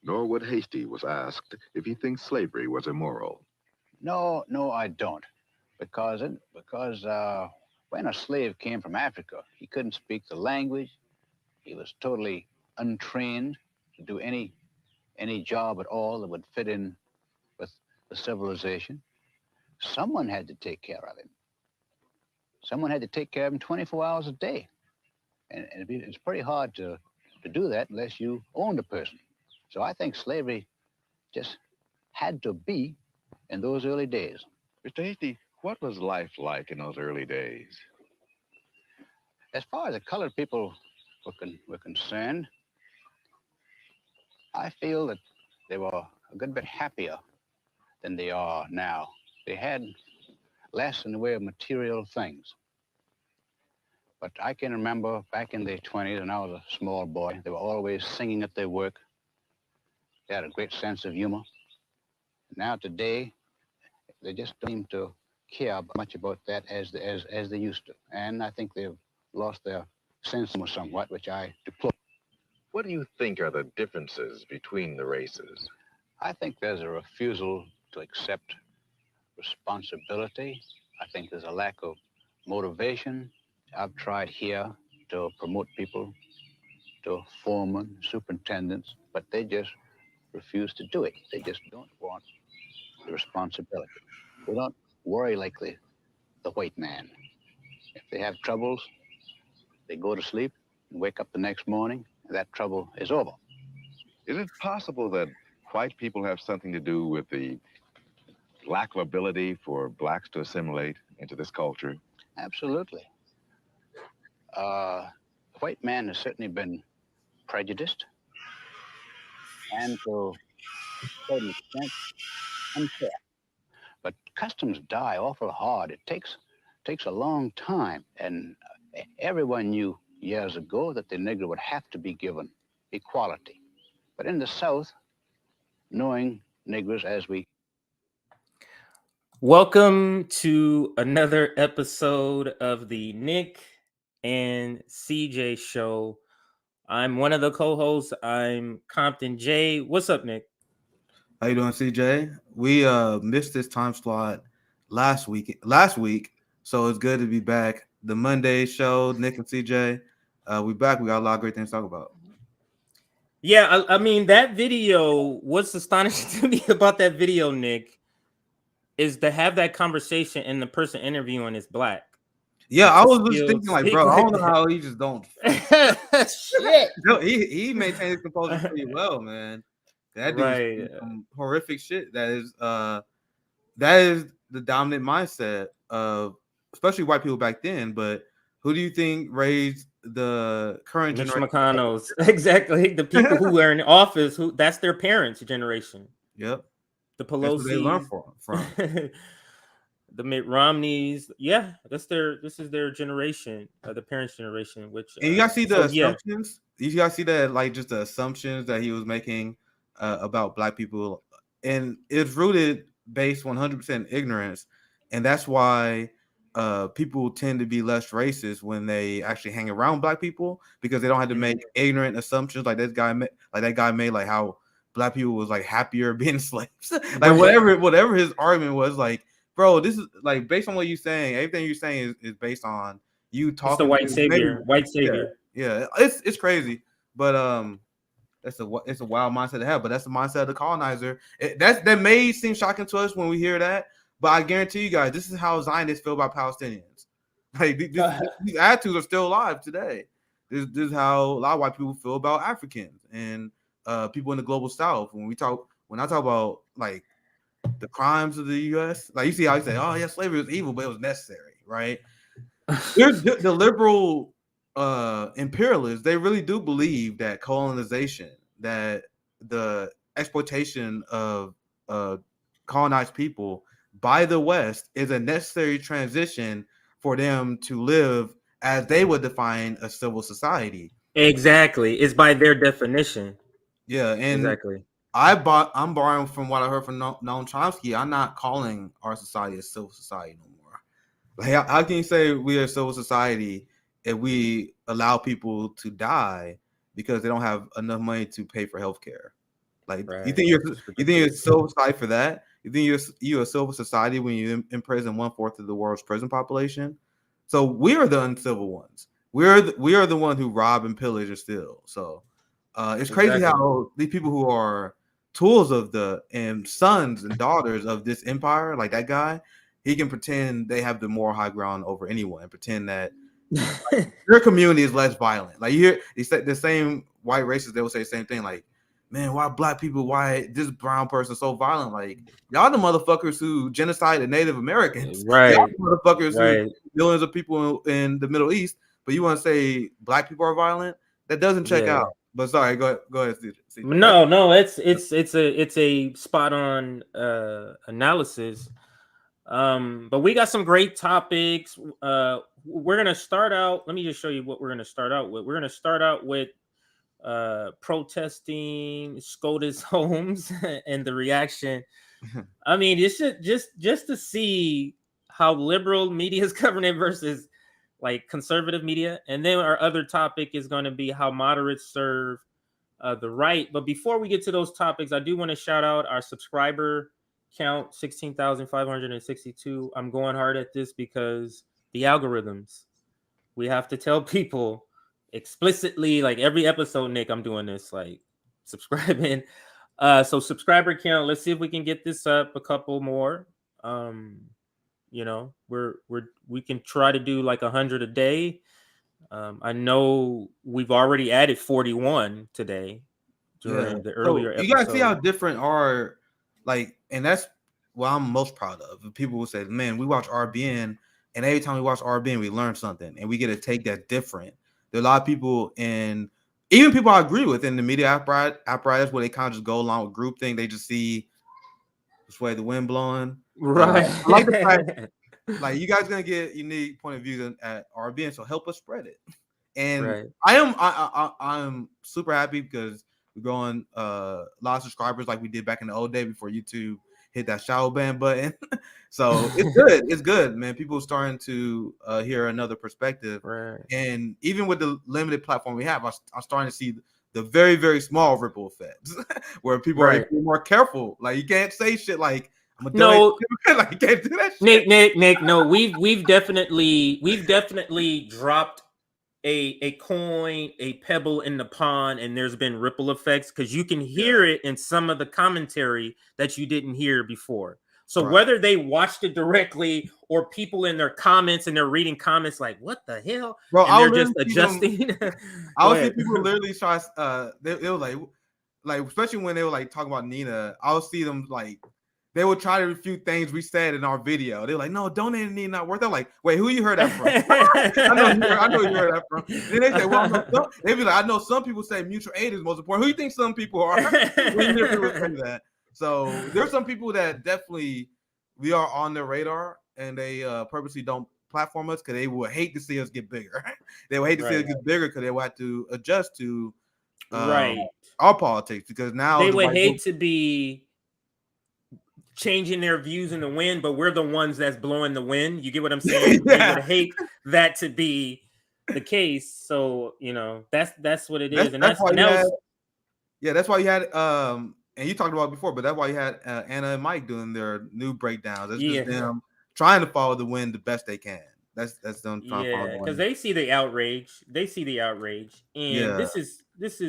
Norwood Hasty was asked if he thinks slavery was immoral. No, no, I don't. Because when a slave came from Africa, he couldn't speak the language. He was totally untrained to do any job at all that would fit in with the civilization. Someone had to take care of him. Someone had to take care of him 24 hours a day. And it's pretty hard to do that unless you owned a person. So I think slavery just had to be in those early days. Mr. Hasty, what was life like in those early days? As far as the colored people were concerned, I feel that they were a good bit happier than they are now. They had less in the way of material things. But I can remember back in the 20s, when I was a small boy, they were always singing at their work. They had a great sense of humor. Now today, they just don't seem to care much about that as they used to. And I think they've lost their sense of humor somewhat, which I deplore. What do you think are the differences between the races? I think there's a refusal to accept responsibility. I think there's a lack of motivation. I've tried here to promote people to foremen, superintendents, but they just refuse to do it. They just don't want the responsibility. They don't worry like the white man. If they have troubles, they go to sleep and wake up the next morning, and that trouble is over. Is it possible that white people have something to do with the lack of ability for blacks to assimilate into this culture? Absolutely. The white man has certainly been prejudiced and to a certain extent unfair. But customs die awful hard. It takes a long time, and everyone knew years ago that the Negro would have to be given equality. But in the South, knowing Negroes as we Welcome to another episode of the Nick and CJ show. I'm one of the co-hosts. I'm Compton J. What's up, Nick? How you doing, CJ? We missed this time slot last week, so it's good to be back. The Monday show, Nick and CJ. We back. We got a lot of great things to talk about. Yeah, I mean that video. What's astonishing to me about that video, Nick, is to have that conversation and the person interviewing is black. Yeah, I was just thinking, like, bro, I don't know how he just don't. Shit. No, he maintained his composure pretty well, man. That dude Right. some horrific shit. That is the dominant mindset of especially white people back then. But who do you think raised the current Mitch generation? McConnell's exactly the people who are in office. Who that's their parents' generation. Yep, The that's what they Pelosi's, learn from. the Mitt Romneys. Yeah, this is their generation, the parents' generation. Which And you guys see the so, assumptions. You guys see that, like, just the assumptions that he was making about black people, and it's rooted based 100% ignorance, and that's why people tend to be less racist when they actually hang around black people because they don't have to make ignorant assumptions like that guy made, like how black people was like happier being slaves, like whatever his argument was, like, bro, this is like based on what you're saying. Everything you're saying is based on you talking. It's the white savior. White savior. Yeah, it's crazy, but it's a wild mindset to have. But that's the mindset of the colonizer. That may seem shocking to us when we hear that, but I guarantee you guys, this is how Zionists feel about Palestinians. Like these attitudes are still alive today. This is how a lot of white people feel about Africans and people in the global South. When I talk about like the crimes of the U.S., like you see how you say, "Oh yeah, slavery was evil, but it was necessary," right? The liberal imperialists, they really do believe that colonization, that the exploitation of colonized people by the West is a necessary transition for them to live as they would define a civil society. Exactly, it's by their definition. Yeah, and exactly. I'm borrowing from what I heard from Noam Chomsky. I'm not calling our society a civil society no more. Like, how can you say we are a civil society if we allow people to die because they don't have enough money to pay for healthcare? Like, Right. you think you're civil society for that? You think you're a civil society when you imprison 1/4 of the world's prison population? So we are the uncivil ones. We are the one who rob and pillage and steal. So it's crazy Exactly. how these people who are tools of and sons and daughters of this empire, like that guy, he can pretend they have the moral high ground over anyone and pretend that your community is less violent. Like, you hear the same white racists, they will say the same thing, like, man, why black people, why this brown person so violent? Like, y'all the motherfuckers who genocide the Native Americans. Right. Y'all the motherfuckers Right. who millions of people in the Middle East, but you want to say black people are violent? That doesn't check Yeah. out. But sorry, go ahead, CJ. No, it's a spot on analysis. But we got some great topics. We're gonna start out. Let me just show you what we're gonna start out with. We're gonna start out with protesting SCOTUS homes and the reaction. I mean, it's just to see how liberal media is covering it versus like conservative media. And then our other topic is going to be how moderates serve the right. But before we get to those topics, I do want to shout out our subscriber count, 16,562. I'm going hard at this because the algorithms. We have to tell people explicitly, like every episode, Nick, I'm doing this, like subscribing. So subscriber count, let's see if we can get this up a couple more. You know, we can try to do like 100 a day. I know we've already added 41 today during the earlier episode. You guys see how different our, like, and that's what I'm most proud of. People will say, man, we watch RBN, and every time we watch RBN, we learn something, and we get a take that's different. There are a lot of people, and even people I agree with in the media apparatus, where they kind of just go along with group thing. They just see this way the wind blowing. Right. I like the fact, like, you guys gonna get unique point of views at RBN, so help us spread it. And right. I'm super happy because we're growing a lot of subscribers like we did back in the old day before YouTube hit that shadow ban button. So it's good. It's good, man. People are starting to hear another perspective. Right. And even with the limited platform we have, I'm starting to see the very, very small ripple effects where people are more careful. Like, you can't say shit like, like, you can't do that shit. Nick, no, we've definitely dropped a coin, a pebble in the pond, and there's been ripple effects because you can hear it in some of the commentary that you didn't hear before. So whether they watched it directly or people in their comments and they're reading comments like, what the hell? Bro, and they're just adjusting. I would see people literally try, they were like, especially when they were like talking about Nina, I'll see them like, they would try to refute things we said in our video. They're like, no, donating Nina not worth it. I'm like, wait, who you heard that from? I know you heard that from. Then they say, well, they'd be like, I know some people say mutual aid is most important. Who do you think some people are? When you hear people say that. So there's some people that definitely we are on their radar, and they purposely don't platform us because they would hate to see us get bigger. They would hate to see us get bigger because they would have to adjust to our politics, because now they would hate to be changing their views in the wind, but we're the ones that's blowing the wind. You get what I'm saying? They would hate that to be the case. So, you know, that's what it is. That's why you had and you talked about it before, but that's why you had Anna and Mike doing their new breakdowns. That's just them trying to follow the wind the best they can. That's them trying to follow the wind. Because they see the outrage. And this is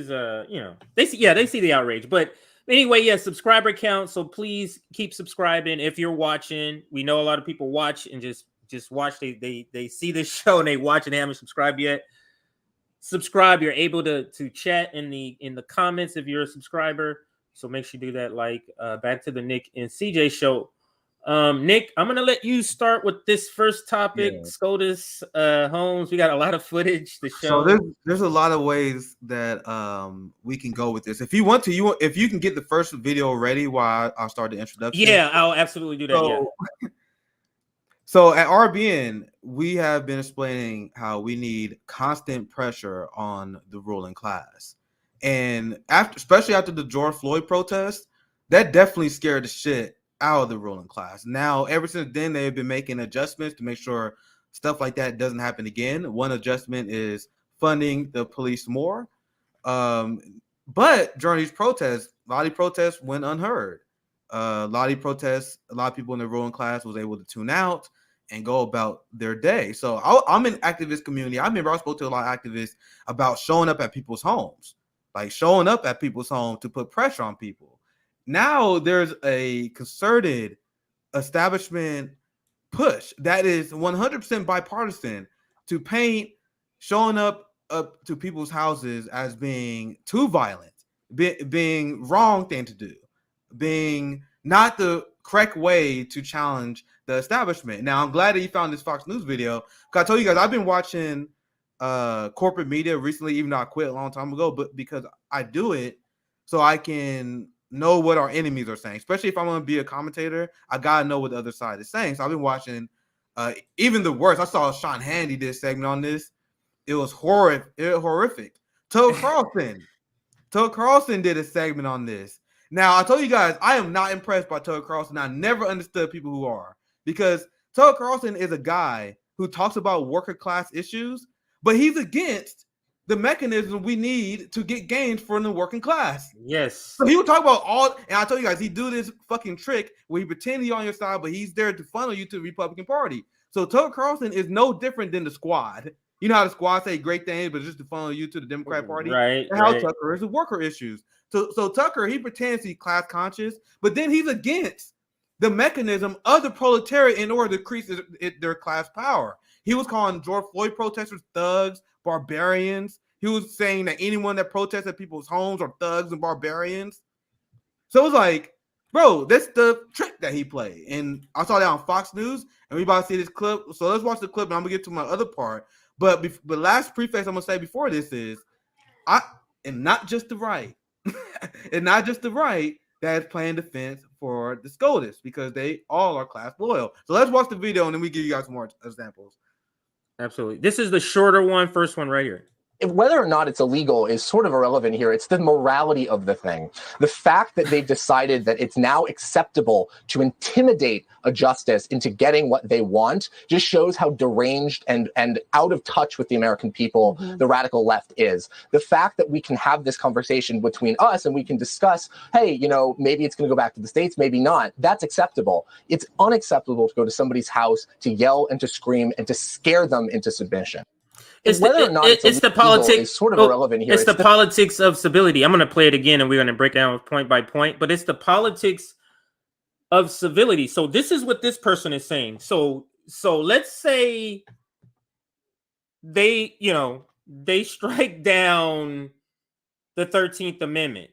you know, they see the outrage. But anyway, subscriber count. So please keep subscribing if you're watching. We know a lot of people watch and just watch. They see this show and they watch and they haven't subscribed yet. Subscribe. You're able to chat in the comments if you're a subscriber. So make sure you do that. Like, back to the Nick and CJ show. Nick, I'm gonna let you start with this first topic. SCOTUS homes. We got a lot of footage to show. So there's a lot of ways that we can go with this. If you want to, if you can get the first video ready while I start the introduction. Yeah, I'll absolutely do that. So at RBN, we have been explaining how we need constant pressure on the ruling class. And especially after the George Floyd protest, that definitely scared the shit out of the ruling class. Now, ever since then, they've been making adjustments to make sure stuff like that doesn't happen again. One adjustment is funding the police more. But during these protests, lot of protests went unheard. A lot of protests, a lot of people in the ruling class was able to tune out and go about their day. So I'm in activist community. I remember I spoke to a lot of activists about showing up at people's homes, like showing up at people's homes to put pressure on people. Now there's a concerted establishment push that is 100% bipartisan to paint showing up to people's houses as being too violent, being wrong thing to do, being not the correct way to challenge the establishment. Now, I'm glad that you found this Fox News video, because I told you guys I've been watching corporate media recently, even though I quit a long time ago, but because I do it so I can know what our enemies are saying. Especially if I'm going to be a commentator, I got to know what the other side is saying. So I've been watching even the worst. I saw Sean Hannity did a segment on this. It was horrific. Tucker Carlson did a segment on this. Now, I told you guys, I am not impressed by Tucker Carlson. I never understood people who are, because Tucker Carlson is a guy who talks about worker class issues, but he's against the mechanism we need to get gains from the working class. Yes. So he would talk about all, and I told you guys, he do this fucking trick where he pretend he's on your side, but he's there to funnel you to the Republican Party. So Tucker Carlson is no different than the Squad. You know how the Squad say great things, but just to funnel you to the Democrat Party? Right. And how Tucker is the worker issues. So Tucker, he pretends he's class conscious, but then he's against the mechanism of the proletariat in order to increase their class power. He was calling George Floyd protesters thugs, barbarians. He was saying that anyone that protests at people's homes are thugs and barbarians. So it was like, bro, that's the trick that he played. And I saw that on Fox News, and we about to see this clip. So let's watch the clip, and I'm going to get to my other part. But last preface I'm going to say before this is, and not just the right, and not just the right that is playing defense for the SCOTUS, because they all are class loyal. So let's watch the video, and then we give you guys more examples. Absolutely. This is the shorter one, first one right here. Whether or not it's illegal is sort of irrelevant here. It's the morality of the thing. The fact that they've decided that it's now acceptable to intimidate a justice into getting what they want just shows how deranged and out of touch with the American people the radical left is. The fact that we can have this conversation between us and we can discuss, hey, you know, maybe it's going to go back to the States, maybe not. That's acceptable. It's unacceptable to go to somebody's house to yell and to scream and to scare them into submission. It's the politics. Is sort of irrelevant here. It's the politics of civility. I'm going to play it again, and we're going to break it down point by point. But it's the politics of civility. So this is what this person is saying. So let's say they strike down the 13th Amendment,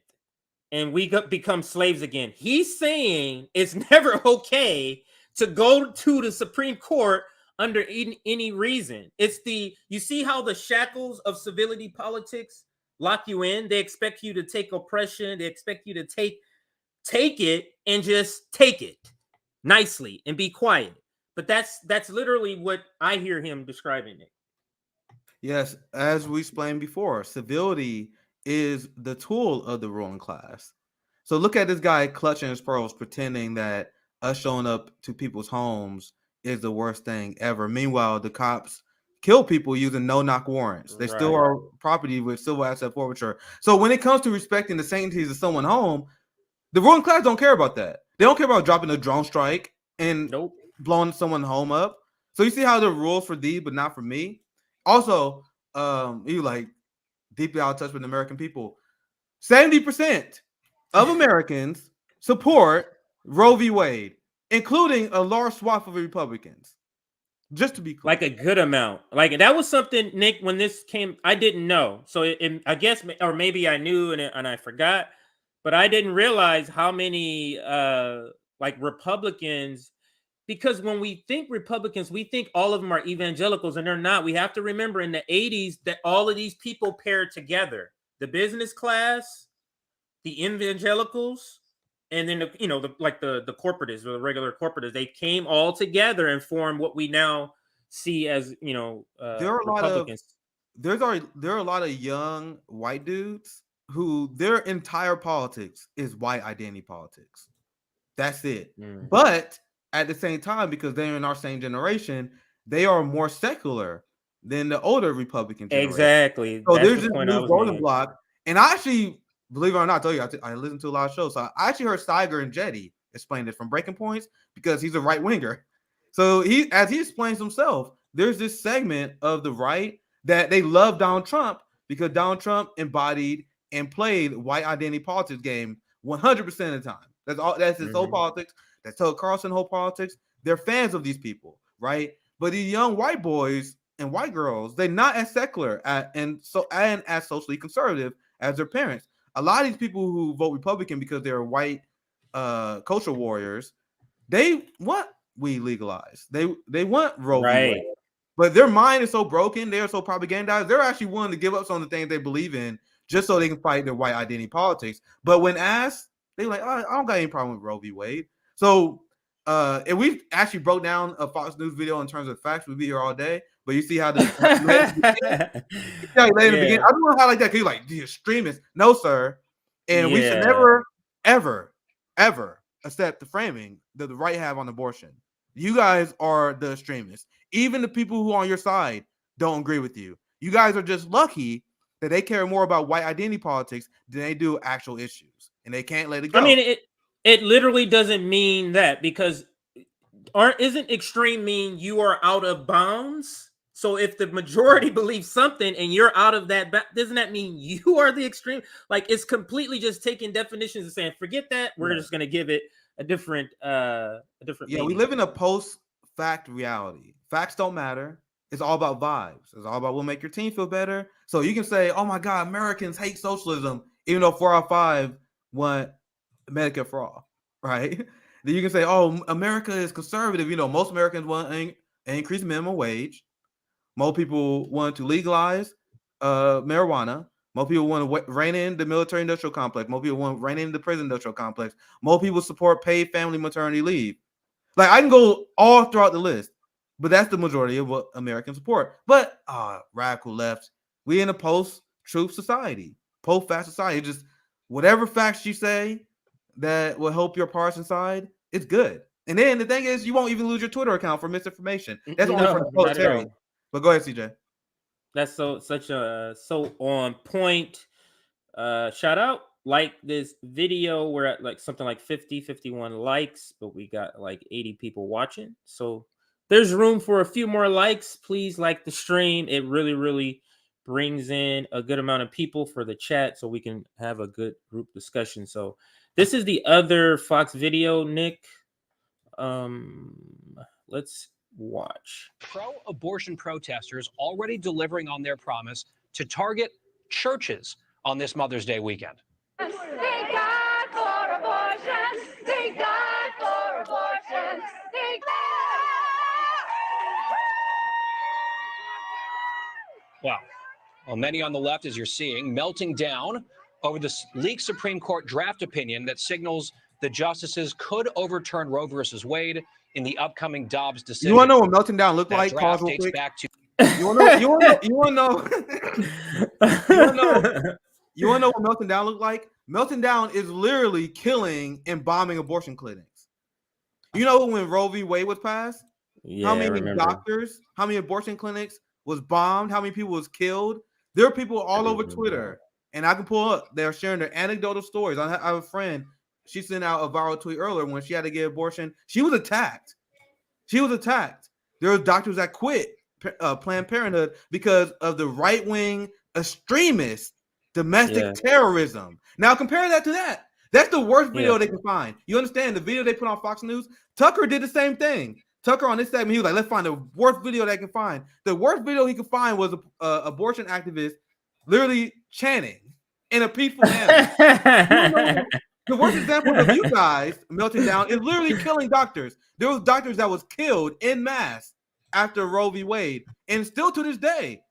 and we become slaves again. He's saying it's never okay to go to the Supreme Court under any reason. You see how the shackles of civility politics lock you in? They expect you to take oppression. They expect you to take it and just take it nicely and be quiet. But that's literally what I hear him describing it. Yes, as we explained before, civility is the tool of the ruling class. So look at this guy clutching his pearls, pretending that us showing up to people's homes is the worst thing ever. Meanwhile, the cops kill people using no-knock warrants. They still are property with civil asset forfeiture. So when it comes to respecting the sanctities of someone's home, the ruling class don't care about that. They don't care about dropping a drone strike and blowing someone's home up. So you see how there are rules for thee, but not for me. Also, you like deeply out of touch with the American people. 70% of Americans support Roe v. Wade, including a large swath of Republicans. Just to be clear. Like a good amount. Like that was something, Nick, when this came, I didn't know. So I guess, or maybe I knew and I forgot, but I didn't realize how many like Republicans, because when we think Republicans, we think all of them are evangelicals, and they're not. We have to remember in the 80s that all of these people paired together. The business class, the evangelicals, and then the corporatists or the regular corporatists, they came all together and formed what we now see as there are Republicans. There are a lot of young white dudes who their entire politics is white identity politics. That's it. But at the same time, because they're in our same generation, they are more secular than the older Republican generation. Exactly. So there's this new golden block. And I actually believe it or not, I told you I listened to a lot of shows. So I actually heard Steiger and Jetty explain it from Breaking Points because he's a right winger. So as he explains himself, there's this segment of the right that they love Donald Trump because Donald Trump embodied and played white identity politics game 100% of the time. That's all. That's his whole politics. That's Tucker Carlson whole politics. They're fans of these people, right? But these young white boys and white girls, they're not as secular and as socially conservative as their parents. A lot of these people who vote Republican because they're white cultural warriors, they want weed legalized. They want Roe v. Wade. But their mind is so broken, they're so propagandized, they're actually willing to give up some of the things they believe in just so they can fight their white identity politics. But when asked, they're like, I don't got any problem with Roe v. Wade. So if we actually broke down a Fox News video in terms of facts, we'd be here all day. But you see how the beginning. I don't know how like that. Cause you're like the extremists. No, sir. And we should never, ever, ever accept the framing that the right have on abortion. You guys are the extremists. Even the people who are on your side don't agree with you. You guys are just lucky that they care more about white identity politics than they do actual issues, and they can't let it go. I mean, it literally doesn't mean that because isn't extreme mean you are out of bounds? So if the majority believes something and you're out of that, doesn't that mean you are the extreme? Like it's completely just taking definitions and saying, forget that. We're just going to give it a different meaning. We live in a post-fact reality. Facts don't matter. It's all about vibes. It's all about what make your team feel better. So you can say, oh my God, Americans hate socialism, even though 4 out of 5 want Medicare for all, right? Then you can say, oh, America is conservative. You know, most Americans want an increased minimum wage. Most people want to legalize marijuana. Most people want to rein in the military-industrial complex. Most people want to rein in the prison-industrial complex. Most people support paid family maternity leave. Like, I can go all throughout the list, but that's the majority of what Americans support. But radical left, we in a post-truth society, post-fact society. Just whatever facts you say that will help your partisan side, it's good. And then the thing is, you won't even lose your Twitter account for misinformation. That's only for the proletariat. But go ahead, CJ. That's so on point. Shout out, like this video. We're at like something like 51 likes, but we got like 80 people watching. So there's room for a few more likes. Please like the stream. It really, really brings in a good amount of people for the chat so we can have a good group discussion. So this is the other Fox video, Nick. Let's watch. Pro-abortion protesters already delivering on their promise to target churches on this Mother's Day weekend. Thank God for abortion. Thank God for abortion. Thank God. Well, many on the left, as you're seeing, melting down over this leaked Supreme Court draft opinion that signals the justices could overturn Roe versus Wade in the upcoming Dobbs decision. You want to know what melting down looked like? Draft dates back to. You want to know? You want to know what melting down looked like? Melting down is literally killing and bombing abortion clinics. You know when Roe v. Wade was passed? Yeah, how many doctors, how many abortion clinics was bombed? How many people was killed? There are people all over Twitter, and I can pull up. They're sharing their anecdotal stories. I have a friend. She sent out a viral tweet earlier when she had to get abortion. She was attacked. There were doctors that quit Planned Parenthood because of the right-wing extremist domestic terrorism. Now compare that to that. That's the worst video they can find. You understand the video they put on Fox News? Tucker did the same thing. Tucker on this segment, he was like, let's find the worst video they can find. The worst video he could find was an abortion activist literally chanting in a peaceful manner. The worst example of you guys melting down is literally killing doctors. There was doctors that was killed en masse after Roe v. Wade, and still to this day.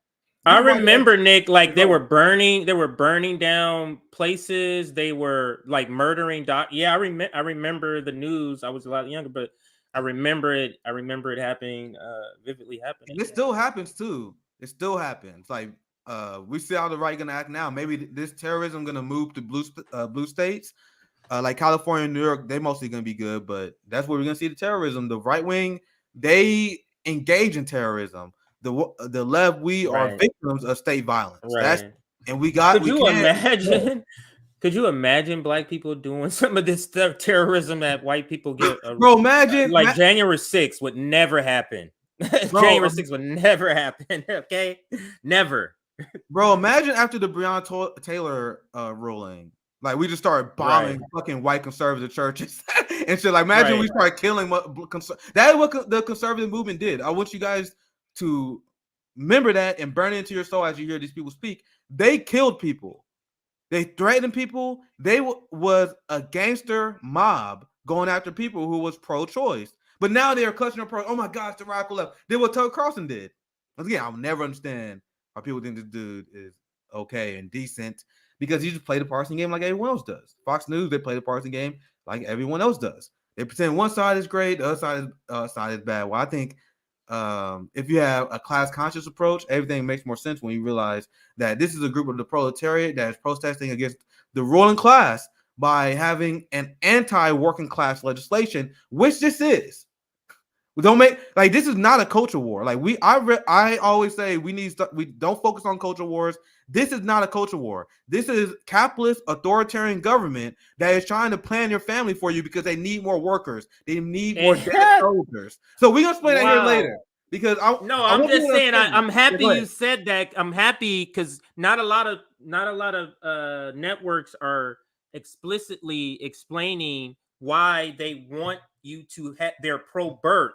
I remember, Nick, like they were burning down places. They were like murdering I remember the news. I was a lot younger, but I remember it happening, vividly happening. And it still happens too. It still happens. Like we see how the right gonna act now. Maybe this terrorism gonna move to blue states. Like California and New York, they mostly gonna be good, but that's where we're gonna see the terrorism. The right wing, they engage in terrorism. The left, we are victims of state violence. Right. And we got. Could Could you imagine black people doing some of this terrorism that white people get? Bro, imagine like January 6th would never happen. January 6th would never happen. Okay, never. Bro, imagine after the Breonna Taylor ruling, like we just started bombing fucking white conservative churches and shit. Like, imagine we started killing that is what the conservative movement did. I want you guys to remember that and burn it into your soul as you hear these people speak. They killed people. They threatened people. They was a gangster mob going after people who was pro-choice. But now they are clutching their oh my gosh, the radical left. Did what Tucker Carlson did. Again, I'll never understand why people think this dude is okay and decent, because he just played the partisan game like everyone else does. Fox News, they play the partisan game like everyone else does. They pretend one side is great, the other side is bad. Well, I think if you have a class conscious approach, everything makes more sense when you realize that this is a group of the proletariat that is protesting against the ruling class by having an anti-working class legislation, which this is. We don't make like this is not a culture war. Like I always say we don't focus on culture wars. This is not a culture war. This is capitalist authoritarian government that is trying to plan your family for you because they need more workers. They need more dead soldiers. So we're gonna explain that here later. Because I'm just saying I'm happy you said that. I'm happy because not a lot of networks are explicitly explaining why they want you to have their pro-birth,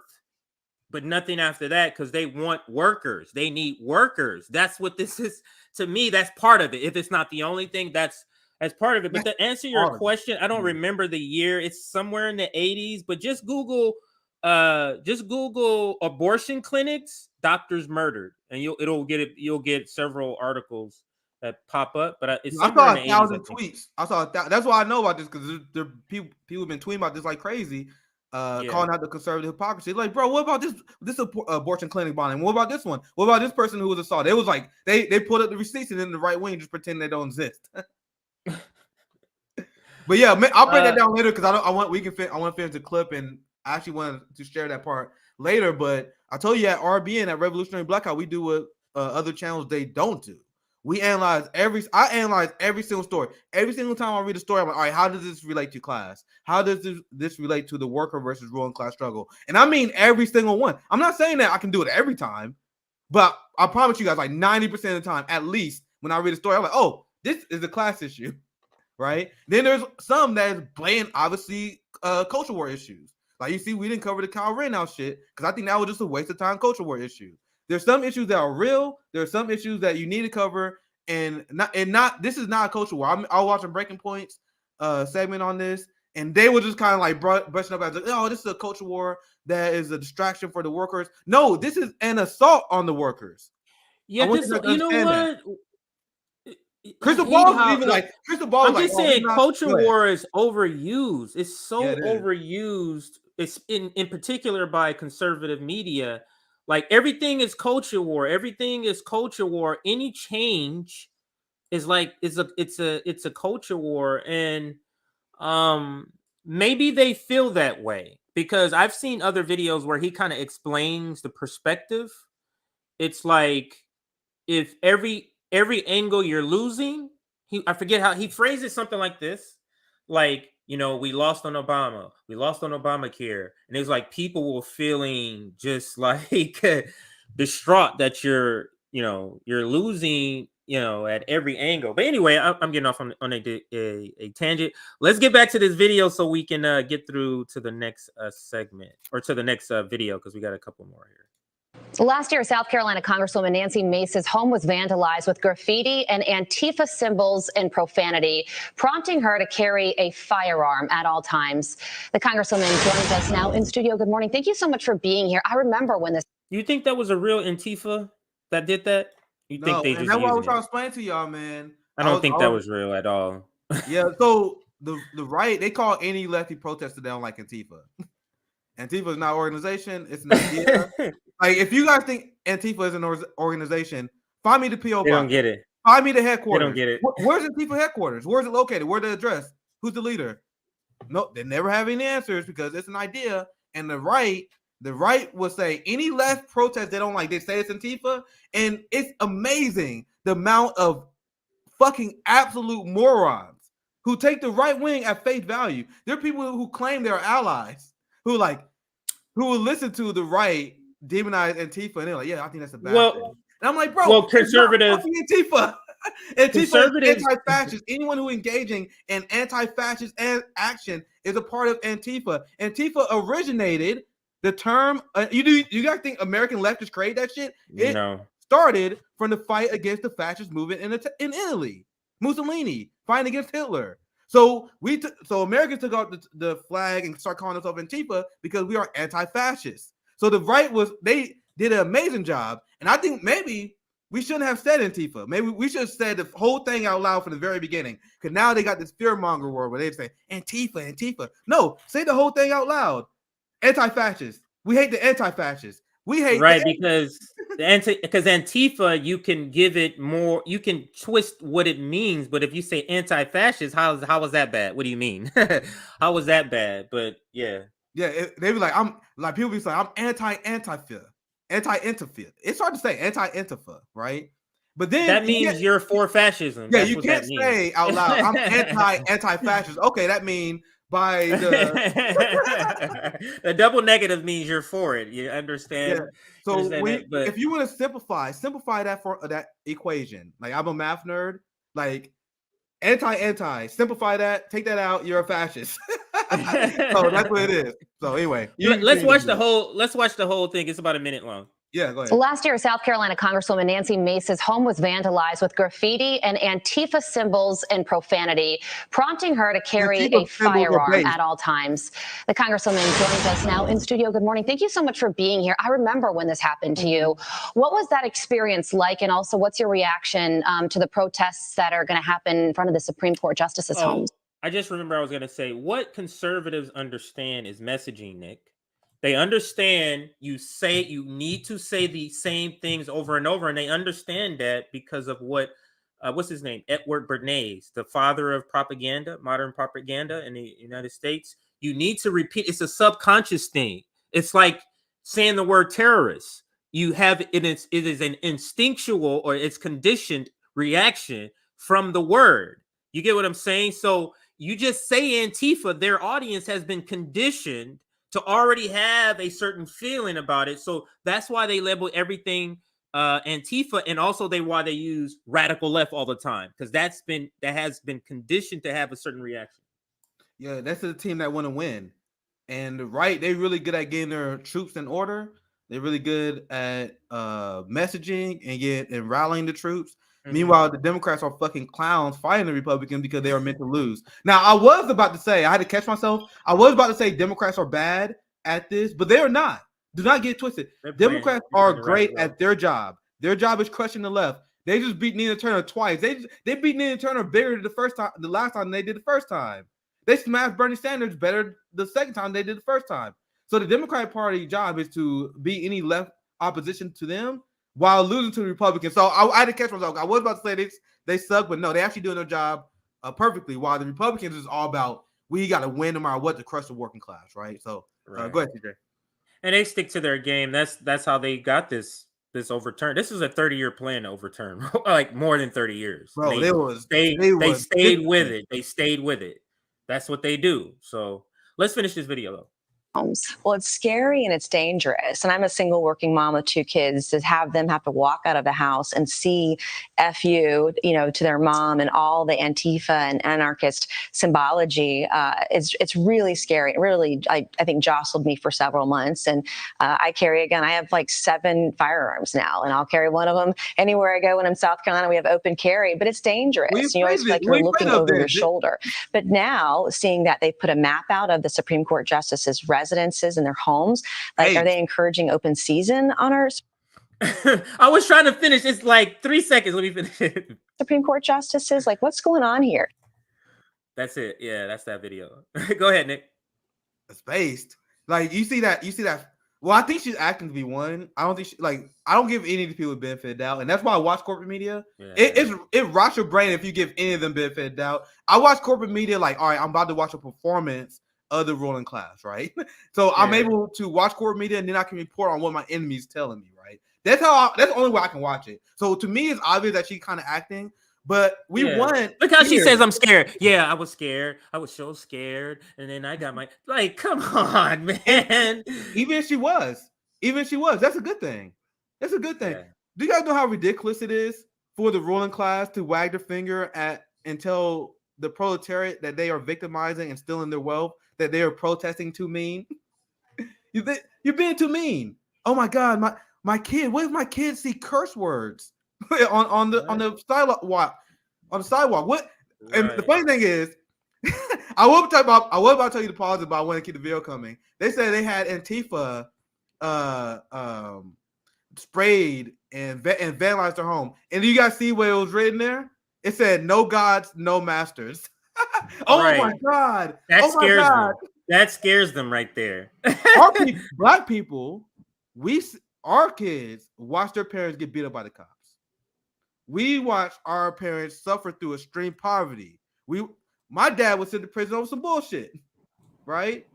but nothing after that, because they want workers. They need workers. That's what this is. To me, that's part of it. If it's not the only thing, that's part of it. But to answer your question, I don't remember the year. It's somewhere in the 80s, but just Google abortion clinics, doctors murdered, and you'll get several articles that pop up. But it's I saw in the 1,000 tweets. I saw that's why I know about this, because people have been tweeting about this like crazy. Calling out the conservative hypocrisy. Like, bro, what about this abortion clinic bombing? What about this one? What about this person who was assaulted? It was like they put up the receipts and then the right wing just pretend they don't exist. But yeah, I'll break that down later because I want to finish the clip, and I actually wanted to share that part later. But I told you at RBN at Revolutionary Blackout, we do what other channels they don't do. I analyze every single story. Every single time I read a story, I'm like, all right, how does this relate to class? How does this relate to the worker versus ruling class struggle? And I mean every single one. I'm not saying that I can do it every time, but I promise you guys, like 90% of the time, at least, when I read a story, I'm like, oh, this is a class issue, right? Then there's some that is blatant, obviously, culture war issues. Like, you see, we didn't cover the Kyle Rittenhouse shit because I think that was just a waste of time culture war issue. There's some issues that are real. There are some issues that you need to cover, and not. This is not a culture war. I was watching Breaking Point's segment on this, and they were just kind of like brushing up as, oh, this is a culture war that is a distraction for the workers. No, this is an assault on the workers. Yeah, you know what? Crystal Ball even like Crystal Ball. I'm just saying, culture war is overused. It's so overused. It's in particular by conservative media. Like, everything is culture war. Everything is culture war. Any change is like it's a culture war, and maybe they feel that way because I've seen other videos where he kind of explains the perspective. It's like if every angle you're losing, I forget how he phrases something like this, like, you know, we lost on Obama, we lost on Obamacare, and it's like people were feeling just like distraught that you're losing, at every angle. But anyway, I'm getting off on a tangent. Let's get back to this video so we can get through to the next segment, or to the next video, because we got a couple more here. Last year, South Carolina Congresswoman Nancy Mace's home was vandalized with graffiti and Antifa symbols and profanity, prompting her to carry a firearm at all times. The Congresswoman joins us now in studio. Good morning. Thank you so much for being here. I remember when this... You think that was a real Antifa that did that? You think they just that's what I was trying to explain to y'all, man. I don't think that was real at all. Yeah, so the right, they call any lefty protester they don't like Antifa. Antifa is not an organization, it's an idea. Like, if you guys think Antifa is an organization, find me the PO box. They don't get it. Find me the headquarters. They don't get it. Where's Antifa headquarters? Where's it located? Where's the address? Who's the leader? No, they never have any answers because it's an idea. And the right will say any left protest they don't like, they say it's Antifa, and it's amazing the amount of fucking absolute morons who take the right wing at face value. There are people who claim they're allies who will listen to the right demonize Antifa, and they're like, yeah, I think that's a bad thing. And I'm like, bro, conservative Antifa. Antifa conservatives, is anti-fascist. Anyone who engaging in anti-fascist action is a part of Antifa. Antifa originated the term. You guys think American leftists created that shit? It started from the fight against the fascist movement in Italy. Mussolini fighting against Hitler. So Americans took out the flag and start calling themselves Antifa because we are anti-fascist. So the right they did an amazing job, and I think maybe we shouldn't have said Antifa. Maybe we should have said the whole thing out loud from the very beginning. Because now they got this fearmonger word where they say Antifa. No, say the whole thing out loud. Anti-fascist. We hate the anti-fascists. We hate because Antifa, you can give it more, you can twist what it means, but if you say anti-fascist, how is that bad? What do you mean? How was that bad? But yeah. Yeah, they be like, people be saying I'm anti-Antifa. It's hard to say anti-Antifa, right? But then that means you're for fascism. Yeah, you can't say out loud, I'm anti-fascist. Okay, that means by the double negative means you're for it. You understand? Yeah. So if you want to simplify that for that equation. Like, I'm a math nerd. Like, anti, simplify that, take that out, you're a fascist. So that's what it is. So anyway, let's watch the whole thing. It's about a minute long. Yeah, go ahead. Last year, South Carolina Congresswoman Nancy Mace's home was vandalized with graffiti and Antifa symbols and profanity, prompting her to carry a firearm at all times. The Congresswoman joins us now in studio. Good morning. Thank you so much for being here. I remember when this happened to you. What was that experience like? And also, what's your reaction to the protests that are going to happen in front of the Supreme Court justices' homes? I just remember I was going to say, what conservatives understand is messaging, Nick. They understand you need to say the same things over and over, and they understand that because of what's his name? Edward Bernays, the father of propaganda, modern propaganda in the United States. You need to repeat. It's a subconscious thing. It's like saying the word terrorist. You have it is an instinctual or it's conditioned reaction from the word. You get what I'm saying? So you just say Antifa, their audience has been conditioned to already have a certain feeling about it. So that's why they label everything Antifa, and also why they use radical left all the time, because that has been conditioned to have a certain reaction. Yeah, that's the team that want to win. And the right, they're really good at getting their troops in order. They're really good at messaging and rallying the troops. Mm-hmm. Meanwhile, the Democrats are fucking clowns fighting the Republicans because they are meant to lose. Now, I was about to say, I had to catch myself. I was about to say Democrats are bad at this, but they are not. Do not get twisted. Democrats are great at their job. Their job is crushing the left. They just beat Nina Turner twice. They beat Nina Turner bigger the last time they did the first time. They smashed Bernie Sanders better the second time they did the first time. So the Democratic Party job is to beat any left opposition to them while losing to the Republicans. So I had to catch myself. I was about to say they suck, but no, they actually doing their job perfectly. While the Republicans is all about we got to win no matter what to crush the working class, right? So go ahead, CJ. And they stick to their game. That's how they got this overturn. This is a 30-year plan to overturn, like more than 30 years. Bro, they stayed with it. They stayed with it. That's what they do. So let's finish this video though. Homes. Well, it's scary and it's dangerous. And I'm a single working mom with 2 kids. To have them have to walk out of the house and see FU, to their mom and all the Antifa and anarchist symbology, it's really scary. It really, I think, jostled me for several months. And I have like 7 firearms now, and I'll carry one of them anywhere I go. When I'm in South Carolina, we have open carry, but it's dangerous. You always feel like you're looking over your shoulder. But now, seeing that they put a map out of the Supreme Court justices' residences and their homes, are they encouraging open season on our I was trying to finish. It's like 3 seconds. Let me finish. Supreme Court justices? Like, what's going on here? That's it. Yeah, that's that video. Go ahead, Nick. It's based. Like, you see that. Well, I think she's acting to be one. I don't think I don't give any of the people benefit of doubt. And that's why I watch corporate media. Yeah. It rots your brain if you give any of them benefit of doubt. I watch corporate media like, all right, I'm about to watch a performance of the ruling class, right? So I'm able to watch corporate media, and then I can report on what my enemy's telling me, right? That's the only way I can watch it. So to me, it's obvious that she's kind of acting, But we won. Look how she here. says I'm scared. Yeah, I was scared. I was so scared. And then I got my like, come on, man. Even if she was. That's a good thing. That's a good thing. Yeah. Do you guys know how ridiculous it is for the ruling class to wag their finger at and tell the proletariat that they are victimizing and stealing their wealth, that they are protesting too mean? You're being too mean. Oh my God, my kid. What if my kids see curse words on the sidewalk? On the sidewalk. What? And the funny thing is, I was about to tell you to pause it, but I want to keep the video coming. They said they had Antifa sprayed and vandalized their home. And do you guys see what it was written there? It said, "No gods, no masters." Oh my God. That scares them. That scares them right there. Black people, our kids watch their parents get beat up by the cops. We watch our parents suffer through extreme poverty. My dad was sent to prison over some bullshit, right?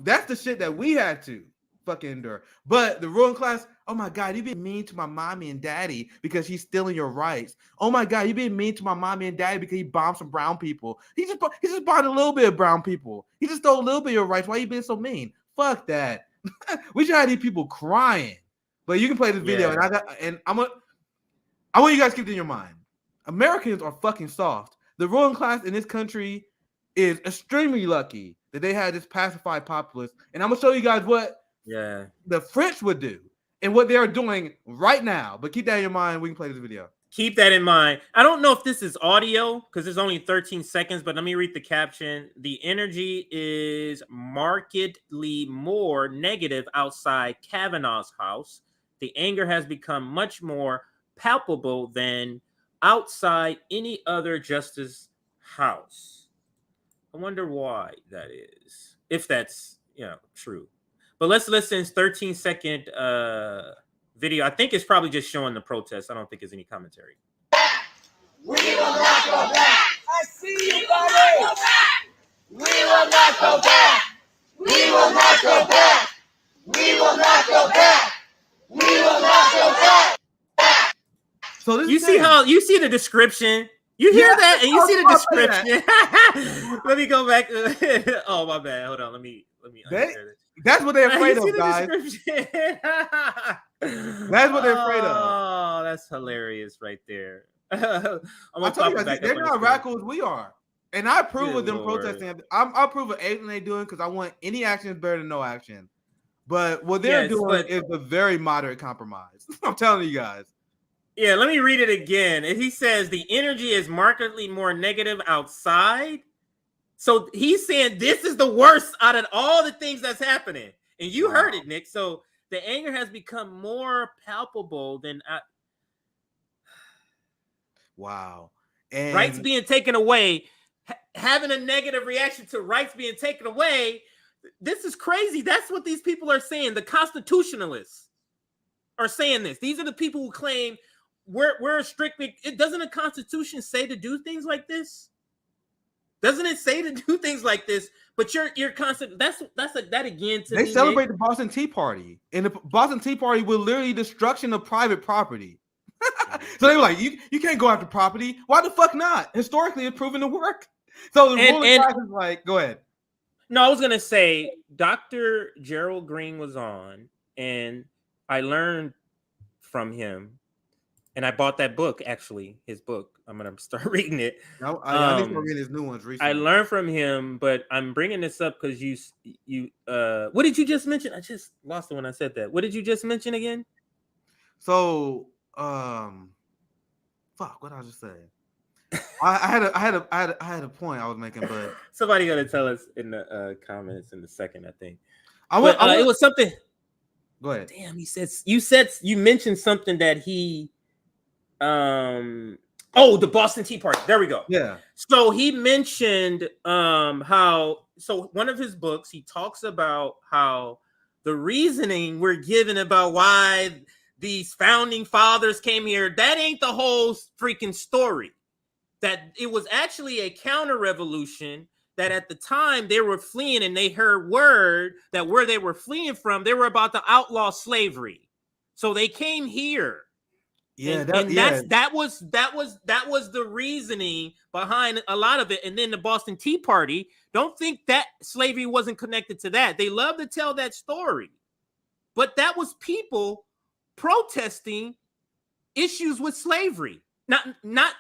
That's the shit that we had to fucking endure. But the ruling class, oh my God, you've been mean to my mommy and daddy because he's stealing your rights. Oh my God, you've been mean to my mommy and daddy because he bombed some brown people. He just bombed a little bit of brown people. He just stole a little bit of your rights. Why you being so mean? Fuck that. We should have these people crying. But you can play this video, and I want you guys to keep it in your mind. Americans are fucking soft. The ruling class in this country is extremely lucky that they had this pacified populace. And I'm gonna show you guys what the French would do and what they are doing right now. But keep that in your mind. We can play this video. Keep that in mind. I don't know if this is audio because it's only 13 seconds, but let me read the caption. The energy is markedly more negative outside Kavanaugh's house. The anger has become much more palpable than outside any other justice house. I wonder why that is, if that's true. But let's listen. 13-second video. I think it's probably just showing the protest. I don't think there's any commentary. We will not go back. I see you, buddy. We will not go back. We will not go back. We will not go back. We will not go back. So this you see the description. You hear that and you see the description. Let me go back. Oh my bad. Hold on. Let me. That's what they're afraid of, guys. That's what they're afraid of. Oh, that's hilarious right there. I'm gonna tell you guys, they're not radical as we are, and I approve of them protesting. I approve of everything they're doing because I want any action is better than no action. But what they're doing is a very moderate compromise. I'm telling you guys. Yeah, let me read it again. He says the energy is markedly more negative outside. So he's saying this is the worst out of all the things that's happening. And you heard it, Nick. So the anger has become more palpable than wow. And rights being taken away, having a negative reaction to rights being taken away. This is crazy. That's what these people are saying. The constitutionalists are saying this. These are the people who claim we're strictly. It doesn't the Constitution say to do things like this? Doesn't it say to do things like this? But you're constant. That again. They celebrate the Boston Tea Party, and the Boston Tea Party was literally destruction of private property. So they were like, you can't go after property. Why the fuck not? Historically, it's proven to work. So the ruling class is like, go ahead. No, I was gonna say Dr. Gerald Green was on, and I learned from him. And I bought that book, actually, his book. I'm going to start reading it. I need to read his new ones recently. I learned from him, but I'm bringing this up because you what did you just mention? I just lost it when I said that. What did you just mention again? So, fuck, what did I just say? I had a point I was making, but somebody got to tell us in the comments in a second, I think. It was something. Go ahead. Damn, you mentioned something that he the Boston Tea Party. There we go. Yeah. So he mentioned one of his books, he talks about how the reasoning we're given about why these founding fathers came here, that ain't the whole freaking story. That it was actually a counter-revolution, that at the time they were fleeing and they heard word that where they were fleeing from, they were about to outlaw slavery. So they came here. Yeah, and that was the reasoning behind a lot of it. And then the Boston Tea Party, don't think that slavery wasn't connected to that. They love to tell that story, but that was people protesting issues with slavery, not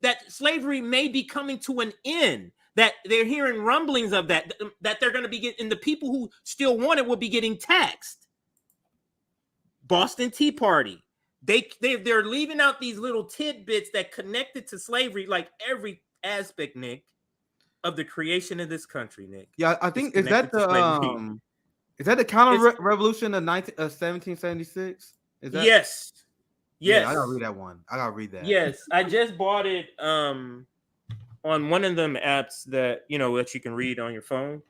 that slavery may be coming to an end, that they're hearing rumblings of that they're going to be getting, and the people who still want it will be getting taxed. Boston Tea Party. They're leaving out these little tidbits that connected to slavery, like every aspect, Nick, of the creation of this country, Nick. Yeah, I think is that the counter revolution of 1776? Is that? Yes. Yeah, I gotta read that one. I gotta read that. Yes, I just bought it on one of them apps that that you can read on your phone.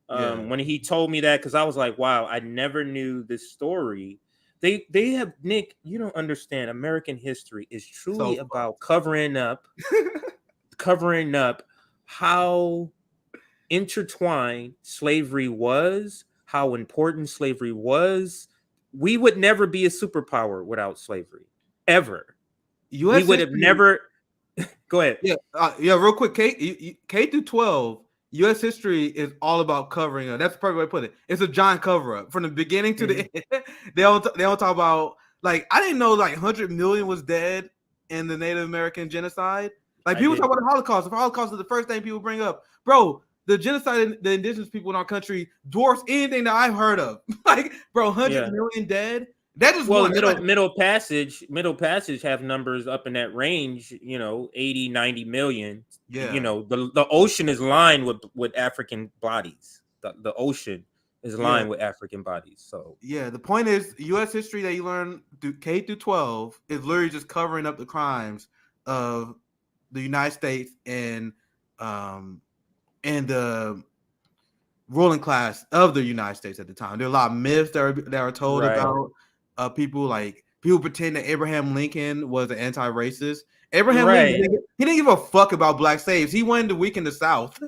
When he told me that, because I was like, wow, I never knew this story. They have, Nick, you don't understand. American history is truly about covering up how intertwined slavery was, how important slavery was. We would never be a superpower without slavery, ever. We would have never. Go ahead. Yeah. Real quick, K through 12. U.S. history is all about covering up. That's the perfect way to put it. It's a giant cover up from the beginning to the end. They don't talk about, like, I didn't know like 100 million was dead in the Native American genocide. Like, people talk about the Holocaust. The Holocaust is the first thing people bring up. Bro, the genocide of the indigenous people in our country dwarfs anything that I've heard of. Like, bro, 100 million dead. That is Middle Passage have numbers up in that range, 80, 90 million. Yeah. The ocean is lined with African bodies. The ocean is lined with African bodies. So yeah, the point is, U.S. history that you learn through K through 12 is literally just covering up the crimes of the United States and the ruling class of the United States at the time. There are a lot of myths that are told about people pretend that Abraham Lincoln was an anti-racist. Abraham Lincoln, he didn't give a fuck about black slaves. He wanted to weaken the South.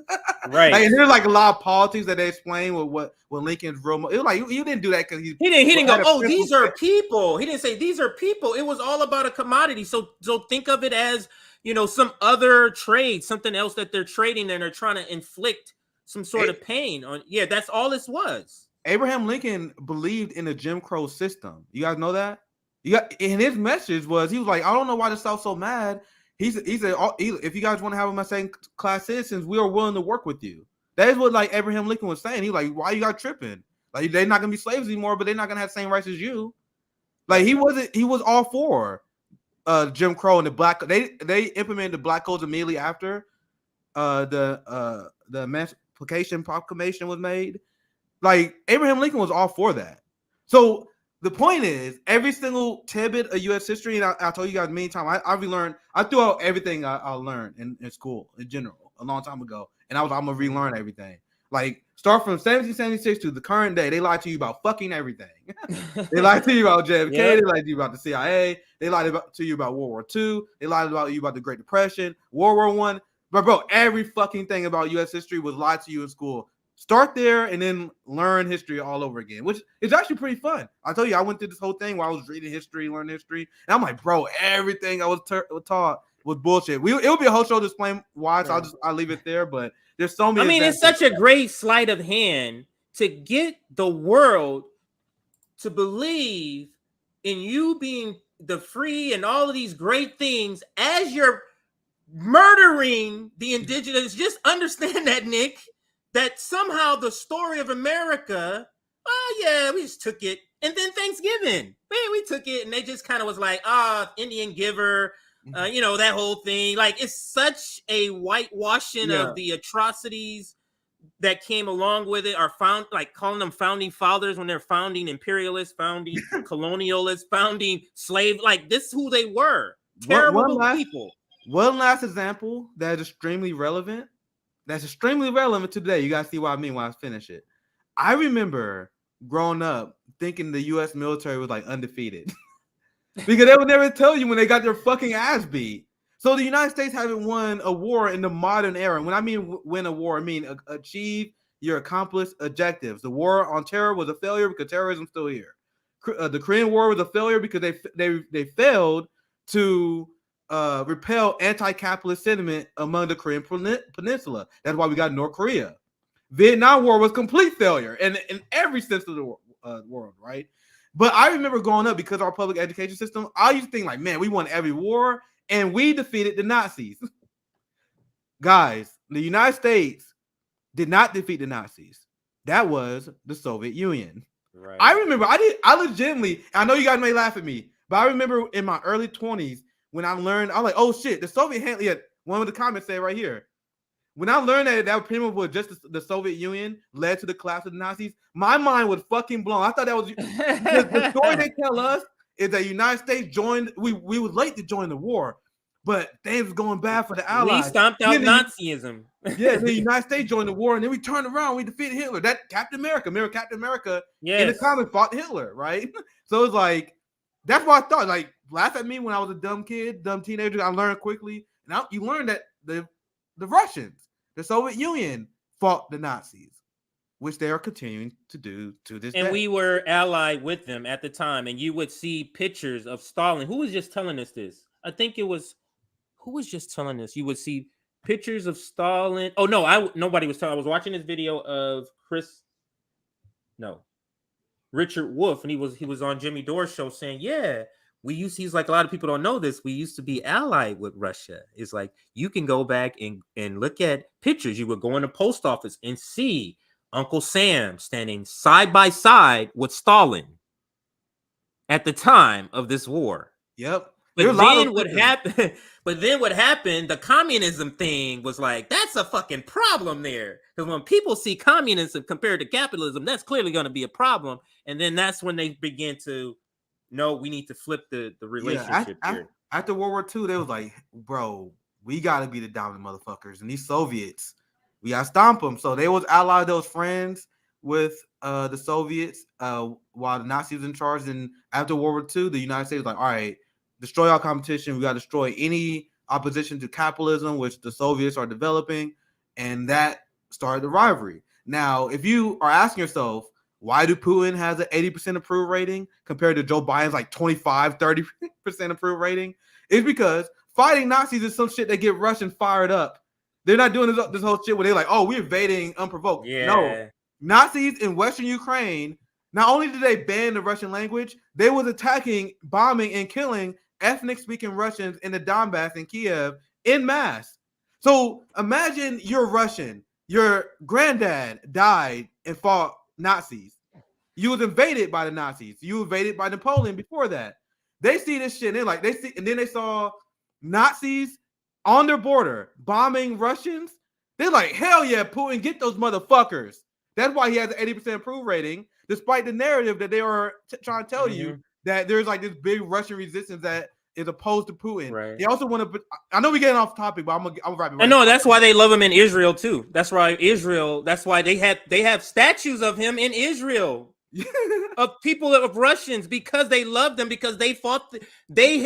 Right. Like, there's like a lot of politics that they explain with what Lincoln's real. It was like you didn't do that because he didn't go, oh, these are people. He didn't say these are people. It was all about a commodity. So think of it as some other trade, something else that they're trading and they're trying to inflict some sort of pain on. Yeah, that's all this was. Abraham Lincoln believed in the Jim Crow system. You guys know that? And his message was, he was like, I don't know why the South's so mad. He said, if you guys want to have them as second class citizens, we are willing to work with you. That is what like Abraham Lincoln was saying. He was like, why you got tripping? Like, they're not gonna be slaves anymore, but they're not gonna have the same rights as you. Like, he was all for Jim Crow and the black. They implemented the black codes immediately after the Emancipation Proclamation was made. Like, Abraham Lincoln was all for that. So the point is, every single tidbit of U.S. history, and I told you guys many times, I relearned. I threw out everything I learned in school in general a long time ago, and I'm gonna relearn everything. Like, start from 1776 to the current day. They lied to you about fucking everything. They lied to you about JFK. They lied to you about the CIA. They lied to you about World War II. They lied to you about the Great Depression, World War I. But bro, every fucking thing about U.S. history was lied to you in school. Start there and then learn history all over again, which is actually pretty fun. I told you, I went through this whole thing where I was reading history, learning history, and I'm like, bro, everything I was taught was bullshit. It would be a whole show to explain why, so I'll leave it there. But there's so many. I mean, it's such a great sleight of hand to get the world to believe in you being the free and all of these great things as you're murdering the indigenous. Just understand that, Nick. That somehow the story of America, oh yeah, we just took it. And then Thanksgiving, man, we took it and they just kind of was like, Indian giver, that whole thing. Like, it's such a whitewashing of the atrocities that came along with it, are found, like calling them founding fathers when they're founding imperialists, founding colonialists, founding slave. Like, this is who they were. Terrible people. One last example that is extremely relevant. That's extremely relevant today. You guys see what I mean when I finish it. I remember growing up thinking the U.S. military was like undefeated because they would never tell you when they got their fucking ass beat. So the United States haven't won a war in the modern era. When I mean win a war, I mean achieve your accomplished objectives. The war on terror was a failure because terrorism's still here. The Korean War was a failure because they failed to repel anti-capitalist sentiment among the Korean Peninsula. That's why we got North Korea. Vietnam War was complete failure in every sense of the world, right? But I remember growing up, because our public education system, I used to think like, man, we won every war and we defeated the Nazis. Guys, the United States did not defeat the Nazis. That was the Soviet Union. Right. I remember I legitimately, I know you guys may laugh at me, but I remember in my early 20s when I learned, I'm like, oh shit, the Soviet one of the comments said right here. When I learned that pretty much was just the Soviet Union led to the collapse of the Nazis, my mind was fucking blown. I thought that was the story they tell us is that the United States joined. We were late to join the war, but things was going bad for the Allies. We stomped out Nazism. Yeah, the United States joined the war, and then we turned around. We defeated Hitler. That Captain America. Remember Captain America in the comics fought Hitler, right? So it's like that's what I thought. Like, laugh at me when I was a dumb kid, dumb teenager. I learned quickly. Now you learn that the Russians, the Soviet Union, fought the Nazis, which they are continuing to do to this day. And we were allied with them at the time. And you would see pictures of Stalin. Who was just telling us this? I think it was, who was just telling us? You would see pictures of Stalin. Oh, no, nobody was telling. I was watching this video of Richard Wolff, and he was on Jimmy Dore's show saying, yeah, he's like, a lot of people don't know this. We used to be allied with Russia. It's like, you can go back and look at pictures. You would go in the post office and see Uncle Sam standing side by side with Stalin at the time of this war. Yep. But then what happened, the communism thing was like, that's a fucking problem there. Because when people see communism compared to capitalism, that's clearly going to be a problem. And then that's when they begin to, no, we need to flip the relationship here. After World War II, they was like, bro, we got to be the dominant motherfuckers. And these Soviets, we got to stomp them. So they was allied, those friends with the Soviets while the Nazis was in charge. And after World War II, the United States was like, all right, destroy our competition. We got to destroy any opposition to capitalism, which the Soviets are developing. And that started the rivalry. Now, if you are asking yourself, why do Putin has an 80% approval rating compared to Joe Biden's like 25-30% approval rating? It's because fighting Nazis is some shit that get Russians fired up. They're not doing this whole shit where they're like, oh, we're invading unprovoked. Yeah. No. Nazis in Western Ukraine, not only did they ban the Russian language, they was attacking, bombing, and killing ethnic-speaking Russians in the Donbass and Kiev en masse. So imagine you're Russian. Your granddad died and fought Nazis. You was invaded by the Nazis. You invaded by Napoleon before that. They see this shit and they're like, and then they saw Nazis on their border bombing Russians. They're like, hell yeah, Putin, get those motherfuckers. That's why he has an 80% approval rating, despite the narrative that they are trying to tell you that there's like this big Russian resistance that is opposed to Putin. Right. They also want to. I know we're getting off topic, but I'm gonna wrap it. I know that's why they love him in Israel too. That's why That's why they have statues of him in Israel. Of people of Russians, because they loved them, because they fought.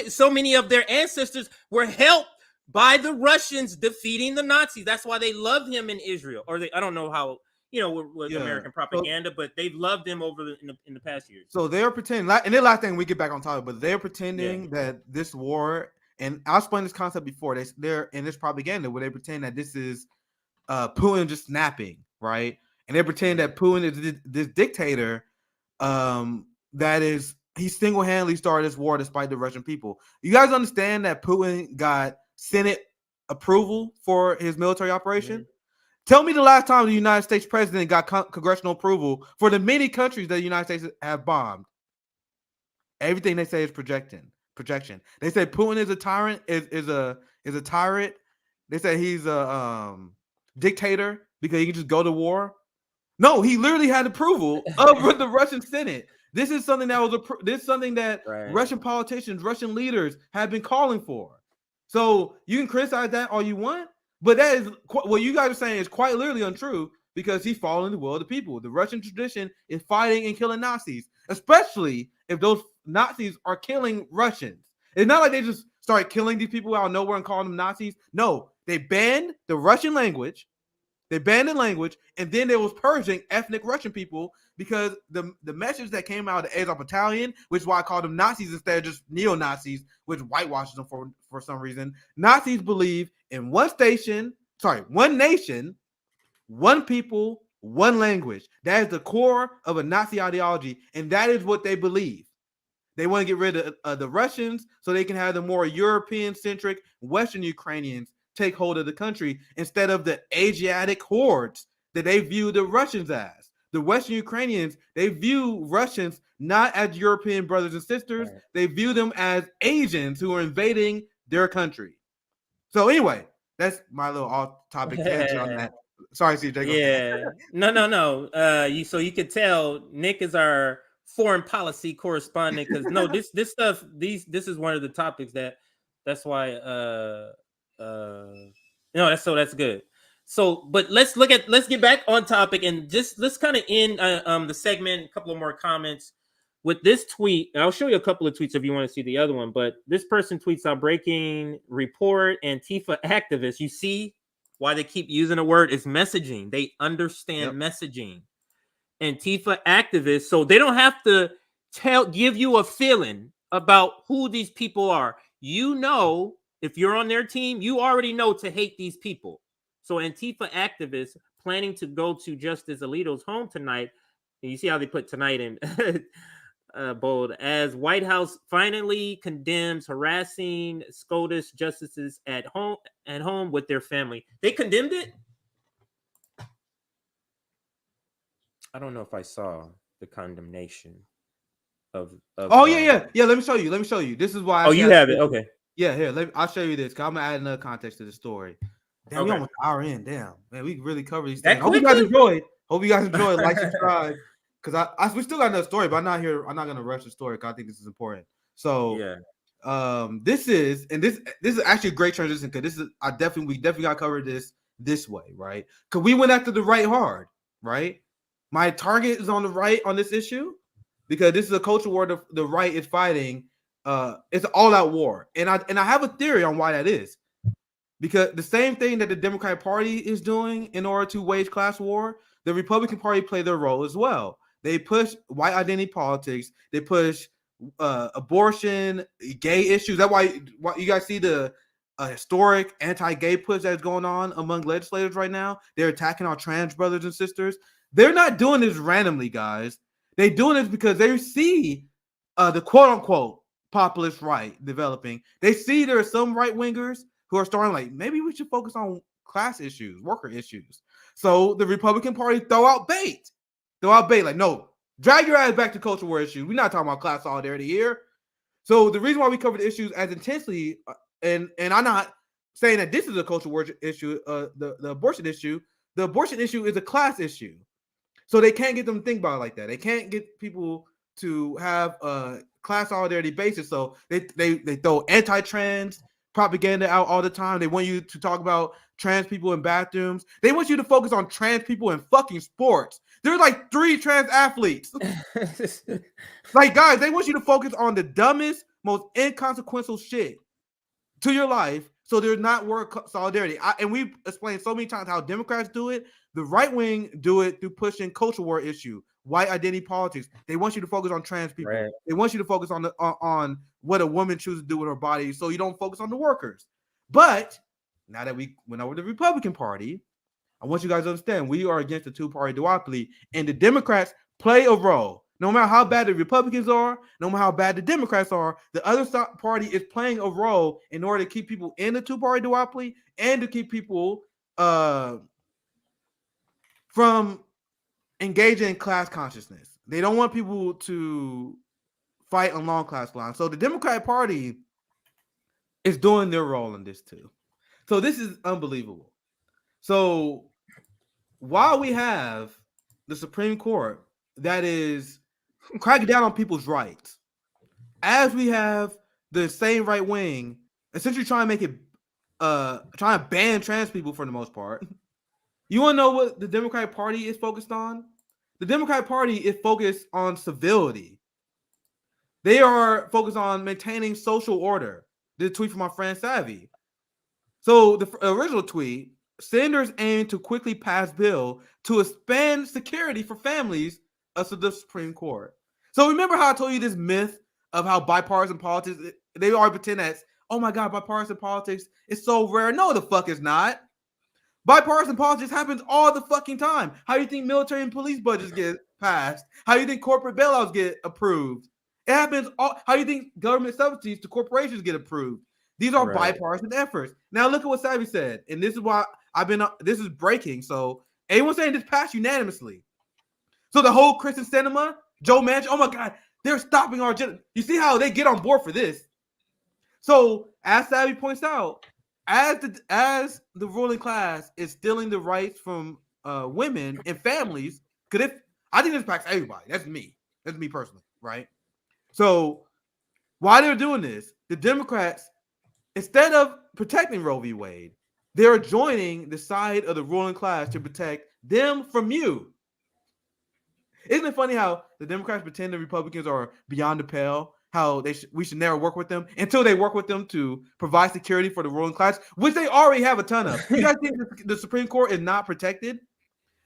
So many of their ancestors were helped by the Russians defeating the Nazis. That's why they love him in Israel. Or I don't know how. With American propaganda, but they've loved him in the past years. So they're pretending, and then last thing we get back on topic, but they're pretending that this war, and I explained this concept before. They're in this propaganda where they pretend that this is Putin just snapping, right? And they pretend that Putin is this dictator that is he single-handedly started this war despite the Russian people. You guys understand that Putin got Senate approval for his military operation? Tell me the last time the United States president got congressional approval for the many countries that the United States have bombed. Everything they say is projection. They say Putin is a tyrant, is a tyrant. They say he's a dictator because he can just go to war. No, he literally had approval of the Russian Senate. This is something that Russian politicians, Russian leaders have been calling for. So you can criticize that all you want. But that is what you guys are saying is quite literally untrue because he's following the will of the people. The Russian tradition is fighting and killing Nazis, especially if those Nazis are killing Russians. It's not like they just start killing these people out of nowhere and calling them Nazis. No, they banned the Russian language. They banned the language, and then they was purging ethnic Russian people because the message that came out of the Azov Battalion, which is why I call them Nazis instead of just neo-Nazis, which whitewashes them for some reason. Nazis believe in one nation, one people, one language. That is the core of a Nazi ideology, and that is what they believe. They want to get rid of the Russians so they can have the more European-centric Western Ukrainians take hold of the country instead of the Asiatic hordes that they view the Russians as. The Western Ukrainians, they view Russians not as European brothers and sisters. Right. They view them as Asians who are invading their country. So anyway, that's my little off-topic tangent on that. Sorry, CJ. Yeah. No. You could tell Nick is our foreign policy correspondent because this stuff, this is one of the topics that's why that's good. So, but let's get back on topic and just let's kind of end the segment. A couple of more comments with this tweet. And I'll show you a couple of tweets if you want to see the other one. But this person tweets out breaking report Antifa activists. You see why they keep using the word is messaging. They understand messaging. Antifa activists, so they don't have to give you a feeling about who these people are. You know, if you're on their team, you already know to hate these people. So Antifa activists planning to go to Justice Alito's home tonight. And you see how they put tonight in bold, as White House finally condemns harassing SCOTUS justices at home with their family. They condemned it. I don't know if I saw the condemnation of yeah. Let me show you. This is why. You have it. Okay. Yeah, here. I'll show you this. I'm gonna add another context to the story. Damn, we almost an hour in. Damn, man, we really cover these things. Hope you guys enjoy. Like, subscribe, because we still got another story, but I'm not gonna rush the story because I think this is important. So yeah, this is actually a great transition because we definitely got to cover this way, right? Because we went after the right hard, right? My target is on the right on this issue because this is a culture war the right is fighting. It's an all-out war, and I have a theory on why that is. Because the same thing that the Democratic Party is doing in order to wage class war, the Republican Party play their role as well. They push white identity politics. They push abortion, gay issues. That's why you guys see the historic anti-gay push that's going on among legislators right now. They're attacking our trans brothers and sisters. They're not doing this randomly, guys. They're doing this because they see the quote-unquote populist right developing. They see there are some right-wingers who are starting like, maybe we should focus on class issues, worker issues. So the Republican Party throw out bait. Like, no, drag your ass back to culture war issues. We're not talking about class solidarity here. So the reason why we cover the issues as intensely, and I'm not saying that this is a culture war issue, the abortion issue. The abortion issue is a class issue. So they can't get them to think about it like that. They can't get people to have a class solidarity basis. So they throw anti-trans propaganda out all the time. They want you to talk about trans people in bathrooms. They want you to focus on trans people in fucking sports. There's like 3 trans athletes. Like, guys, they want you to focus on the dumbest, most inconsequential shit to your life. So there's not work solidarity. And we've explained so many times how Democrats do it. The right wing do it through pushing culture war issue, white identity politics. They want you to focus on trans people. Right. They want you to focus on what a woman chooses to do with her body, so you don't focus on the workers. But now that we went over the Republican Party, I want you guys to understand we are against the two-party duopoly, and the Democrats play a role. No matter how bad the Republicans are, no matter how bad the Democrats are, the other party is playing a role in order to keep people in the two-party duopoly and to keep people from engaging in class consciousness. They don't want people to fight along class lines. So the Democratic Party is doing their role in this too. So this is unbelievable. So while we have the Supreme Court that is cracking down on people's rights, as we have the same right wing essentially trying to make it trying to ban trans people for the most part. You want to know what the Democratic Party is focused on? The Democratic Party is focused on civility. They are focused on maintaining social order. This tweet from my friend Savvy. So the original tweet senators aim to quickly pass bill to expand security for families of the Supreme Court. So remember how I told you this myth of how bipartisan politics, they always pretend that, oh my God, bipartisan politics is so rare. No, the fuck it's not. Bipartisan politics happens all the fucking time. How do you think military and police budgets get passed? How do you think corporate bailouts get approved? It happens all. How do you think government subsidies to corporations get approved? These are bipartisan efforts. Now look at what Savvy said, and this is why this is breaking. So anyone saying this passed unanimously. So the whole Kristen Sinema, Joe Manchin, oh my God, they're stopping our agenda. You see how they get on board for this? So as Savvy points out, as the ruling class is stealing the rights from women and families, because I think this impacts everybody. That's me personally, right? So why they're doing this, the Democrats, instead of protecting Roe v. Wade, they're joining the side of the ruling class to protect them from you. Isn't it funny how the Democrats pretend the Republicans are beyond the pale? How we should never work with them until they work with them to provide security for the ruling class, which they already have a ton of. You guys think the Supreme Court is not protected?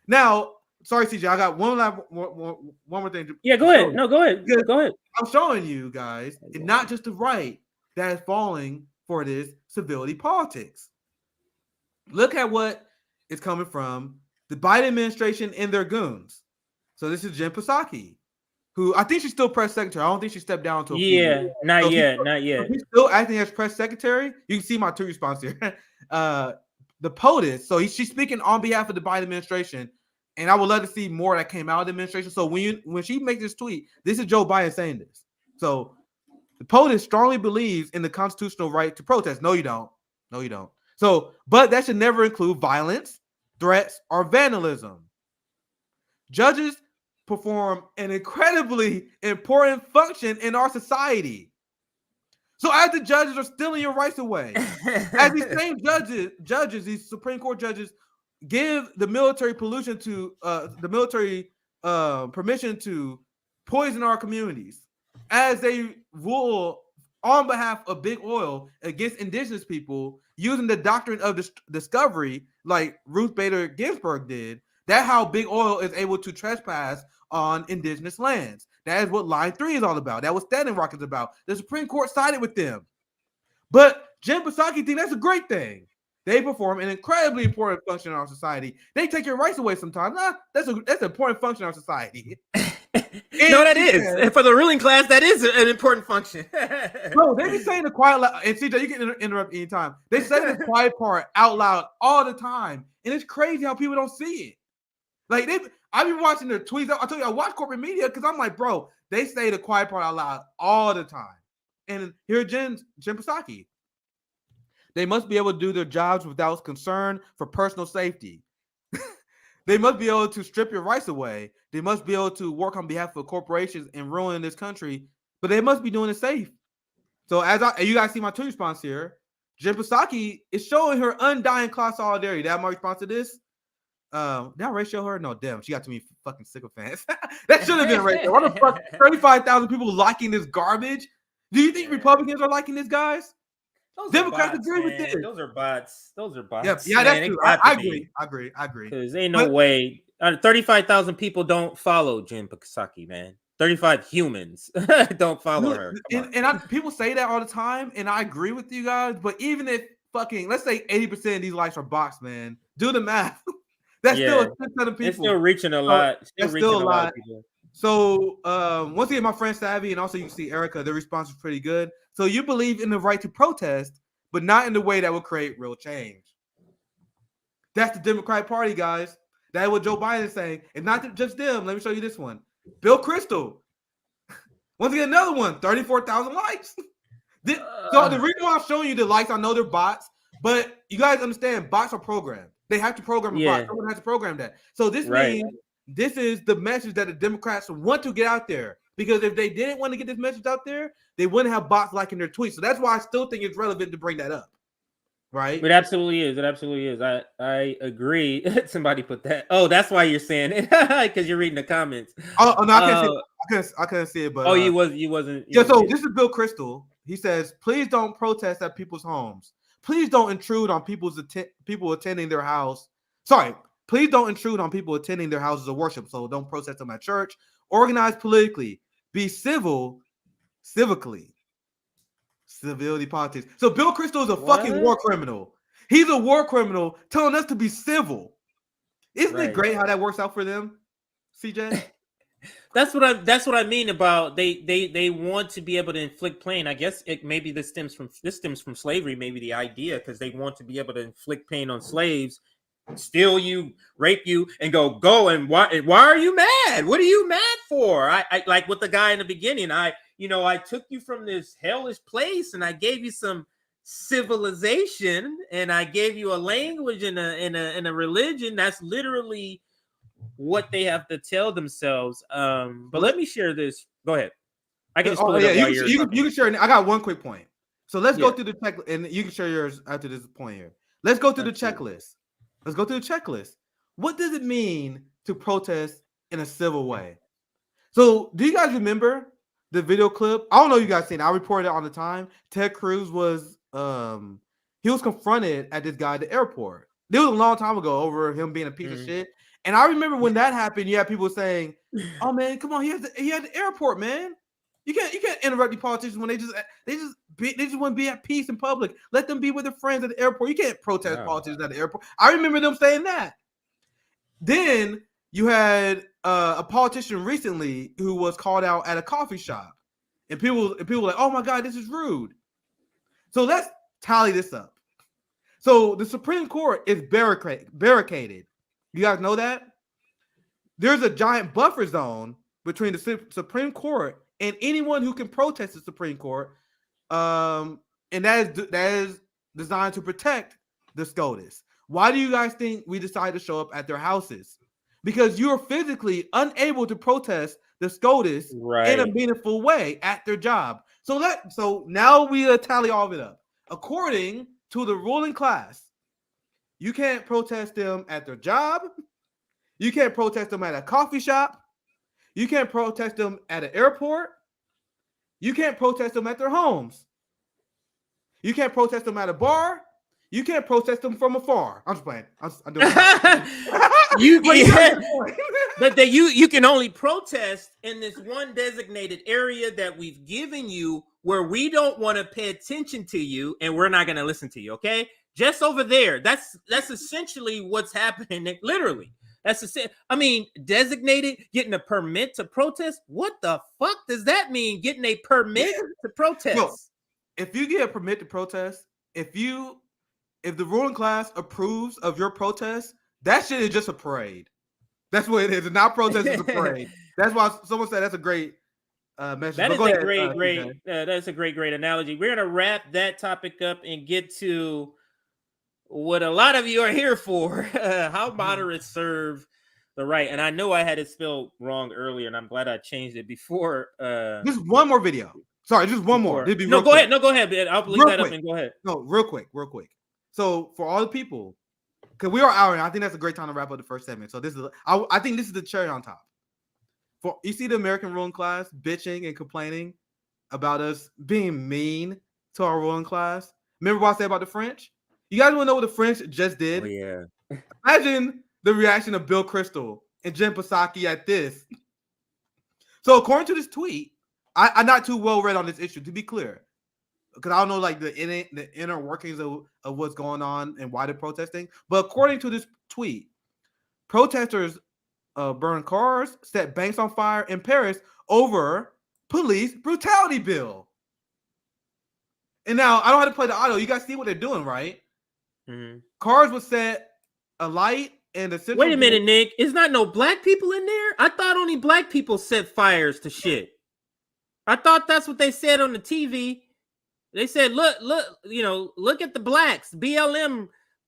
Now, sorry, CJ, I got one more thing. Yeah, go ahead. No, go ahead. Go ahead. I'm showing you guys, it's not just the right that is falling for this civility politics. Look at what is coming from the Biden administration and their goons. So this is Jen Psaki, who I think she's still press secretary. I don't think she stepped down until not yet. He's still acting as press secretary. You can see my two response here. The POTUS. So she's speaking on behalf of the Biden administration, and I would love to see more that came out of the administration. So when she makes this tweet, this is Joe Biden saying this. So the POTUS strongly believes in the constitutional right to protest. No, you don't. No, you don't. So, but that should never include violence, threats, or vandalism. Judges perform an incredibly important function in our society. So as the judges are stealing your rights away, as these same judges, these Supreme Court judges, give the military permission to poison our communities, as they rule on behalf of big oil against indigenous people using the doctrine of discovery, like Ruth Bader Ginsburg did. That's how big oil is able to trespass on indigenous lands. That is what Line 3 is all about. That was Standing Rock is about. The Supreme Court sided with them. But Jen Psaki thinks that's a great thing. They perform an incredibly important function in our society. They take your rights away sometimes. That's an important function in our society. No, that is. For the ruling class, that is an important function. Bro, they be saying the quiet and CJ, you can interrupt anytime. They say the quiet part out loud all the time. And it's crazy how people don't see it. Like I've been watching their tweets. I told you I watch corporate media because I'm like, bro, they say the quiet part out loud all the time. And here, Jen Psaki. They must be able to do their jobs without concern for personal safety. They must be able to strip your rights away. They must be able to work on behalf of corporations and ruin this country, but they must be doing it safe. So you guys see my two response here. Jen Psaki is showing her undying class solidarity. That my response to this. Did I ratio her? No, damn. She got too many fucking sycophants. That should have been a ratio. What the fuck? 35,000 people liking this garbage. Do you think Republicans are liking this, guys? Democrats agree with this. Those are bots. Yeah, that's true. I agree. Because ain't no way. 35,000 people don't follow Jen Psaki, man. 35 humans don't follow her. And people say that all the time, and I agree with you guys. But even if let's say 80% of these likes are bots, man, do the math. That's still a set of people. It's still reaching a lot. That's still a lot of people. So once again, my friend Savvy, and also you can see Erica, their response is pretty good. So you believe in the right to protest, but not in the way that will create real change. That's the Democratic Party, guys. That's what Joe Biden is saying. And not just them. Let me show you this one. Bill Kristol. Once again, another one. 34,000 likes. So the reason why I'm showing you the likes, I know they're bots, but you guys understand bots are programmed. They have to program a bot. Someone has to program that. So this means this is the message that the Democrats want to get out there. Because if they didn't want to get this message out there, they wouldn't have bots liking their tweets. So that's why I still think it's relevant to bring that up. Right? It absolutely is. I agree. Somebody put that. Oh, that's why you're saying it. Because you're reading the comments. Oh no, I couldn't see it, but you wasn't. So this is Bill Kristol. He says, please don't protest at people's homes. please don't intrude on people attending their house. Sorry, please don't intrude on people attending their houses of worship. So don't protest them at church. Organize politically. Be civically. Civility politics. So Bill Kristol is a fucking war criminal. He's a war criminal telling us to be civil. Isn't it great how that works out for them, CJ? That's what I mean about they want to be able to inflict pain. I guess this stems from slavery, maybe the idea, because they want to be able to inflict pain on slaves, steal you, rape you, and go and why are you mad? What are you mad for? I like with the guy in the beginning. I took you from this hellish place and I gave you some civilization and I gave you a language and a religion. That's literally what they have to tell themselves. But let me share this. Go ahead. I can just pull it up while you can share. I got one quick point. So let's go through the checklist, and you can share yours after this point here. Let's go through the checklist. Let's go through the checklist. What does it mean to protest in a civil way? So do you guys remember the video clip? I don't know if you guys seen it. I reported it on the time. Ted Cruz was he was confronted at this guy at the airport. It was a long time ago over him being a piece of shit. And I remember when that happened, you had people saying, "Oh man, come on, he had the airport, man. You can't interrupt the politicians when they just want to be at peace in public. Let them be with their friends at the airport. You can't protest politicians at the airport." I remember them saying that. Then you had a politician recently who was called out at a coffee shop, and people were like, "Oh my God, this is rude." So let's tally this up. So the Supreme Court is barricaded. You guys know that? There's a giant buffer zone between the Supreme Court and anyone who can protest the Supreme Court. And that is designed to protect the SCOTUS. Why do you guys think we decided to show up at their houses? Because you're physically unable to protest the SCOTUS in a meaningful way at their job. So now we tally all of it up. According to the ruling class, you can't protest them at their job. You can't protest them at a coffee shop. You can't protest them at an airport. You can't protest them at their homes. You can't protest them at a bar. You can't protest them from afar. I'm just playing. I'm doing you can only protest in this one designated area that we've given you where we don't want to pay attention to you and we're not going to listen to you, okay? Just over there. That's essentially what's happening. Literally. Designated, getting a permit to protest. What the fuck does that mean? Getting a permit to protest? No, if you get a permit to protest, if the ruling class approves of your protest, that shit is just a parade. That's what it is. It's not protest, it's a parade. That's why someone said that's a great message. That is that's a great analogy. We're gonna wrap that topic up and get to what a lot of you are here for, how moderates serve the right. And I know I had it spelled wrong earlier, and I'm glad I changed it before. Just one more video. Sorry, just one more. No, go ahead. No, go ahead. I'll leave that up and go ahead. No, real quick. So for all the people, because we are out, and I think that's a great time to wrap up the first segment. So I think this is the cherry on top. For you see the American ruling class bitching and complaining about us being mean to our ruling class. Remember what I said about the French? You guys want to know what the French just did? Oh, yeah. Imagine the reaction of Bill Kristol and Jen Psaki at this. So according to this tweet, I'm not too well read on this issue, to be clear, because I don't know like the inner workings of what's going on and why they're protesting. But according to this tweet, protesters burned cars, set banks on fire in Paris over police brutality bill. And now I don't have to play the audio. You guys see what they're doing, right? Mm-hmm. Cars would set alight in the central. Wait a minute, Nick. Is not no black people in there? I thought only black people set fires to shit. I thought that's what they said on the TV. They said, look at the blacks, BLM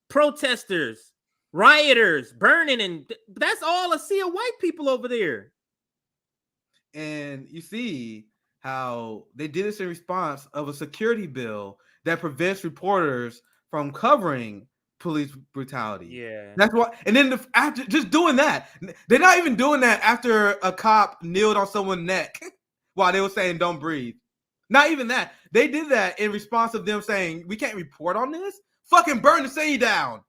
protesters, rioters, burning, and that's all a sea of white people over there. And you see how they did this in response of a security bill that prevents reporters from covering police brutality. Yeah, that's why. And then after just doing that, they're not even doing that after a cop kneeled on someone's neck while they were saying "Don't breathe." Not even that. They did that in response to them saying, we can't report on this. Fucking burn the city down.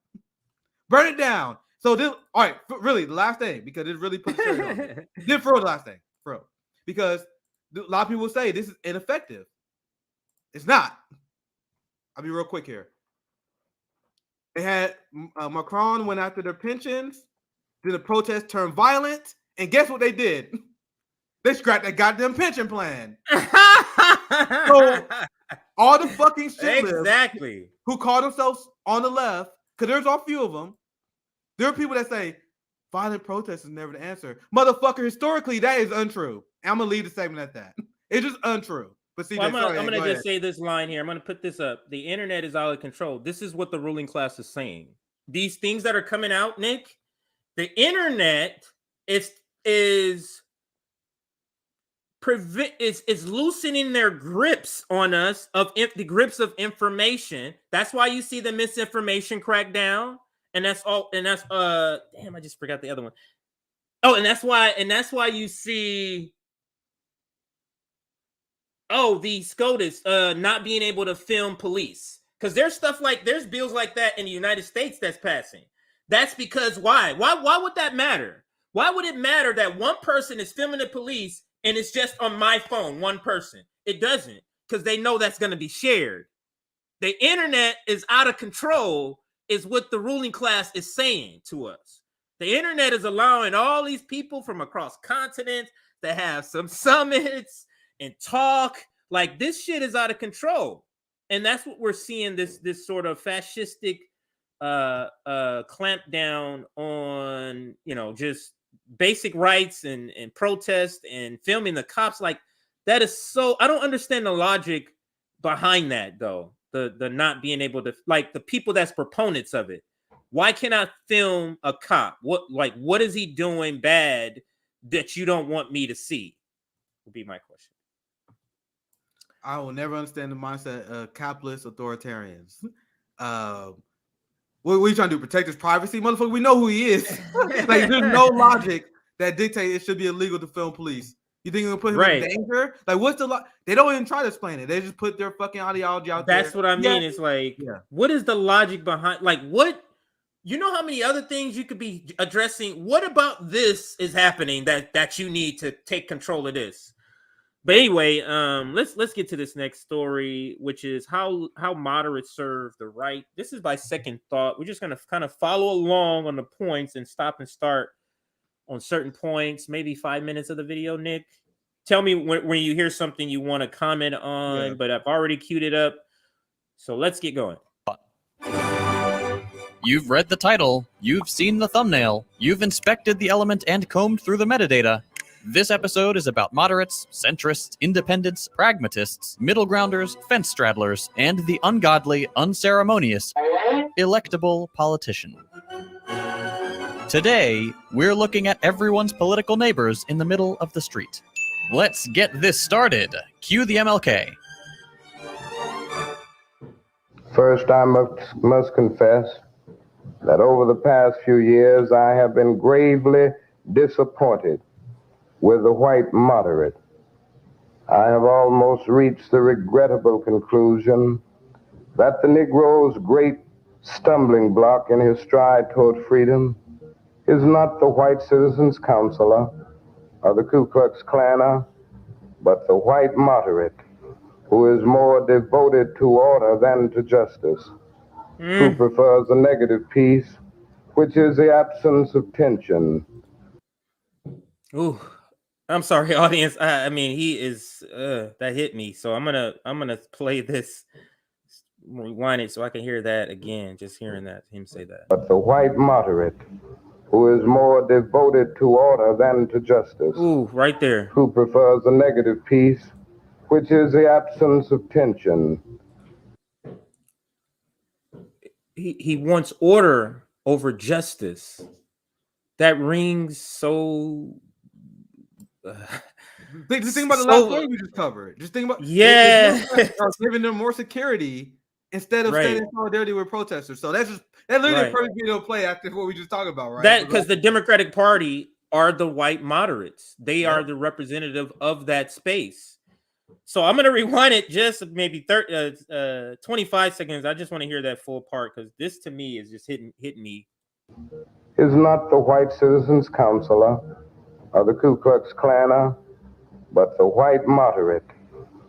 Burn it down. So this, all right, really, the last thing, because it really put the cherry on it. Then for real, the last thing, for real. Because a lot of people say this is ineffective. It's not. I'll be real quick here. They had Macron went after their pensions. Then the protest turned violent. And guess what they did? They scrapped that goddamn pension plan. So all the fucking shit exactly who call themselves on the left, because there's a few of them. There are people that say violent protest is never the answer. Motherfucker, historically, that is untrue. And I'm gonna leave the segment at that. It's just untrue. But CJ, well, I'm gonna go just ahead. say this line here. I'm gonna put this up. The internet is out of control. This is what the ruling class is saying. These things that are coming out, Nick, the internet is loosening their grips on us of the grips of information. That's why you see the misinformation crackdown, and that's all. And that's damn, I just forgot the other one. Oh, and that's why you see the SCOTUS not being able to film police, because there's bills like that in the United States that's passing. That's because why would that matter? Why would it matter that one person is filming the police and it's just on my phone, one person? It doesn't, because they know that's going to be shared. The internet is out of control, is what the ruling class is saying to us. The internet is allowing all these people from across continents to have some summits and talk. Like, this shit is out of control. And that's what we're seeing, this sort of fascistic clampdown on, just basic rights and protest and filming the cops. Like, that is so, I don't understand the logic behind that, though. The not being able to, like, the people that's proponents of it. Why can't I film a cop? What is he doing bad that you don't want me to see? Would be my question. I will never understand the mindset of capitalist authoritarians. What are you trying to do? Protect his privacy, motherfucker? We know who he is. Like, there's no logic that dictates it should be illegal to film police. You think you're gonna put him in danger? Like, what's the they don't even try to explain it. They just put their fucking ideology out there. That's what I mean. It's like, what is the logic behind? Like, what? You know how many other things you could be addressing? What about this is happening that you need to take control of this? But anyway, let's get to this next story, which is how moderates serve the right. This is by second thought. We're just gonna kind of follow along on the points and stop and start on certain points. Maybe 5 minutes of the video. Nick, tell me when you hear something you want to comment on. But I've already queued it up, so let's get going. You've read the title, you've seen the thumbnail, you've inspected the element and combed through the metadata. This episode is about moderates, centrists, independents, pragmatists, middle grounders, fence straddlers, and the ungodly, unceremonious, electable politician. Today, we're looking at everyone's political neighbors in the middle of the street. Let's get this started. Cue the MLK. First, I must confess that over the past few years, I have been gravely disappointed with the white moderate. I have almost reached the regrettable conclusion that the Negro's great stumbling block in his stride toward freedom is not the white citizens' counselor or the Ku Klux Klaner, but the white moderate, who is more devoted to order than to justice, who prefers a negative peace, which is the absence of tension. Ooh, I'm sorry, audience. I mean, he is that hit me. So I'm gonna play this, rewind it so I can hear that again. Just hearing that him say that. But the white moderate, who is more devoted to order than to justice. Ooh, right there. Who prefers a negative peace, which is the absence of tension. He wants order over justice. That rings so. Just think about the last story we just covered. Just think about giving them more security instead of standing in solidarity with protesters. So that's literally a perfect video play after what we just talked about, right? That because the Democratic Party are the white moderates. They are the representative of that space. So I'm gonna rewind it just maybe 25 seconds. I just want to hear that full part because this to me is just hitting me. Is not the white citizens' counselor or the Ku Klux Klaner, but the white moderate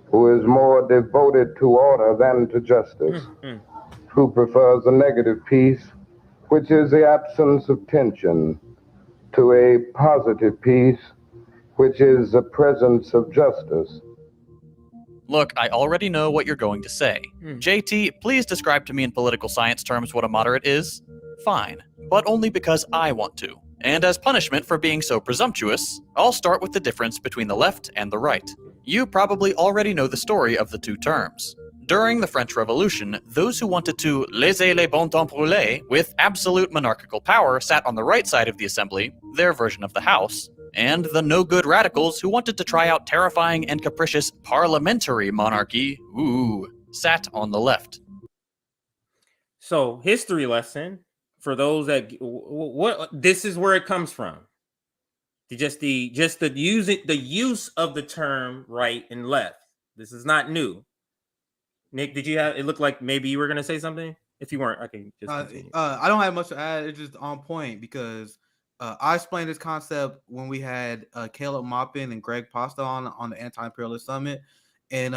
who is more devoted to order than to justice, who prefers a negative peace, which is the absence of tension, to a positive peace, which is the presence of justice. Look, I already know what you're going to say. JT, please describe to me in political science terms what a moderate is. Fine, but only because I want to. And as punishment for being so presumptuous, I'll start with the difference between the left and the right. You probably already know the story of the two terms. During the French Revolution, those who wanted to laisser les bon temps brûler with absolute monarchical power sat on the right side of the assembly, their version of the House, and the no-good radicals who wanted to try out terrifying and capricious parliamentary monarchy, sat on the left. So, history lesson for those that what this is where it comes from. The use of the term right and left. This is not new. Nick, did you have? It looked like maybe you were gonna say something. If you weren't, I can just continue. I don't have much to add. It's just on point because I explained this concept when we had Caleb Maupin and Greg Pasta on the Anti-Imperialist Summit, and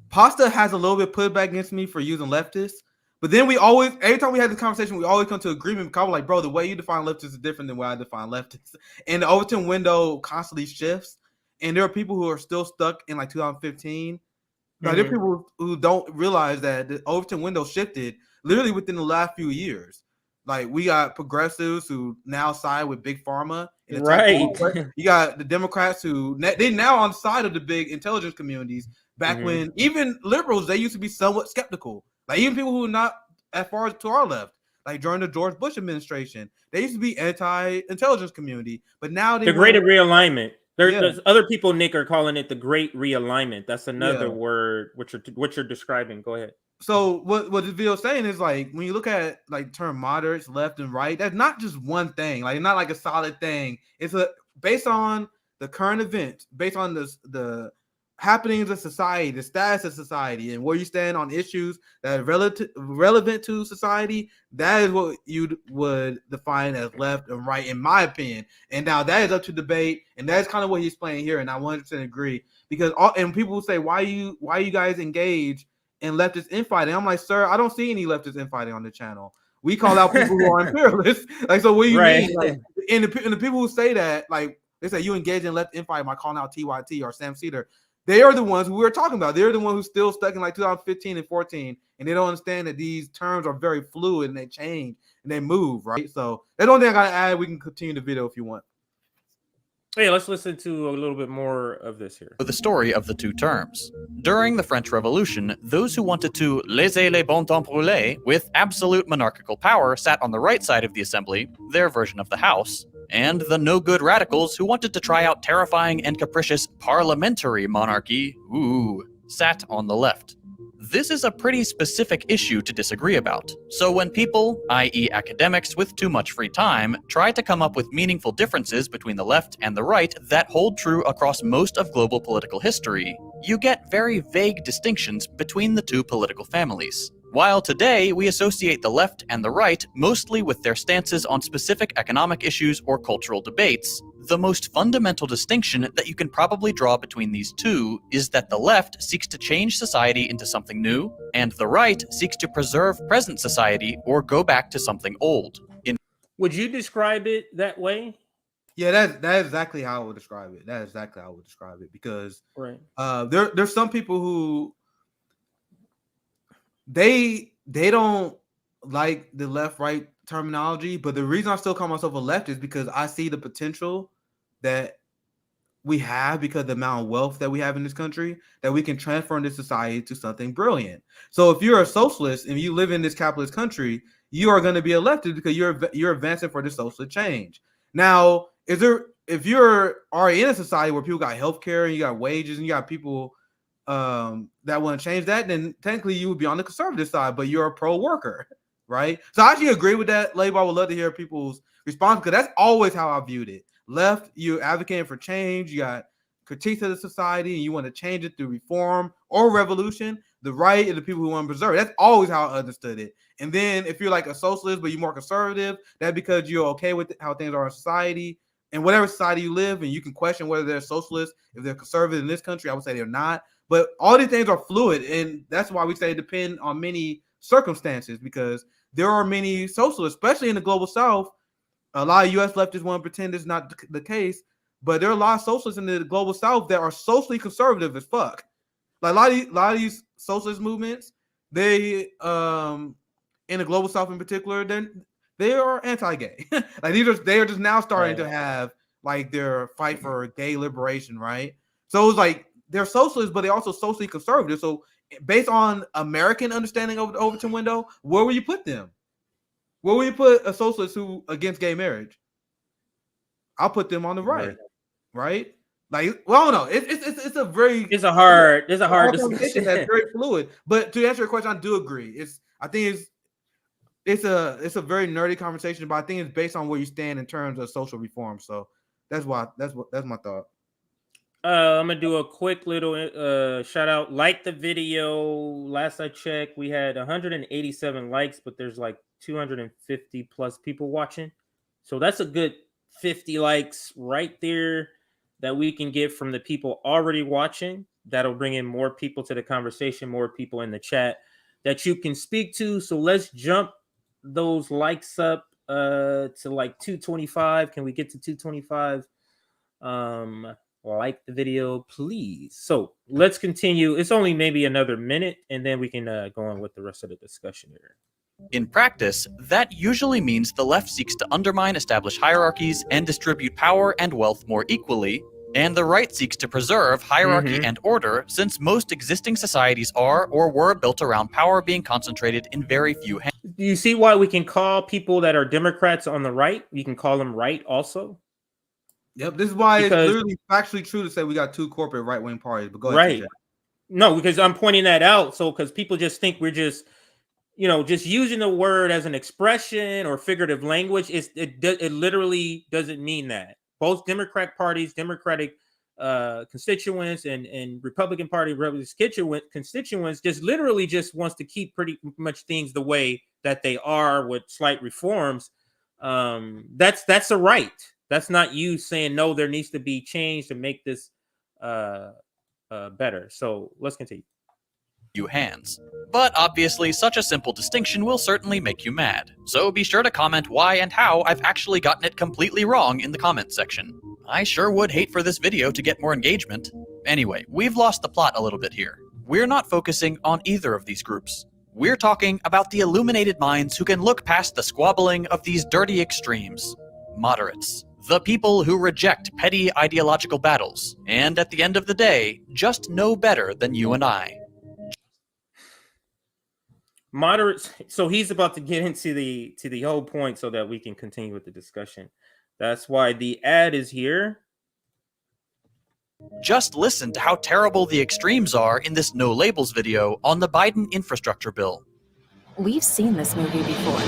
Pasta has a little bit put back against me for using leftists. But then every time we had this conversation, we always come to agreement because I'm like, bro, the way you define leftists is different than the way I define leftists. And the Overton window constantly shifts. And there are people who are still stuck in like 2015. Now, there are people who don't realize that the Overton window shifted literally within the last few years. Like, we got progressives who now side with Big Pharma. Right. You got the Democrats who they now on the side of the big intelligence communities. Back when even liberals, they used to be somewhat skeptical. Like, even people who are not as far as to our left, like during the George Bush administration, they used to be anti-intelligence community. But now the greater realignment. There's other people, Nick, are calling it the Great Realignment. That's another word what you're describing. Go ahead. So what this video is saying is, like, when you look at like term moderates, left and right, that's not just one thing. Like, it's not like a solid thing. It's based on the current events, based on the happenings of society, the status of society, and where you stand on issues that are relevant to society. That is what you would define as left and right, in my opinion. And now that is up to debate, and that's kind of what he's playing here. And I 100% agree, because and people will say, why you guys engage in leftist infighting? I'm like, sir, I don't see any leftist infighting on the channel. We call out people who are imperialists. Like, so what do you mean? Like, and the people who say that, like, they say you engage in left infighting by calling out TYT or Sam Cedar. They are the ones who we're talking about. They're the ones who's still stuck in like 2015 and 14, and they don't understand that these terms are very fluid and they change and they move, right? So that's the only thing I gotta add. We can continue the video if you want. Hey, let's listen to a little bit more of this here. The story of the two terms. During the French Revolution, those who wanted to laisser les bon temps brûler with absolute monarchical power sat on the right side of the assembly, their version of the House, and the no-good radicals who wanted to try out terrifying and capricious parliamentary monarchy, sat on the left. This is a pretty specific issue to disagree about. So when people, i.e. academics with too much free time, try to come up with meaningful differences between the left and the right that hold true across most of global political history, you get very vague distinctions between the two political families. While today we associate the left and the right mostly with their stances on specific economic issues or cultural debates, the most fundamental distinction that you can probably draw between these two is that the left seeks to change society into something new, and the right seeks to preserve present society or go back to something old. Would you describe it that way? Yeah, that's exactly how I would describe it. That is exactly how I would describe it, because there's some people who they don't like the left-right terminology, but the reason I still call myself a left is because I see the potential that we have, because of the amount of wealth that we have in this country, that we can transform this society to something brilliant. So if you're a socialist and you live in this capitalist country, you are going to be a leftist because you're advancing for the social change. Now, if you're already in a society where people got healthcare and you got wages and you got people that want to change that, then technically you would be on the conservative side, but you're a pro-worker, right? So I actually agree with that label. I would love to hear people's response, because that's always how I viewed it. Left, you're advocating for change. You got critiques of the society and you want to change it through reform or revolution, the right is the people who want to preserve it. That's always how I understood it. And then if you're like a socialist, but you're more conservative, that's because you're okay with how things are in society and whatever society you live in. You can question whether they're socialists, if they're conservative in this country. I would say they're not. But all these things are fluid, and that's why we say it depends on many circumstances, because there are many socialists, especially in the global South. A lot of U.S. leftists want to pretend it's not the case, but there are a lot of socialists in the global South that are socially conservative as fuck. Like a lot of these socialist movements, they in the global South in particular, then they are anti-gay. Like they are just now starting to have like their fight for gay liberation, right? So it's like they're socialists, but they're also socially conservative. So based on American understanding of the Overton window, where will you put them? Where will you put a socialist who against gay marriage? I'll put them on the right? Like, well, I don't know. It's a hard conversation that's very fluid. But to answer your question, I do agree. I think it's a very nerdy conversation, but I think it's based on where you stand in terms of social reform. So that's my thought. I'm gonna do a quick little shout out. Like the video. Last I checked, we had 187 likes, but there's like 250 plus people watching. So that's a good 50 likes right there that we can get from the people already watching. That'll bring in more people to the conversation, more people in the chat that you can speak to. So let's jump those likes up to like 225. Can we get to 225? Like the video, please. So let's continue. It's only maybe another minute, and then we can go on with the rest of the discussion here. In practice, that usually means the left seeks to undermine established hierarchies and distribute power and wealth more equally, and the right seeks to preserve hierarchy and order, since most existing societies are or were built around power being concentrated in very few hands. Do you see why we can call people that are Democrats on the right? You can call them right also. Yep, this is why it's literally factually true to say we got two corporate right-wing parties. But go ahead, TJ. No, because I'm pointing that out. So because people just think we're just, just using the word as an expression or figurative language. It literally doesn't mean that. Both Democratic parties, Democratic constituents, and Republican Party constituents just literally just wants to keep pretty much things the way that they are with slight reforms. That's a right. That's not you saying, no, there needs to be change to make this better. So let's continue. Few hands. But obviously, such a simple distinction will certainly make you mad. So be sure to comment why and how I've actually gotten it completely wrong in the comments section. I sure would hate for this video to get more engagement. Anyway, we've lost the plot a little bit here. We're not focusing on either of these groups. We're talking about the illuminated minds who can look past the squabbling of these dirty extremes. Moderates. The people who reject petty ideological battles, and at the end of the day, just know better than you and I. Moderates. So he's about to get into the whole point so that we can continue with the discussion. That's why the ad is here. Just listen to how terrible the extremes are in this No Labels video on the Biden infrastructure bill. We've seen this movie before.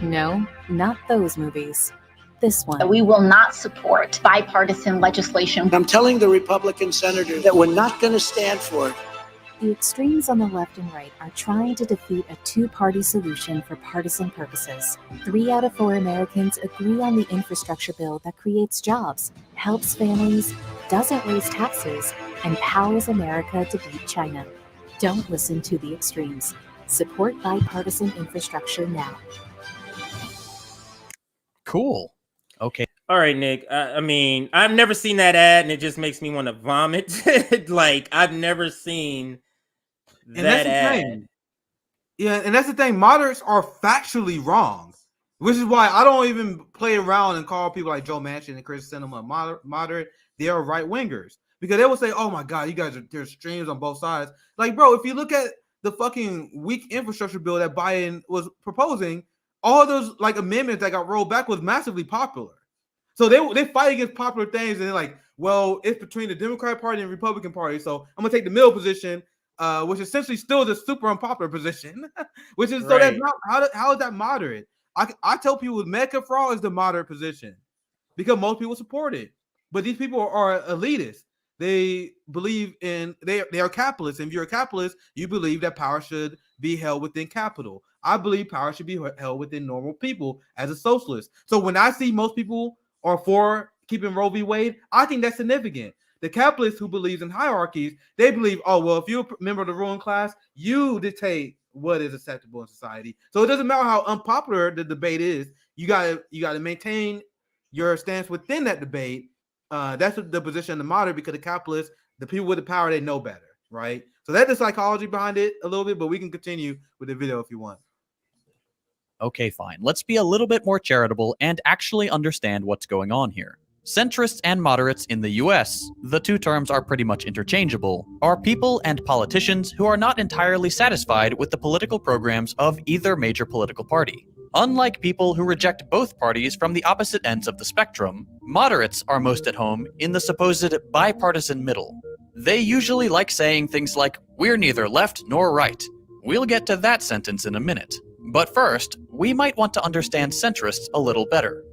No, not those movies. This one. We will not support bipartisan legislation. I'm telling the Republican senators that we're not going to stand for it. The extremes on the left and right are trying to defeat a two-party solution for partisan purposes. 3 out of 4 Americans agree on the infrastructure bill that creates jobs, helps families, doesn't raise taxes, and powers America to beat China. Don't listen to the extremes. Support bipartisan infrastructure now. Cool. Okay. All right, Nick. I mean, I've never seen that ad, and it just makes me want to vomit. Like, I've never seen that ad. Yeah, and that's the thing. Moderates are factually wrong, which is why I don't even play around and call people like Joe Manchin and Chris Sinema moderate. They are right wingers because they will say, "Oh my God, you guys there's streams on both sides." Like, bro, if you look at the fucking weak infrastructure bill that Biden was proposing, all those like amendments that got rolled back was massively popular. So they fight against popular things, and they're like, well, it's between the Democratic Party and Republican Party, so I'm gonna take the middle position, which essentially still is a super unpopular position, which is so that's not how is that moderate? I tell people with Medicare for all is the moderate position because most people support it. but these people are elitists. They believe in they are capitalists. And if you're a capitalist, you believe that power should be held within capital. I believe power should be held within normal people as a socialist. So when I see most people are for keeping Roe v. Wade, I think that's significant. The capitalist who believes in hierarchies, they believe, oh, well, if you're a member of the ruling class, you dictate what is acceptable in society. So it doesn't matter how unpopular the debate is. You gotta maintain your stance within that debate. That's the position of the moderate, because the capitalists, the people with the power, they know better, right? So that's the psychology behind it a little bit, but we can continue with the video if you want. Okay, fine. Let's be a little bit more charitable and actually understand what's going on here. Centrists and moderates in the US, the two terms are pretty much interchangeable, are people and politicians who are not entirely satisfied with the political programs of either major political party. Unlike people who reject both parties from the opposite ends of the spectrum, moderates are most at home in the supposed bipartisan middle. They usually like saying things like, "We're neither left nor right." We'll get to that sentence in a minute. But first, we might want to understand centrists a little better.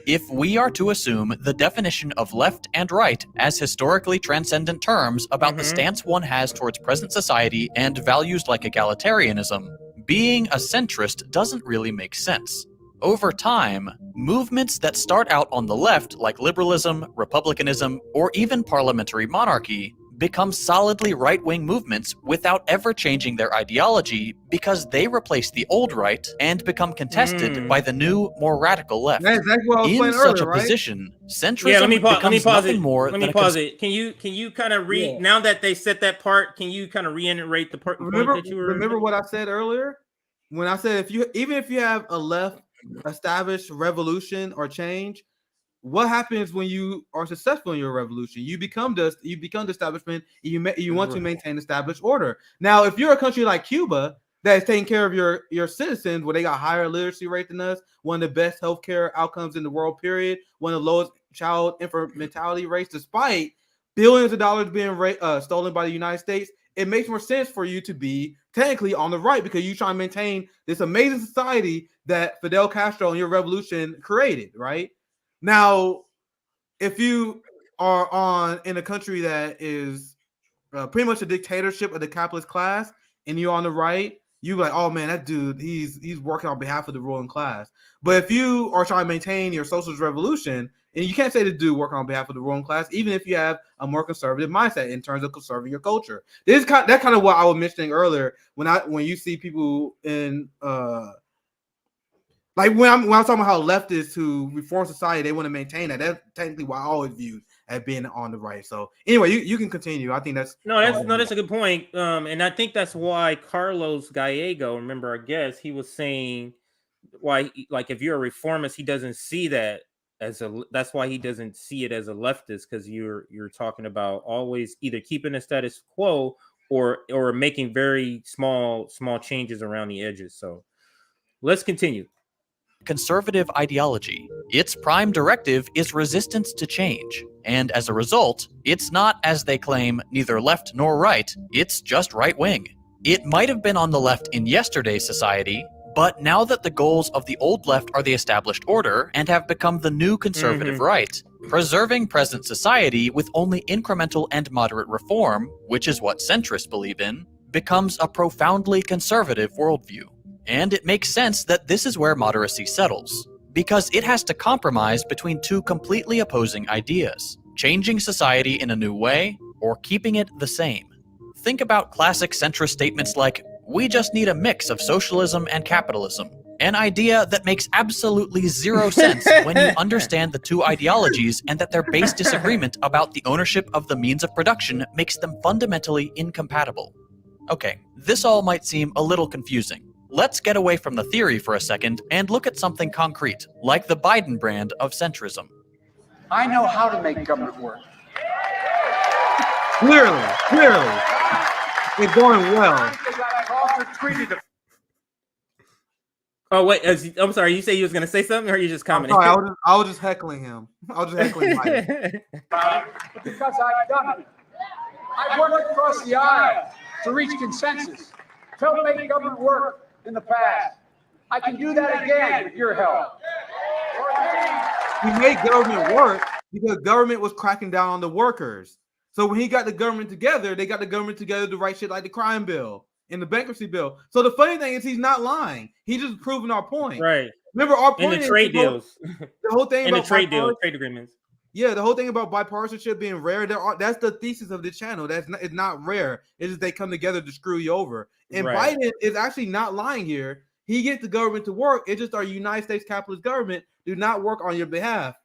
If we are to assume the definition of left and right as historically transcendent terms about the stance one has towards present society and values like egalitarianism, being a centrist doesn't really make sense. Over time, movements that start out on the left, like liberalism, republicanism, or even parliamentary monarchy, become solidly right-wing movements without ever changing their ideology because they replace the old right and become contested by the new, more radical left. That's exactly what I was In saying such earlier, a right? position, centrism Yeah, let me becomes pause nothing it. more Let than me pause it. Can you kind of now that they said that part? Can you kind of reiterate the point that you were? Remember what I said earlier when I said even if you have a left established revolution or change, what happens when you are successful in your revolution? You become the establishment. You want to maintain established order. Now, if you're a country like Cuba that is taking care of your citizens, where they got higher literacy rate than us, one of the best healthcare outcomes in the world, period, one of the lowest child infant mortality rates, despite billions of dollars being stolen by the United States, it makes more sense for you to be technically on the right, because you try to maintain this amazing society that Fidel Castro and your revolution created, right? Now, if you are in a country that is pretty much a dictatorship of the capitalist class, and you're on the right, you like, oh man, that dude, he's working on behalf of the ruling class. But if you are trying to maintain your socialist revolution, and you can't say the dude working on behalf of the ruling class, even if you have a more conservative mindset in terms of conserving your culture. That's kind of what I was mentioning earlier when you see people in like when I'm talking about how leftists who reform society, they want to maintain that. That's technically what I always viewed as being on the right. So anyway, you can continue. I think that's that's a good point. And I think that's why Carlos Gallego, remember our guest, he was saying why, like, if you're a reformist, he doesn't see that that's why he doesn't see it as a leftist, because you're talking about always either keeping the status quo or making very small changes around the edges. So let's continue. Conservative ideology. Its prime directive is resistance to change, and as a result, it's not, as they claim, neither left nor right, it's just right-wing. It might have been on the left in yesterday's society, but now that the goals of the old left are the established order and have become the new conservative right, preserving present society with only incremental and moderate reform, which is what centrists believe in, becomes a profoundly conservative worldview. And it makes sense that this is where moderacy settles, because it has to compromise between two completely opposing ideas: changing society in a new way, or keeping it the same. Think about classic centrist statements like, "We just need a mix of socialism and capitalism," an idea that makes absolutely zero sense when you understand the two ideologies and that their base disagreement about the ownership of the means of production makes them fundamentally incompatible. Okay, this all might seem a little confusing. Let's get away from the theory for a second and look at something concrete, like the Biden brand of centrism. I know how to make government work. Clearly. It's going well. Oh wait, I'm sorry. You say you was gonna say something, or you just commenting? Sorry, I was just heckling him. Biden. Because I've done it. I've worked across the aisle to reach consensus, to help make government work in the past. I can do that again with your help. We made government work, because government was cracking down on the workers. So when he got the government together, they got the government together to write shit like the crime bill and the bankruptcy bill. So the funny thing is he's not lying. He's just proving our point. Right. Remember, our And point the is trade deals. the whole thing And the about trade deals, trade agreements. Yeah, the whole thing about bipartisanship being rare, that's the thesis of the channel. It's not rare. It's just they come together to screw you over. And Right. Biden is actually not lying here. He gets the government to work. It's just our United States capitalist government do not work on your behalf.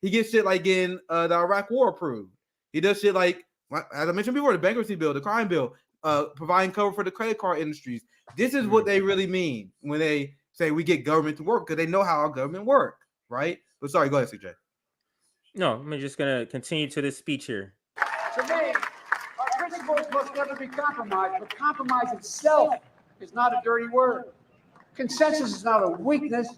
He gets shit like getting the Iraq war approved. He does shit like, as I mentioned before, the bankruptcy bill, the crime bill, providing cover for the credit card industries. This is what they really mean when they say we get government to work, because they know how our government work, right? But sorry, go ahead, CJ. No, I'm just gonna continue to this speech here. To me, our principles must never be compromised, but compromise itself is not a dirty word. Consensus is not a weakness.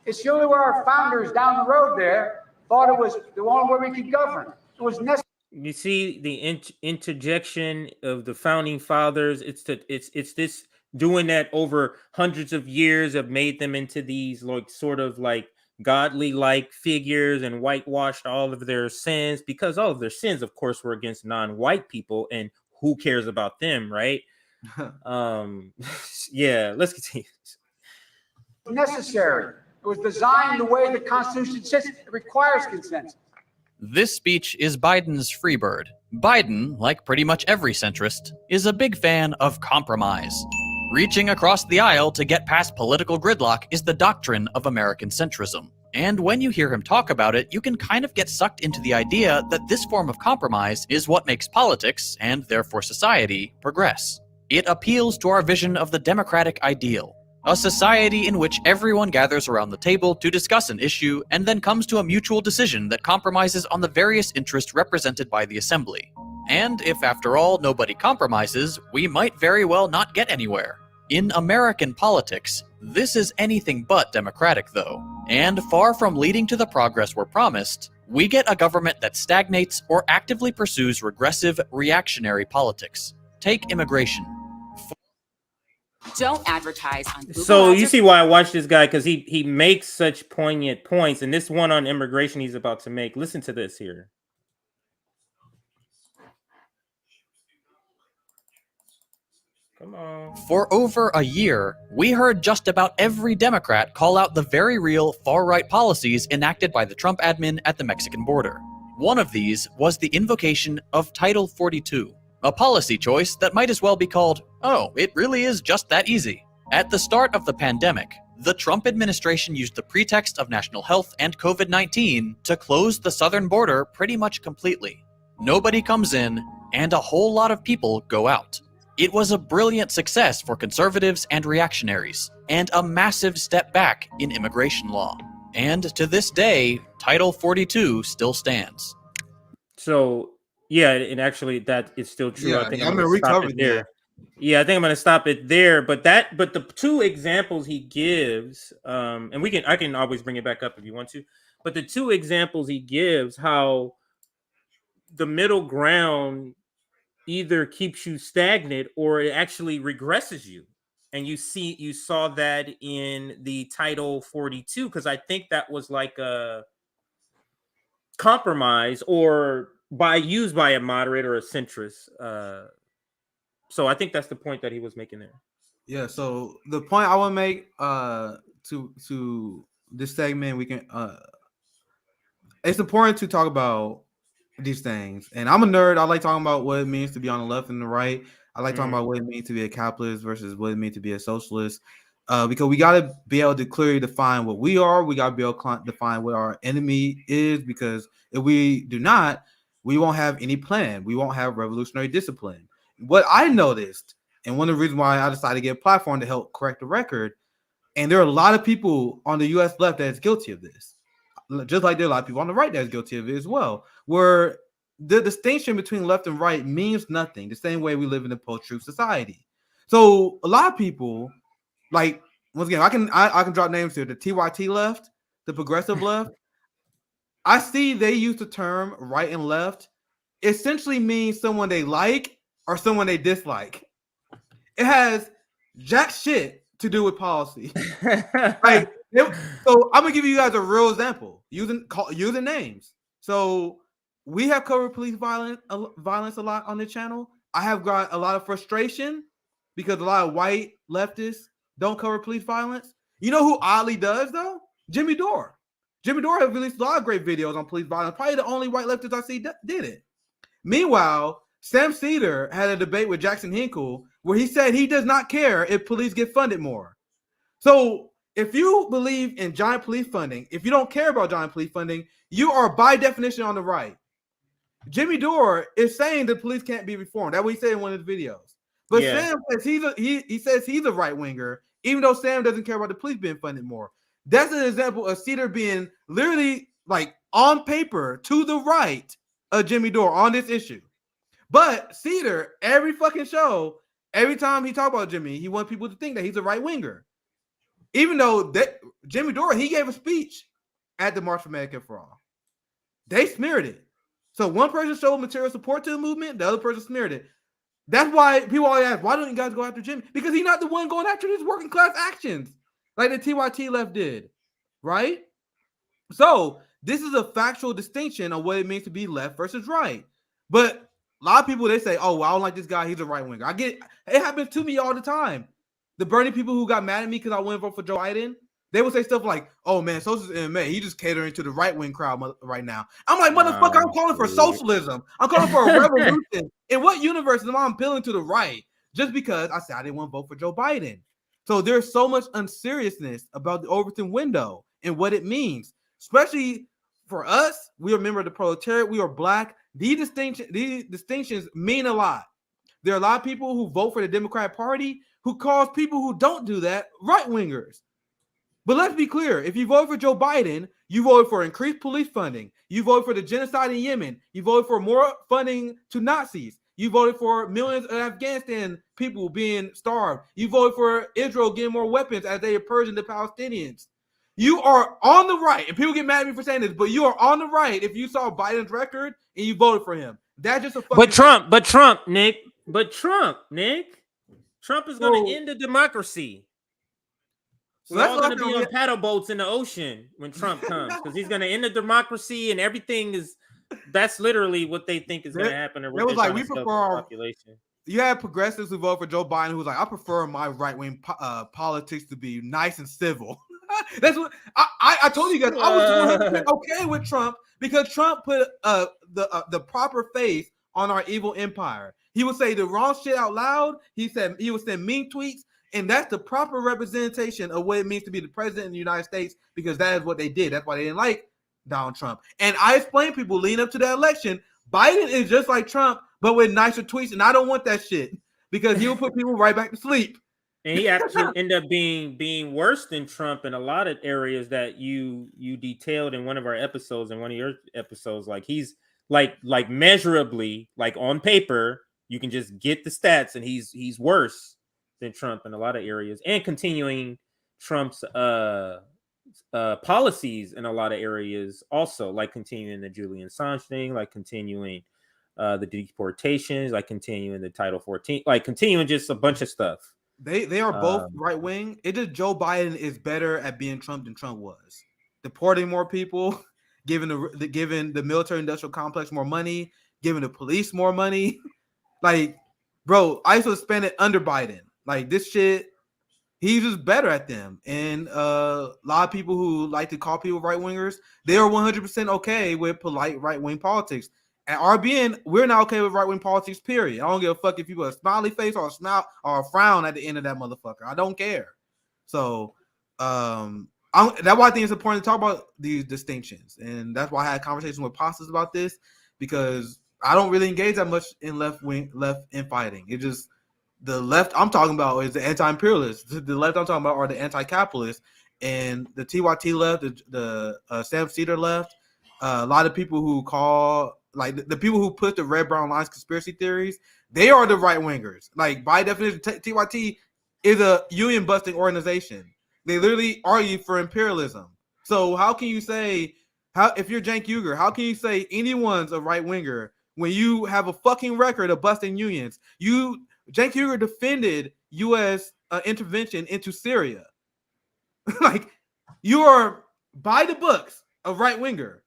It's the only way our founders down the road there thought it was the only way we could govern. It was necessary. You see the interjection of the founding fathers. It's this doing that over hundreds of years have made them into these like sort of like godly like figures and whitewashed all of their sins, because all of their sins, of course, were against non-white people, and who cares about them, right? Yeah, let's continue. Necessary. It was designed the way the Constitution sits. It requires consensus. This speech is Biden's freebird. Biden, like pretty much every centrist, is a big fan of compromise. Reaching across the aisle to get past political gridlock is the doctrine of American centrism. And when you hear him talk about it, you can kind of get sucked into the idea that this form of compromise is what makes politics, and therefore society, progress. It appeals to our vision of the democratic ideal. A society in which everyone gathers around the table to discuss an issue and then comes to a mutual decision that compromises on the various interests represented by the assembly. And if, after all, nobody compromises, we might very well not get anywhere. In American politics, this is anything but democratic, though. And far from leading to the progress we're promised, we get a government that stagnates or actively pursues regressive, reactionary politics. Take immigration. Don't advertise on Google So Ads you or- see why I watch this guy, because he makes such poignant points, and this one on immigration he's about to make. Listen to this here. Come on. For over a year, we heard just about every Democrat call out the very real far-right policies enacted by the Trump admin at the Mexican border. One of these was the invocation of Title 42, a policy choice that might as well be called, oh, it really is just that easy. At the start of the pandemic, the Trump administration used the pretext of national health and COVID-19 to close the southern border pretty much completely. Nobody comes in, and a whole lot of people go out. It was a brilliant success for conservatives and reactionaries, and a massive step back in immigration law. And to this day, Title 42 still stands. So yeah, and actually that is still true. Yeah, I think yeah, I'm I mean, gonna we stop covered it there. that. Yeah, I think I'm gonna stop it there. But the two examples he gives, and I can always bring it back up if you want to. But the two examples he gives, how the middle ground either keeps you stagnant or it actually regresses you. And you saw that in the Title 42, because I think that was like a compromise or used by a moderate or a centrist. So I think that's the point that he was making there. Yeah, so the point I want to make to this segment, we can it's important to talk about these things. And I'm a nerd. I like talking about what it means to be on the left and the right. I like talking about what it means to be a capitalist versus what it means to be a socialist. Because we got to be able to clearly define what we are. We got to be able to define what our enemy is, because if we do not, we won't have any plan. We won't have revolutionary discipline. What I noticed, and one of the reasons why I decided to get a platform to help correct the record, and there are a lot of people on the U.S. left that is guilty of this, just like there are a lot of people on the right that is guilty of it as well, where the distinction between left and right means nothing, the same way we live in a post-truth society. So a lot of people, like, once again, I can drop names here, the TYT left, the progressive left, I see they use the term right and left essentially means someone they like or someone they dislike. It has jack shit to do with policy. So I'm gonna give you guys a real example using names. So we have covered police violence a lot on the channel. I have got a lot of frustration because a lot of white leftists don't cover police violence. You know who oddly does though? Jimmy Dore. Jimmy Dore has released a lot of great videos on police violence. Probably the only white leftist I see did it. Meanwhile, Sam Cedar had a debate with Jackson Hinkle where he said he does not care if police get funded more. So if you believe in giant police funding, if you don't care about giant police funding, you are by definition on the right. Jimmy Dore is saying the police can't be reformed. That's what he said in one of his videos. But Sam says he says he's a right winger, even though Sam doesn't care about the police being funded more. That's an example of Cedar being literally like on paper to the right of Jimmy Dore on this issue. But Cedar, every fucking show, every time he talk about Jimmy, he wants people to think that he's a right winger. Even though that Jimmy Dore, he gave a speech at the March for Medicare for All. They smeared it. So one person showed material support to the movement, the other person smeared it. That's why people always ask, why don't you guys go after Jimmy? Because he's not the one going after these working class actions like the TYT left did, right? So this is a factual distinction on what it means to be left versus right. But a lot of people, they say, oh, well, I don't like this guy. He's a right winger. I get it. It happens to me all the time. The Bernie people who got mad at me because I wouldn't vote for Joe Biden, they would say stuff like, oh, man, socialist MMA, he just catering to the right-wing crowd right now. I'm like, motherfucker, I'm calling for socialism. I'm calling for a revolution. In what universe am I appealing to the right just because I said I didn't want to vote for Joe Biden? So there's so much unseriousness about the Overton window and what it means, especially for us. We are a member of the proletariat. We are black. These distinctions mean a lot. There are a lot of people who vote for the Democratic Party who calls people who don't do that right-wingers. But let's be clear. If you vote for Joe Biden, you voted for increased police funding. You voted for the genocide in Yemen. You voted for more funding to Nazis. You voted for millions of Afghanistan people being starved. You voted for Israel getting more weapons as they are purging the Palestinians. You are on the right, and people get mad at me for saying this, but you are on the right if you saw Biden's record and you voted for him. That's just a fucking... But Trump, Nick. Trump is going to end the democracy. So we're all going to be on paddle boats in the ocean when Trump comes, because he's going to end the democracy and everything is. That's literally what they think is going to happen. It was like we prefer our population. You have progressives who vote for Joe Biden who's like, I prefer my right-wing politics to be nice and civil. That's what I told you guys. I was 100% okay with Trump because Trump put the proper face on our evil empire. He would say the wrong shit out loud. He would send mean tweets. And that's the proper representation of what it means to be the president of the United States, because that is what they did. That's why they didn't like Donald Trump. And I explained people leading up to the election, Biden is just like Trump, but with nicer tweets. And I don't want that shit because he will put people right back to sleep. And he actually ended up being worse than Trump in a lot of areas that you detailed in one of our episodes, in one of your episodes. Like he's like measurably, like on paper, you can just get the stats, and he's worse than Trump in a lot of areas, and continuing Trump's policies in a lot of areas also, like continuing the Julian Assange thing, like continuing the deportations, like continuing the Title 14, like continuing just a bunch of stuff. They are both right wing. It just Joe Biden is better at being Trump than Trump was. Deporting more people, giving the military industrial complex more money, giving the police more money. Like, bro, I used to spend it under Biden. Like this shit, he's just better at them. And a lot of people who like to call people right wingers, they are 100% okay with polite right wing politics. At RBN, we're not okay with right wing politics. Period. I don't give a fuck if you put a smiley face or a smile or a frown at the end of that motherfucker. I don't care. So, that's why I think it's important to talk about these distinctions, and that's why I had conversations with pastors about this, because I don't really engage that much in left infighting. It just the left I'm talking about is the anti-imperialists. The left I'm talking about are the anti-capitalists, and the TYT left, the Sam Cedar left. A lot of people who call, like the people who put the red brown lines conspiracy theories, they are the right wingers. Like by definition, TYT is a union busting organization. They literally argue for imperialism. So how can you say, if you're Cenk Uygur, how can you say anyone's a right winger when you have a fucking record of busting unions? Cenk Uygur defended U.S. intervention into Syria. Like, you are by the books a right winger.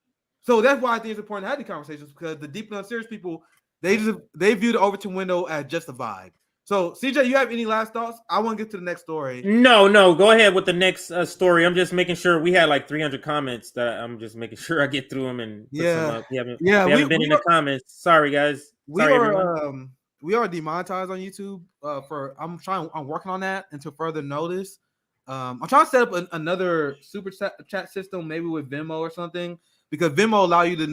So that's why I think it's important to have these conversations, because the deeply unserious people, they view the Overton window as just a vibe. So CJ, you have any last thoughts? I want to get to the next story. No, go ahead with the next story. I'm just making sure we had like 300 comments that I'm just making sure I get through them and put some up. We haven't been in the comments. Sorry, guys. Sorry, everyone. We are demonetized on YouTube. I'm working on that until further notice. I'm trying to set up another super chat system, maybe with Venmo or something, because Venmo allow you to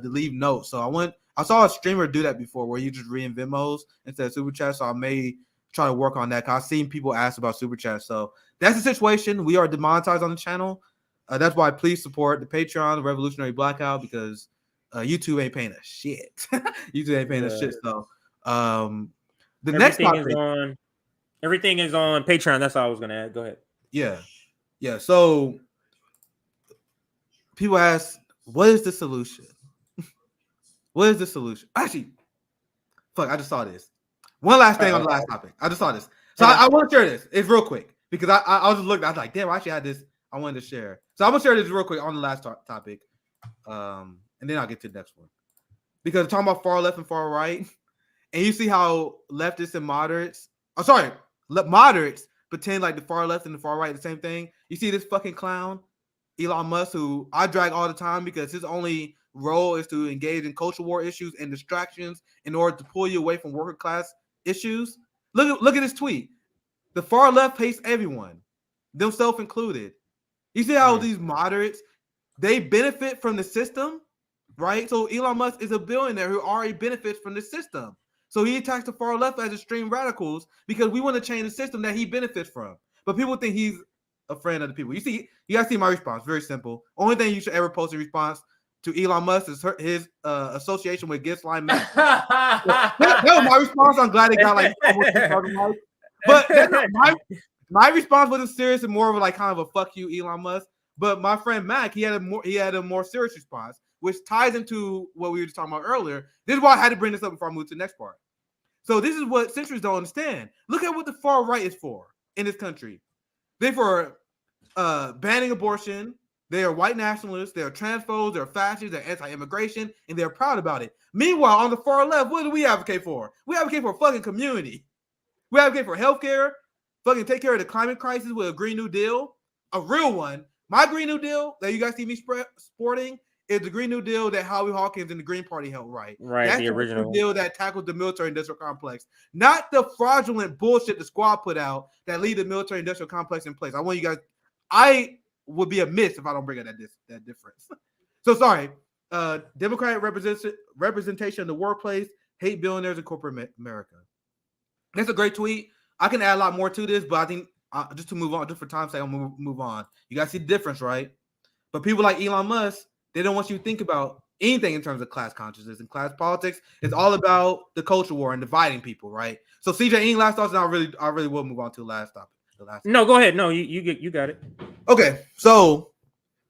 leave notes. So I saw a streamer do that before, where you just read in Venmos instead of super chat. So I may try to work on that, because I've seen people ask about super chat. So that's the situation. We are demonetized on the channel. That's why please support the Patreon, the Revolutionary Blackout, because YouTube ain't paying us shit. YouTube ain't paying us shit. So everything is on Patreon. That's all I was gonna add. Go ahead. Yeah. So people ask, what is the solution? What is the solution? Actually, I just saw this. One last thing on the last topic. I just saw this. So I want to share this. It's real quick, because I was just looking. I was like, damn, I actually had this. I wanted to share. So I'm gonna share this real quick on the last topic, and then I'll get to the next one. Because talking about far left and far right, and you see how leftists and moderates, moderates pretend like the far left and the far right are the same thing. You see this fucking clown, Elon Musk, who I drag all the time because his only role is to engage in culture war issues and distractions in order to pull you away from worker class issues. Look at this tweet. The far left hates everyone, themselves included. You see how these moderates, they benefit from the system, right? So Elon Musk is a billionaire who already benefits from the system. So he attacks the far left as extreme radicals because we want to change the system that he benefits from. But people think he's a friend of the people. You guys see my response. Very simple. Only thing you should ever post in response to Elon Musk is his association with Gibbs Line Max. That was my response. I'm glad it got like almost 2,000 likes. But my response wasn't serious and more of like kind of a fuck you, Elon Musk. But my friend Mac, he had a more serious response, which ties into what we were just talking about earlier. This is why I had to bring this up before I move to the next part. So this is what centrists don't understand. Look at what the far right is for in this country. They're for banning abortion. They are white nationalists. They are transphobes. They're fascists. They're anti-immigration, and they're proud about it. Meanwhile, on the far left, what do we advocate for? We advocate for a fucking community. We advocate for healthcare. Fucking take care of the climate crisis with a Green New Deal, a real one. My Green New Deal that you guys see me sporting is the Green New Deal that Howie Hawkins and the Green Party held right. That's the original New Deal that tackled the military-industrial complex, not the fraudulent bullshit the squad put out that leave the military-industrial complex in place. I want you guys. I would be amiss if I don't bring up that difference. So sorry. Democratic representation in the workplace, hate billionaires in corporate America. That's a great tweet. I can add a lot more to this, but I think just to move on, just for time's sake, I'll move on. You guys see the difference, right? But people like Elon Musk, they don't want you to think about anything in terms of class consciousness and class politics. It's all about the culture war and dividing people, right? So CJ, any last thoughts? And I really will move on to the last topic. No, go ahead. No, you got it. Okay, so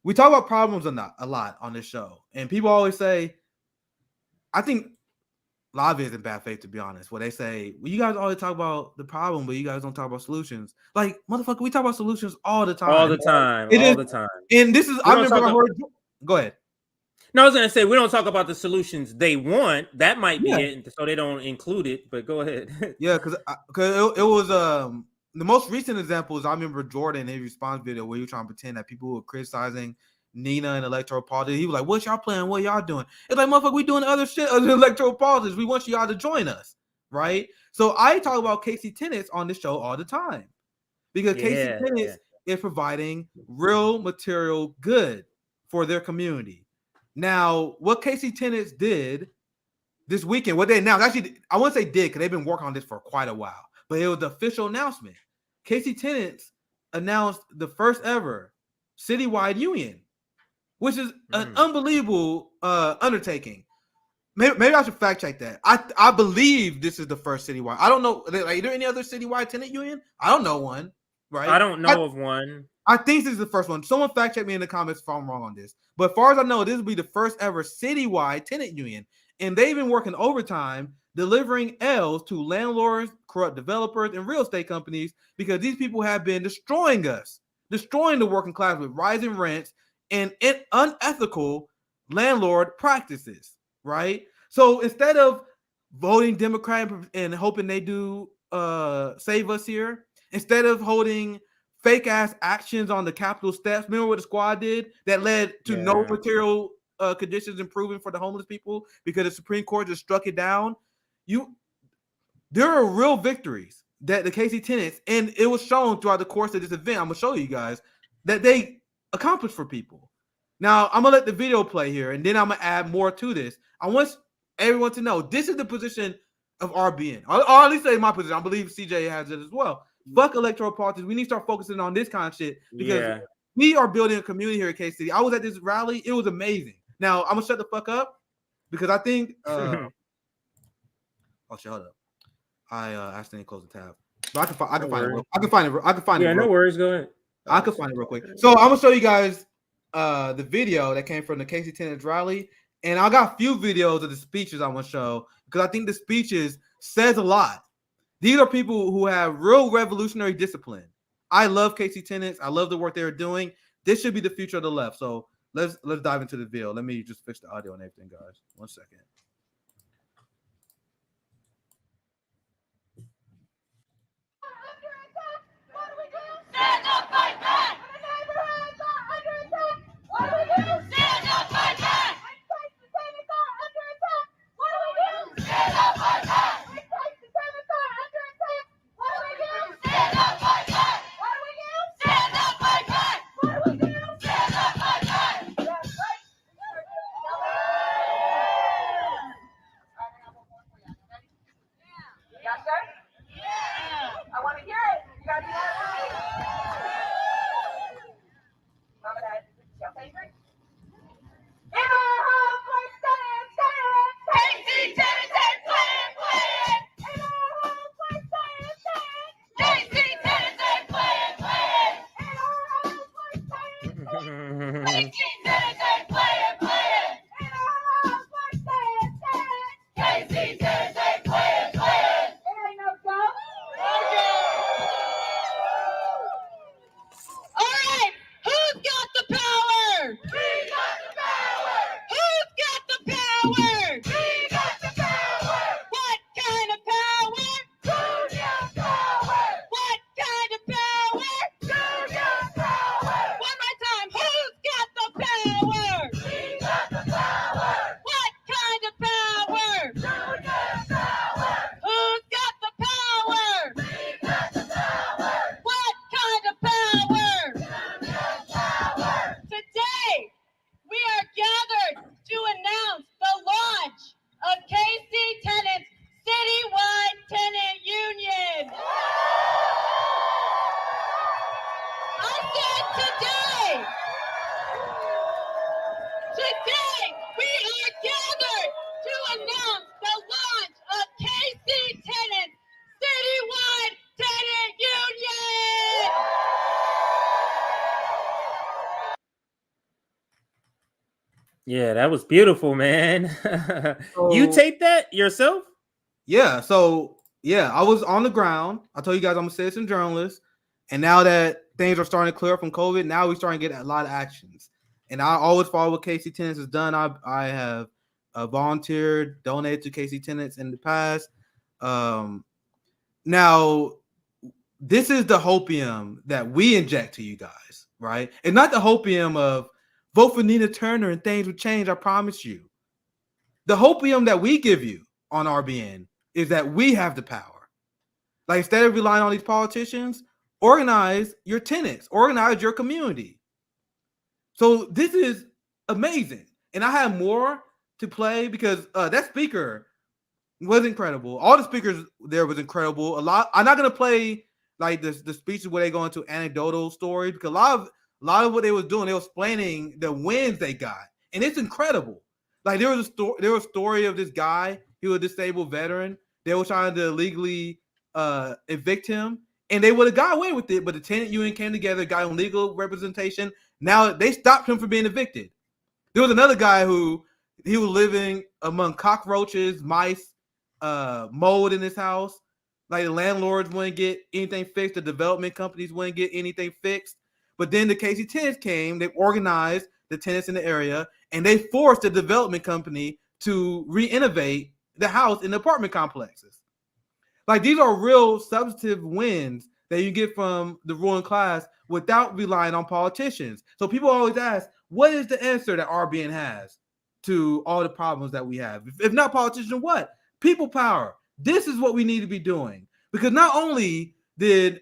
we talk about problems a lot on this show, and people always say, I think a lot of it is in bad faith, to be honest, where they say, well, you guys always talk about the problem, but you guys don't talk about solutions. Like, motherfucker, we talk about solutions all the time. All the time. And this is, go ahead. No, I was going to say, we don't talk about the solutions they want. That might be it, so they don't include it, but go ahead. Yeah, because it was, the most recent example is I remember Jordan in his response video where he was trying to pretend that people were criticizing Nina and electoral politics. He was like, what y'all playing? What y'all doing? It's like, motherfucker, we doing other shit other than electoral politics. We want y'all to join us, right? So I talk about Casey Tenets on this show all the time because Casey Tenets is providing real material good for their community. Now, what Casey Tenets did this weekend, what they announced, actually, I wouldn't say did because they've been working on this for quite a while, but it was the official announcement. Casey Tenets announced the first ever citywide union, which is an unbelievable undertaking. Maybe I should fact check that. I believe this is the first citywide. I don't know. Like, is there any other citywide tenant union? I don't know one. Right? I don't know of one. I think this is the first one. Someone fact check me in the comments if I'm wrong on this. But as far as I know, this will be the first ever citywide tenant union, and they've been working overtime delivering L's to landlords, corrupt developers, and real estate companies because these people have been destroying us, destroying the working class with rising rents and unethical landlord practices, right? So instead of voting Democrat and hoping they do save us here, instead of holding fake ass actions on the Capitol steps, remember what the squad did that led to no material conditions improving for the homeless people because the Supreme Court just struck it down. There are real victories that the KC tenants, and it was shown throughout the course of this event, I'm gonna show you guys, that they accomplished for people. Now I'm gonna let the video play here, and then I'm gonna add more to this. I want everyone to know this is the position of RBN, or at least say my position. I believe CJ has it as well. Fuck electoral politics. We need to start focusing on this kind of shit because we are building a community here at KC. I was at this rally; it was amazing. Now I'm gonna shut the fuck up because I think. Oh shut up! I accidentally closed the tab, but I can find it. I can find it. Yeah, no worries. Go ahead. I can find it real quick. So I'm gonna show you guys the video that came from the KC tenants rally, and I got a few videos of the speeches I'm gonna show because I think the speeches says a lot. These are people who have real revolutionary discipline. I love KC tenants. I love the work they're doing. This should be the future of the left. So let's dive into the video. Let me just fix the audio and everything, guys. 1 second. Stand up, fight back! When the neighborhoods are under attack, what do we do? Stand up, fight back! When the tenants are under attack, what do we do? Stand up, fight back! When the tenants are under attack, what do we do? Stand up, fight back! What do we do? Stand up, fight back! What do we do? Stand up, fight back! That's right. Yes, sir? Yeah. I want to hear it. You got to do that right. Mama, Dad, is this your favorite? In our home, we're staying. KC tenants and playing. In our home, we're staying. KC tenants and playing. In our home, we're staying. KC tenants and playing. In our home, we're staying. KC tenants and playing. It ain't no joke. All right, who's got the power? We got the power. Who's got the power? We got the power. What kind of power? Union power. What kind of power? Union power. One more time, who's got the power? We got the power. What kind of power? Union power. Who's got the power? We got the power. What kind of power? Union power. Today, we are gathered to announce the launch of KC Tenants Citywide Tenant Union. I said today. Today, we are gathered to announce the launch of KC Tenants Citywide Tenant Union. Yeah, that was beautiful, man. You taped that yourself? Yeah. So yeah, I was on the ground. I told you guys I'm a citizen journalist, and now that things are starting to clear up from COVID, now we're starting to get a lot of actions. And I always follow what KC Tenants has done. I have volunteered, donated to KC Tenants in the past. Now, this is the hopium that we inject to you guys, right? And not the hopium of vote for Nina Turner and things will change, I promise you. The hopium that we give you on RBN is that we have the power. Like, instead of relying on these politicians, organize your tenants, organize your community. So this is amazing. And I have more to play because that speaker was incredible. All the speakers there was incredible. I'm not gonna play like the speeches where they go into anecdotal stories because a lot of what they was doing, they were explaining the wins they got, and it's incredible. Like there was a story of this guy. He was a disabled veteran. They were trying to illegally evict him, and they would have got away with it. But the tenant union came together, got him legal representation. Now they stopped him from being evicted. There was another guy who he was living among cockroaches, mice, mold in his house. Like the landlords wouldn't get anything fixed. The development companies wouldn't get anything fixed. But then the KC tenants came. They organized. the tenants in the area, and they forced the development company to re-innovate the house in the apartment complexes. Like, these are real substantive wins that you get from the ruling class without relying on politicians. So people always ask, what is the answer that RBN has to all the problems that we have? If not politicians, what? People power. This is what we need to be doing. Because not only did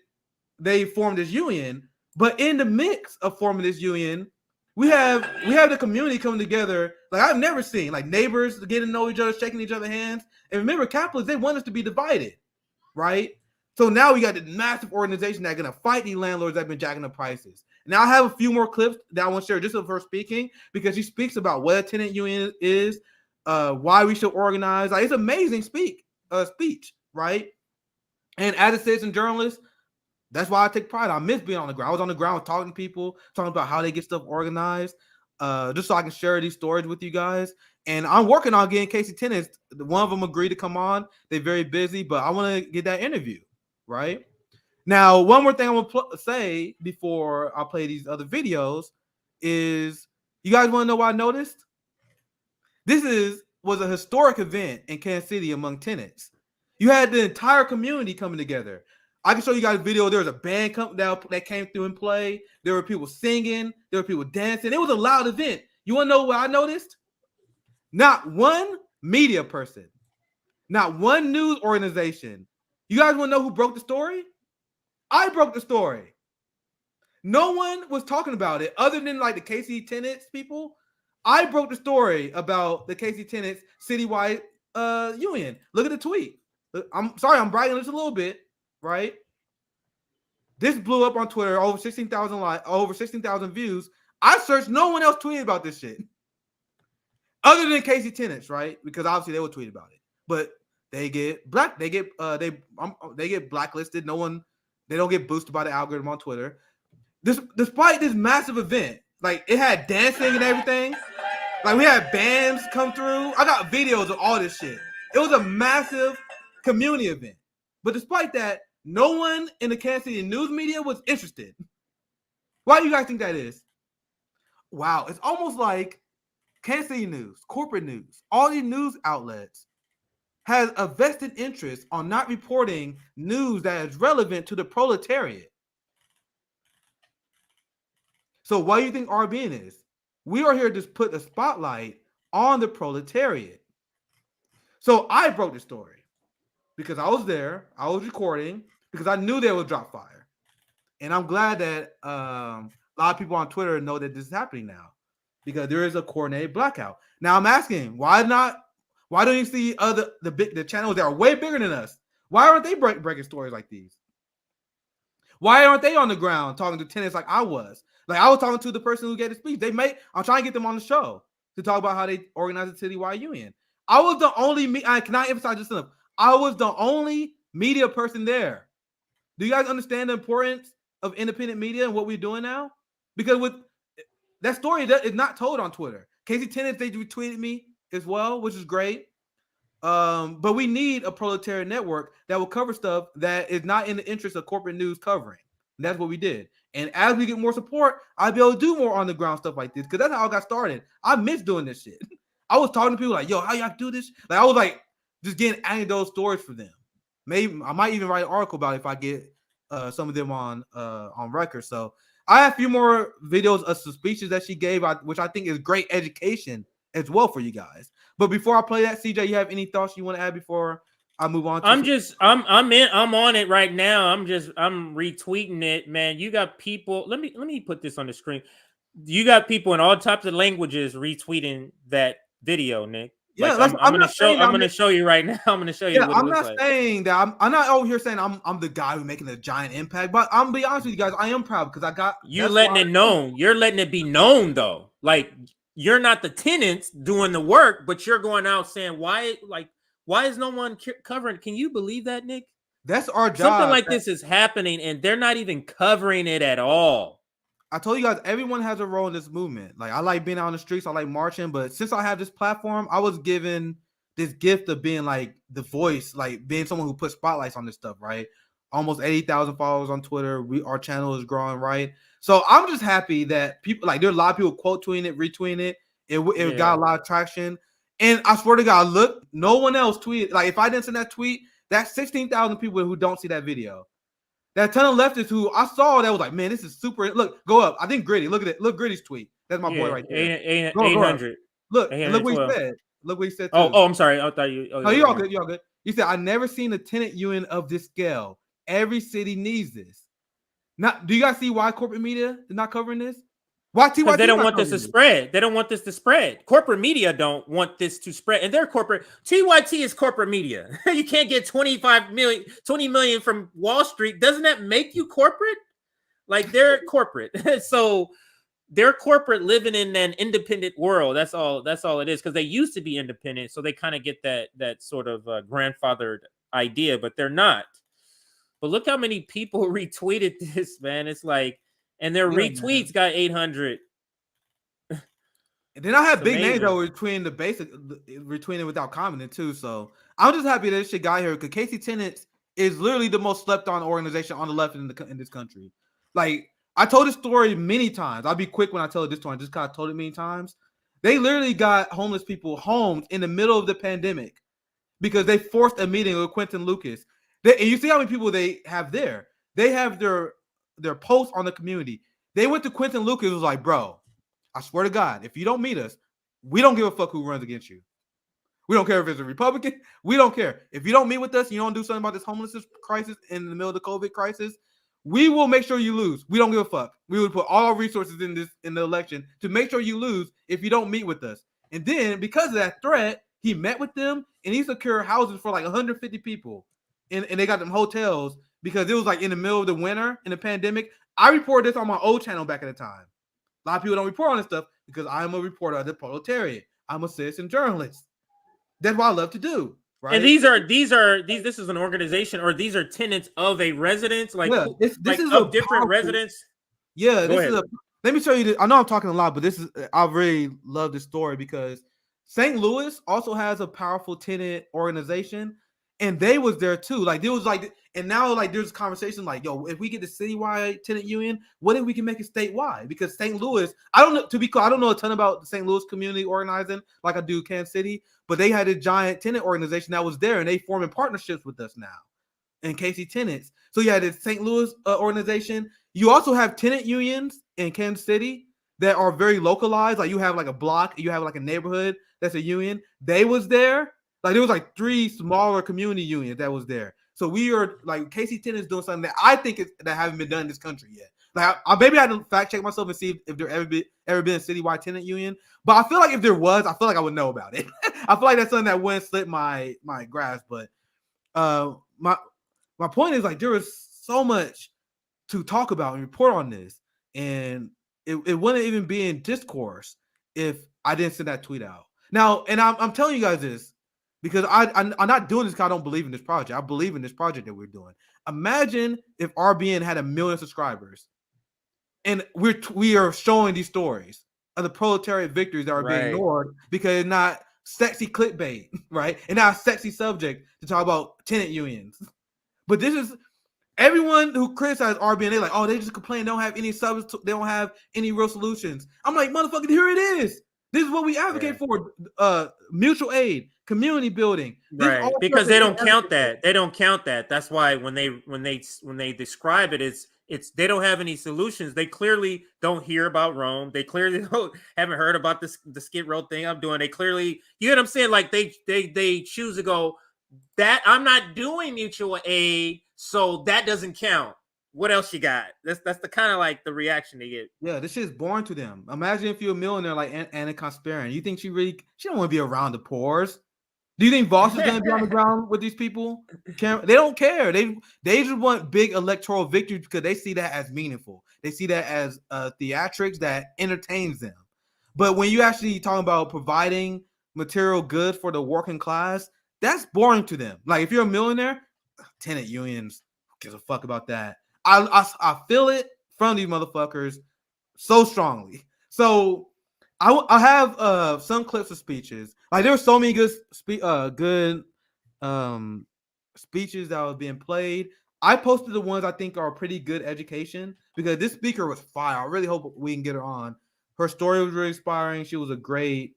they form this union, but in the mix of forming this union, we have the community coming together like I've never seen, like neighbors getting to know each other, shaking each other's hands. And remember, capitalists, they want us to be divided, right? So now we got this massive organization that's going to fight these landlords that have been jacking up prices. Now I have a few more clips that I want to share just of her speaking, because she speaks about what a tenant union is, why we should organize. Like, it's amazing speech, right? And as a citizen journalist, that's why I take pride. I miss being on the ground. I was on the ground talking to people, talking about how they get stuff organized, just so I can share these stories with you guys. And I'm working on getting Casey tenants. One of them agreed to come on. They're very busy, but I want to get that interview, right? Now, one more thing I want to say before I play these other videos is, you guys want to know what I noticed? This was a historic event in Kansas City among tenants. You had the entire community coming together. I can show you guys a video. There was a band that came through and played. There were people singing. There were people dancing. It was a loud event. You want to know what I noticed? Not one media person, not one news organization. You guys want to know who broke the story? I broke the story. No one was talking about it other than like the KC Tenants people. I broke the story about the KC Tenants citywide union. Look at the tweet. I'm sorry, I'm bragging just a little bit, right? This blew up on Twitter, over 16,000 views. I searched, no one else tweeted about this shit. Other than KC Tenants, right? Because obviously they would tweet about it. But they get blacklisted. They don't get boosted by the algorithm on Twitter. Despite this massive event, like, it had dancing and everything. Like, we had bands come through. I got videos of all this shit. It was a massive community event. But despite that, no one in the Kansas City news media was interested. Why do you guys think that is? Wow, it's almost like Kansas City news, corporate news, all these news outlets has a vested interest on not reporting news that is relevant to the proletariat. So why do you think RBN is? We are here to put the spotlight on the proletariat. So I broke the story because I was there, I was recording, because I knew they would drop fire. And I'm glad that a lot of people on Twitter know that this is happening now, because there is a coordinated blackout. Now I'm asking, why don't you see the channels that are way bigger than us? Why aren't they breaking stories like these? Why aren't they on the ground talking to tenants like I was? Like, I was talking to the person who gave the speech. I'm trying to get them on the show to talk about how they organize a citywide union. I was the only, I cannot emphasize this enough. I was the only media person there. Do you guys understand the importance of independent media and what we're doing now? Because with that story is not told on Twitter. Casey Tenants, they retweeted me as well, which is great. But we need a proletariat network that will cover stuff that is not in the interest of corporate news covering. And that's what we did. And as we get more support, I'll be able to do more on the ground stuff like this, because that's how I got started. I miss doing this shit. I was talking to people like, yo, how y'all do this? Like, I was like just getting anecdotal stories for them. Maybe I might even write an article about it if I get some of them on record. So I have a few more videos of some speeches that she gave, which I think is great education as well for you guys. But before I play that, CJ, you have any thoughts you want to add before I move on? I'm on it right now. I'm retweeting it, man. You got people. Let me put this on the screen. You got people in all types of languages retweeting that video, Nick. Yeah, like, I'm gonna show you right now. I'm gonna show you. What I'm it not looks saying that. I'm not over here saying I'm the guy who's making a giant impact. But I'm gonna be honest with you guys. I am proud because I got. You're letting it known. You're letting it be known, though. Like, you're not the tenants doing the work, but you're going out saying why is no one covering? Can you believe that, Nick? That's our job. Something like this is happening, and they're not even covering it at all. I told you guys, everyone has a role in this movement. Like, I like being out on the streets, I like marching, but since I have this platform, I was given this gift of being like the voice, like being someone who puts spotlights on this stuff, right? almost 80,000 followers on Twitter. Our channel is growing, right? So I'm just happy that people like there are a lot of people quote tweeting it, retweeting it. It got a lot of traction. And I swear to God, look, no one else tweeted. Like if I didn't send that tweet, that's 16,000 people who don't see that video. That ton of leftists who I saw that was like, man, this is super. Look, go up. I think Gritty. Look at it. Look, Gritty's tweet. That's my boy right there. 800. Look, and look what he said. Look what he said. Oh, I'm sorry. I thought you. Oh, you're all good. You're all good. He said, "I've never seen a tenant union of this scale. Every city needs this." Now, do you guys see why corporate media is not covering this? Why TYT? They don't want this to spread. They don't want this to spread. Corporate media don't want this to spread, and they're corporate. TYT is corporate media. You can't get 20 million from Wall Street. Doesn't that make you corporate? Like they're corporate, so they're corporate living in an independent world. That's all it is. Because they used to be independent, so they kind of get that sort of grandfathered idea, but they're not. But look how many people retweeted this, man. It's like, and their retweets got 800. And then I have big names that were retweeting without commenting too. So I'm just happy that this shit got here because Casey Tenants is literally the most slept on organization on the left in this country. Like I told this story many times. I'll be quick when I tell it this story. I just kind of told it many times. They literally got homeless people homes in the middle of the pandemic because they forced a meeting with Quentin Lucas. And you see how many people they have there. They have their posts on the community. They went to Quentin Lucas, was like, bro, I swear to God, if you don't meet us, we don't give a fuck who runs against you. We don't care if it's a Republican. We don't care. If you don't meet with us, you don't do something about this homelessness crisis in the middle of the COVID crisis, we will make sure you lose. We don't give a fuck. We would put all our resources in the election to make sure you lose if you don't meet with us. And then because of that threat, he met with them and he secured houses for like 150 people. And they got them hotels because it was like in the middle of the winter in the pandemic. I reported this on my old channel back at the time. A lot of people don't report on this stuff because I'm a reporter of the proletariat. I'm a citizen journalist. That's what I love to do. Right. And this is an organization, or these are tenants of a residence, like this is of different residents. Yeah, let me show you this. I know I'm talking a lot, but I really love this story because St. Louis also has a powerful tenant organization, and they was there too. Like there was like, and now like there's conversation like, yo, if we get the citywide tenant union, what if we can make it statewide? Because St. Louis, I don't know, to be clear, I don't know a ton about the St. Louis community organizing like I do Kansas City, but they had a giant tenant organization that was there, and they forming partnerships with us now. And Casey Tenants. So you had the St. Louis organization. You also have tenant unions in Kansas City that are very localized. Like you have like a block, you have like a neighborhood that's a union. They was there. Like there was like 3 smaller community unions that was there. So we are like Casey Tenants doing something that I think that haven't been done in this country yet. Like maybe I didn't fact check myself and see if there ever been a citywide tenant union. But I feel like if there was, I feel like I would know about it. I feel like that's something that wouldn't slip my grasp. But my point is like there is so much to talk about and report on this, and it wouldn't even be in discourse if I didn't send that tweet out. Now, and I'm telling you guys this because I'm not doing this because I don't believe in this project. I believe in this project that we're doing. Imagine if RBN had 1 million subscribers, and we are showing these stories of the proletariat victories that are being ignored because it's not sexy clickbait, right? And not a sexy subject to talk about tenant unions. But this is everyone who criticized RBN. They're like, oh, they just complain. They don't have any they don't have any real solutions. I'm like, motherfucker, here it is. This is what we advocate for: mutual aid, community building. Right, because they don't count that. They don't count that. That's why when they describe it, it's they don't have any solutions. They clearly don't hear about Rome. They clearly haven't heard about the Skid Row thing I'm doing. They clearly, you know what I'm saying? Like they choose to go that I'm not doing mutual aid, so that doesn't count. What else you got? That's the kind of like the reaction they get. Yeah, this shit is boring to them. Imagine if you're a millionaire like Anna Conspiran. You think she don't want to be around the poors? Do you think Voss is going to be on the ground with these people? They don't care. They just want big electoral victories because they see that as meaningful. They see that as theatrics that entertains them. But when you actually talk about providing material goods for the working class, that's boring to them. Like if you're a millionaire, tenant unions, who gives a fuck about that? I feel it from these motherfuckers so strongly. So I have some clips of speeches. Like there were so many good speeches that were being played. I posted the ones I think are pretty good education because this speaker was fire. I really hope we can get her on. Her story was really inspiring. She was a great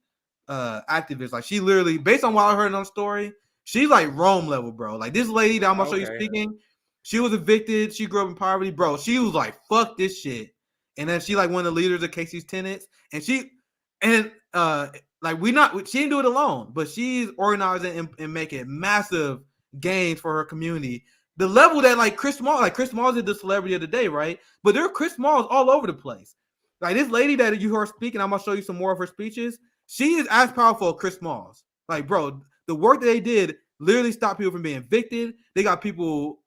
activist. Like she literally, based on what I heard on the story, she's like Rome level, bro. Like this lady that I'm gonna show you speaking, she was evicted. She grew up in poverty, bro. She was like, "Fuck this shit," and then she like one of the leaders of Casey's tenants, and she like she didn't do it alone, but she's organizing and making massive gains for her community. The level that like Chris Smalls is the celebrity of the day, right? But there are Chris Smalls all over the place. Like this lady that you heard speaking, I'm gonna show you some more of her speeches. She is as powerful as Chris Smalls. Like, bro, the work that they did literally stopped people from being evicted. They got people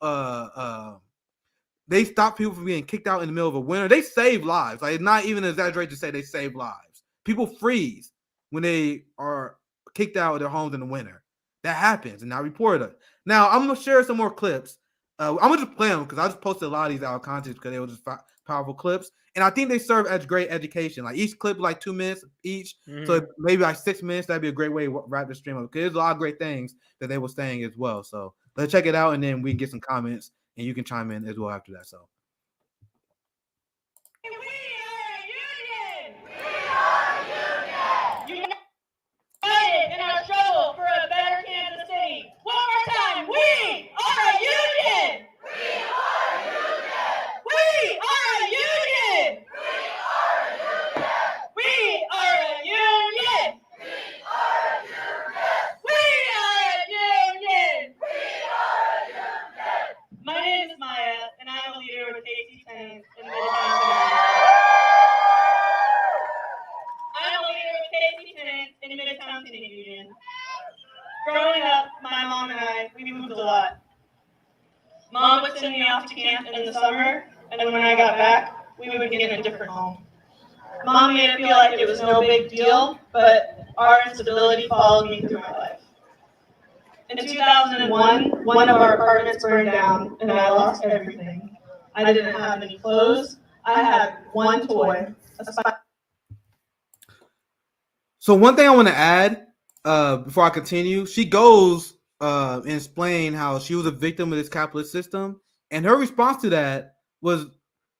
they stopped people from being kicked out in the middle of a winter. They saved lives. Like, it's not even an exaggeration to say they saved lives. People freeze when they are kicked out of their homes in the winter. That happens, and I reported it. Now, I'm going to share some more clips. I'm going to just play them because I just posted a lot of these out of context because they were just powerful clips. And I think they serve as great education. Like, each clip, like 2 minutes each. Mm-hmm. So maybe like 6 minutes, that'd be a great way to wrap the stream up. Because there's a lot of great things that they were saying as well. So let's check it out, and then we can get some comments, and you can chime in as well after that. So. In our struggle for a better Kansas City. One more time, we are a union! We are a union! We are a union! We are a union! We are a union! My name is Maya, and I am a leader with Casey Tenants in Midtown Tennessee. I'm a leader with Casey Tenants in Midtown Tenant Union. Growing up, my mom and I, we moved a lot. Mom would send me off to camp in the summer, and when I got back, we would get in a different home. Mom made it feel like it was no big deal, but our instability followed me through my life. In 2001, one of our apartments burned down, and I lost everything. I didn't have any clothes. I had one toy, a spider. So one thing I want to add before I continue, she goes and explain how she was a victim of this capitalist system, and her response to that was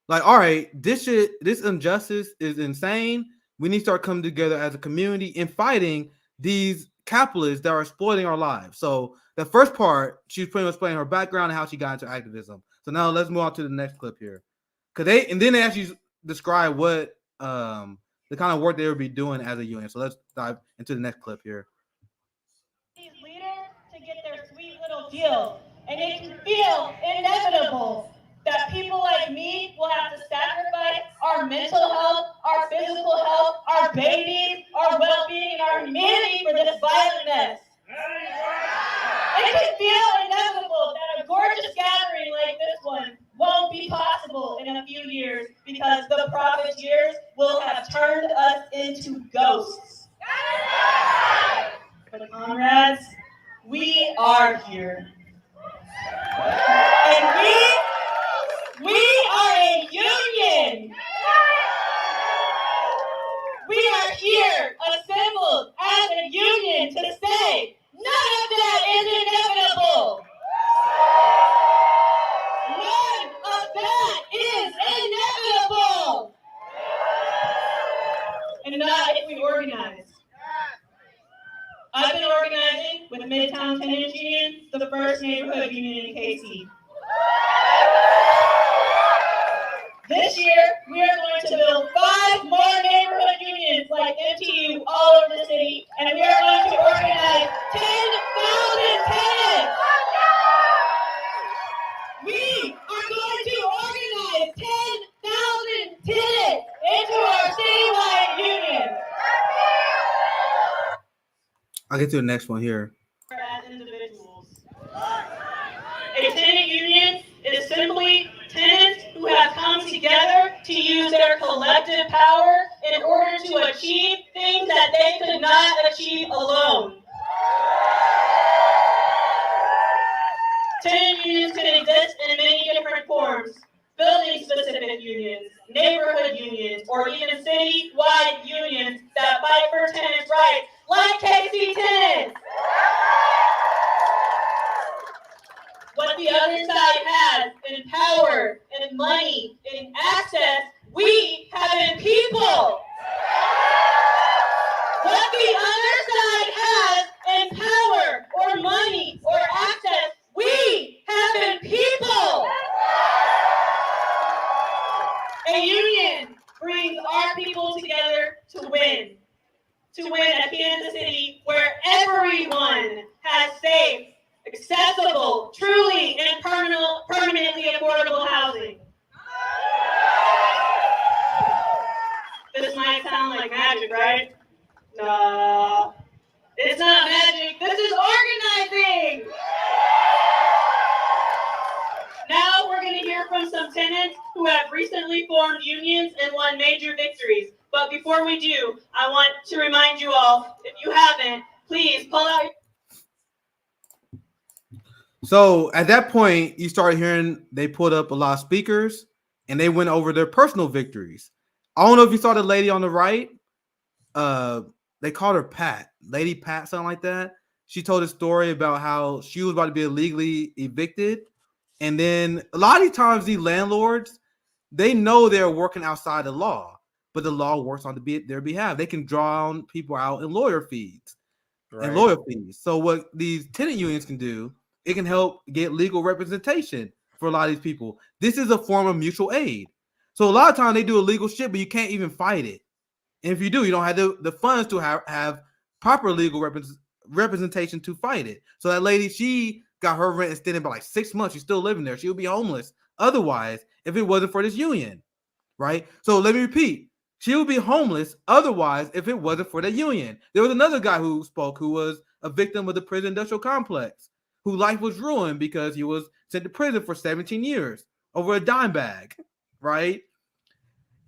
like, "All right, this injustice is insane. We need to start coming together as a community and fighting these capitalists that are exploiting our lives." So the first part, she's pretty much explaining her background and how she got into activism. So now let's move on to the next clip here, then they actually describe what the kind of work they would be doing as a union. So let's dive into the next clip here. These leaders to get their sweet little deal, and it can feel inevitable that people like me will have to sacrifice our mental health, our physical health, our babies, our well-being, and our humanity for this violent mess. It can feel inevitable that a gorgeous gathering like this one won't be possible in a few years because the profiteers will have turned us into ghosts. But comrades, we are here. And we are a union. We are here assembled as a union to say none of that is inevitable. None of that is inevitable. And not if we organize. I've been organizing with Midtown Tenants Union, the first neighborhood union in KC. This year, we are going to build 5 more neighborhood unions like MTU all over the city, and we are going to organize 10,000 tenants. We are going to organize 10,000 tenants into our citywide union. I'll get to the next one here. As individuals. A tenant union is simply tenants who have come together to use their collective power in order to achieve things that they could not achieve alone. Tenant unions can exist in many different forms: building-specific unions, neighborhood unions, or even city-wide unions that fight for tenants' rights, like KC Tenants. What the other side has A union brings our people together to win. To win a Kansas City where everyone has safe, accessible, truly and permanently affordable housing. This might sound like magic, right? No, it's not magic. This is organizing. Now we're going to hear from some tenants who have recently formed unions and won major victories. But before we do, I want to remind you all, if you haven't, please pull out. So at that point, you started hearing they put up a lot of speakers and they went over their personal victories. I don't know if you saw the lady on the right. They called her Pat, Lady Pat, something like that. She told a story about how she was about to be illegally evicted. And then a lot of these times, these landlords, they know they're working outside the law, but the law works on their behalf. They can draw on people out in lawyer fees. Right. And lawyer fees. So what these tenant unions can do, it can help get legal representation for a lot of these people. This is a form of mutual aid. So a lot of times they do illegal shit, but you can't even fight it. And if you do, you don't have the funds to have proper legal representation to fight it. So that lady, she got her rent extended by like 6 months. She's still living there. She would be homeless otherwise if it wasn't for this union, right? So let me repeat. She would be homeless otherwise if it wasn't for the union. There was another guy who spoke who was a victim of the prison industrial complex, whose life was ruined because he was sent to prison for 17 years over a dime bag, right?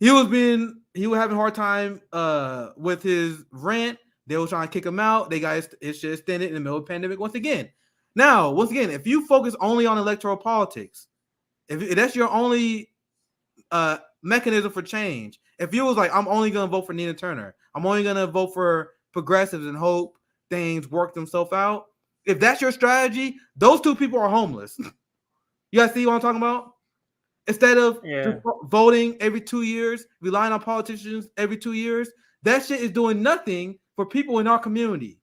He was having a hard time with his rent. They were trying to kick him out. They got his shit extended in the middle of the pandemic once again. Now, once again, if you focus only on electoral politics, if that's your only mechanism for change, if you was like, I'm only going to vote for Nina Turner, I'm only going to vote for progressives and hope things work themselves out. If that's your strategy, those two people are homeless. You guys see what I'm talking about? Instead of just voting every 2 years, relying on politicians every 2 years, that shit is doing nothing for people in our community.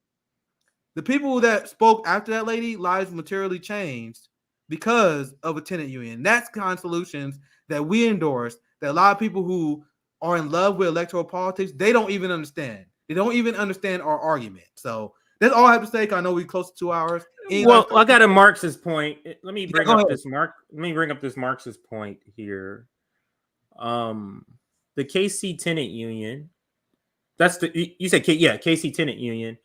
The people that spoke after that lady, lives materially changed because of a tenant union. That's the kind of solutions that we endorse, that a lot of people who are in love with electoral politics, they don't even understand. They don't even understand our argument. So that's all I have to say. I know we're close to 2 hours. Well, I got a Marxist point. Let me bring up this Marxist point here. The KC Tenant Union. That's you said KC Tenant Union.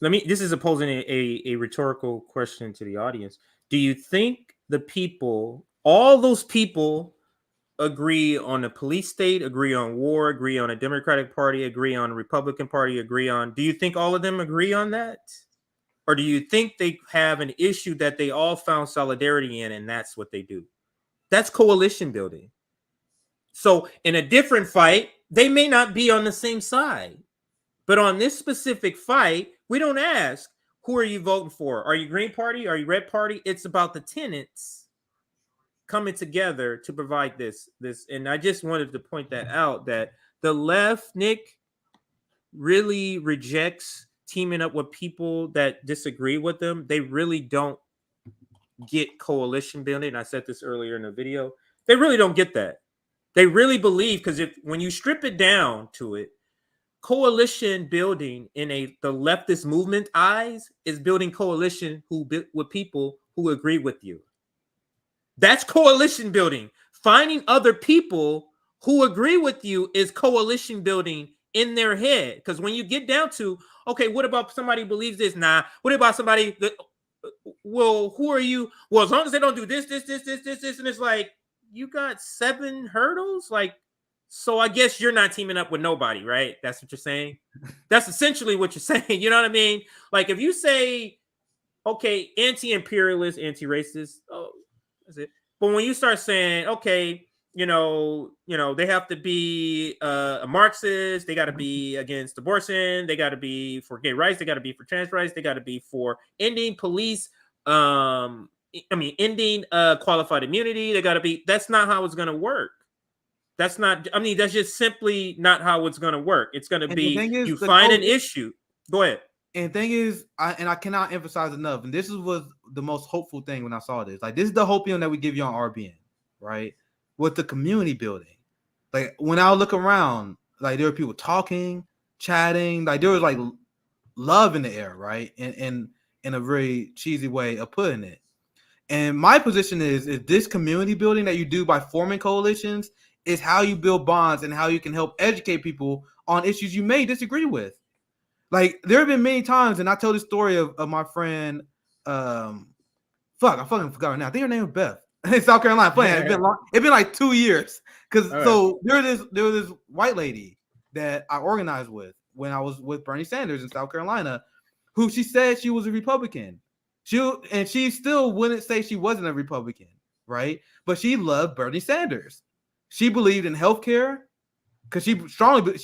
This is posing a rhetorical question to the audience. Do you think all those people agree on a police state, agree on war, agree on a Democratic Party, agree on a Republican Party, do you think all of them agree on that? Or do you think they have an issue that they all found solidarity in and that's what they do? That's coalition building. So in a different fight, they may not be on the same side. But on this specific fight, we don't ask, who are you voting for? Are you Green Party? Are you Red Party? It's about the tenants coming together to provide this. And I just wanted to point that out, that the left, Nick, really rejects teaming up with people that disagree with them. They really don't get coalition building. I said this earlier in the video. They really don't get that. They really believe, because when you strip it down to it, coalition building in the leftist movement eyes is building coalition with people who agree with you. That's coalition building. Finding other people who agree with you is coalition building in their head. Because when you get down to, okay, what about somebody who believes this? Nah. What about somebody that, well, who are you? Well, as long as they don't do this, and it's like, you got 7 hurdles? Like, so I guess you're not teaming up with nobody, right? That's what you're saying? That's essentially what you're saying. You know what I mean? Like, if you say, okay, anti-imperialist, anti-racist, oh, that's it. But when you start saying, okay, they have to be a Marxist, they got to be against abortion, they got to be for gay rights, they got to be for trans rights, they got to be for ending police, ending qualified immunity, they got to be, that's not how it's going to work. That's just simply not how it's going to work. It's going to be, you find an issue. Go ahead. And the thing is, I cannot emphasize enough, and this was the most hopeful thing when I saw this. Like, this is the hopium that we give you on RBN, right? with the community building. Like when I look around, like there were people talking, chatting, like there was like love in the air, right? And in a very cheesy way of putting it. And my position is this community building that you do by forming coalitions is how you build bonds and how you can help educate people on issues you may disagree with. Like there have been many times, and I tell the story of my friend, I fucking forgot her now. I think her name was Beth in South Carolina. Playing. It's been like 2 years. So there was this white lady that I organized with when I was with Bernie Sanders in South Carolina, who she said she was a Republican. She still wouldn't say she wasn't a Republican, right? But she loved Bernie Sanders. She believed in healthcare because she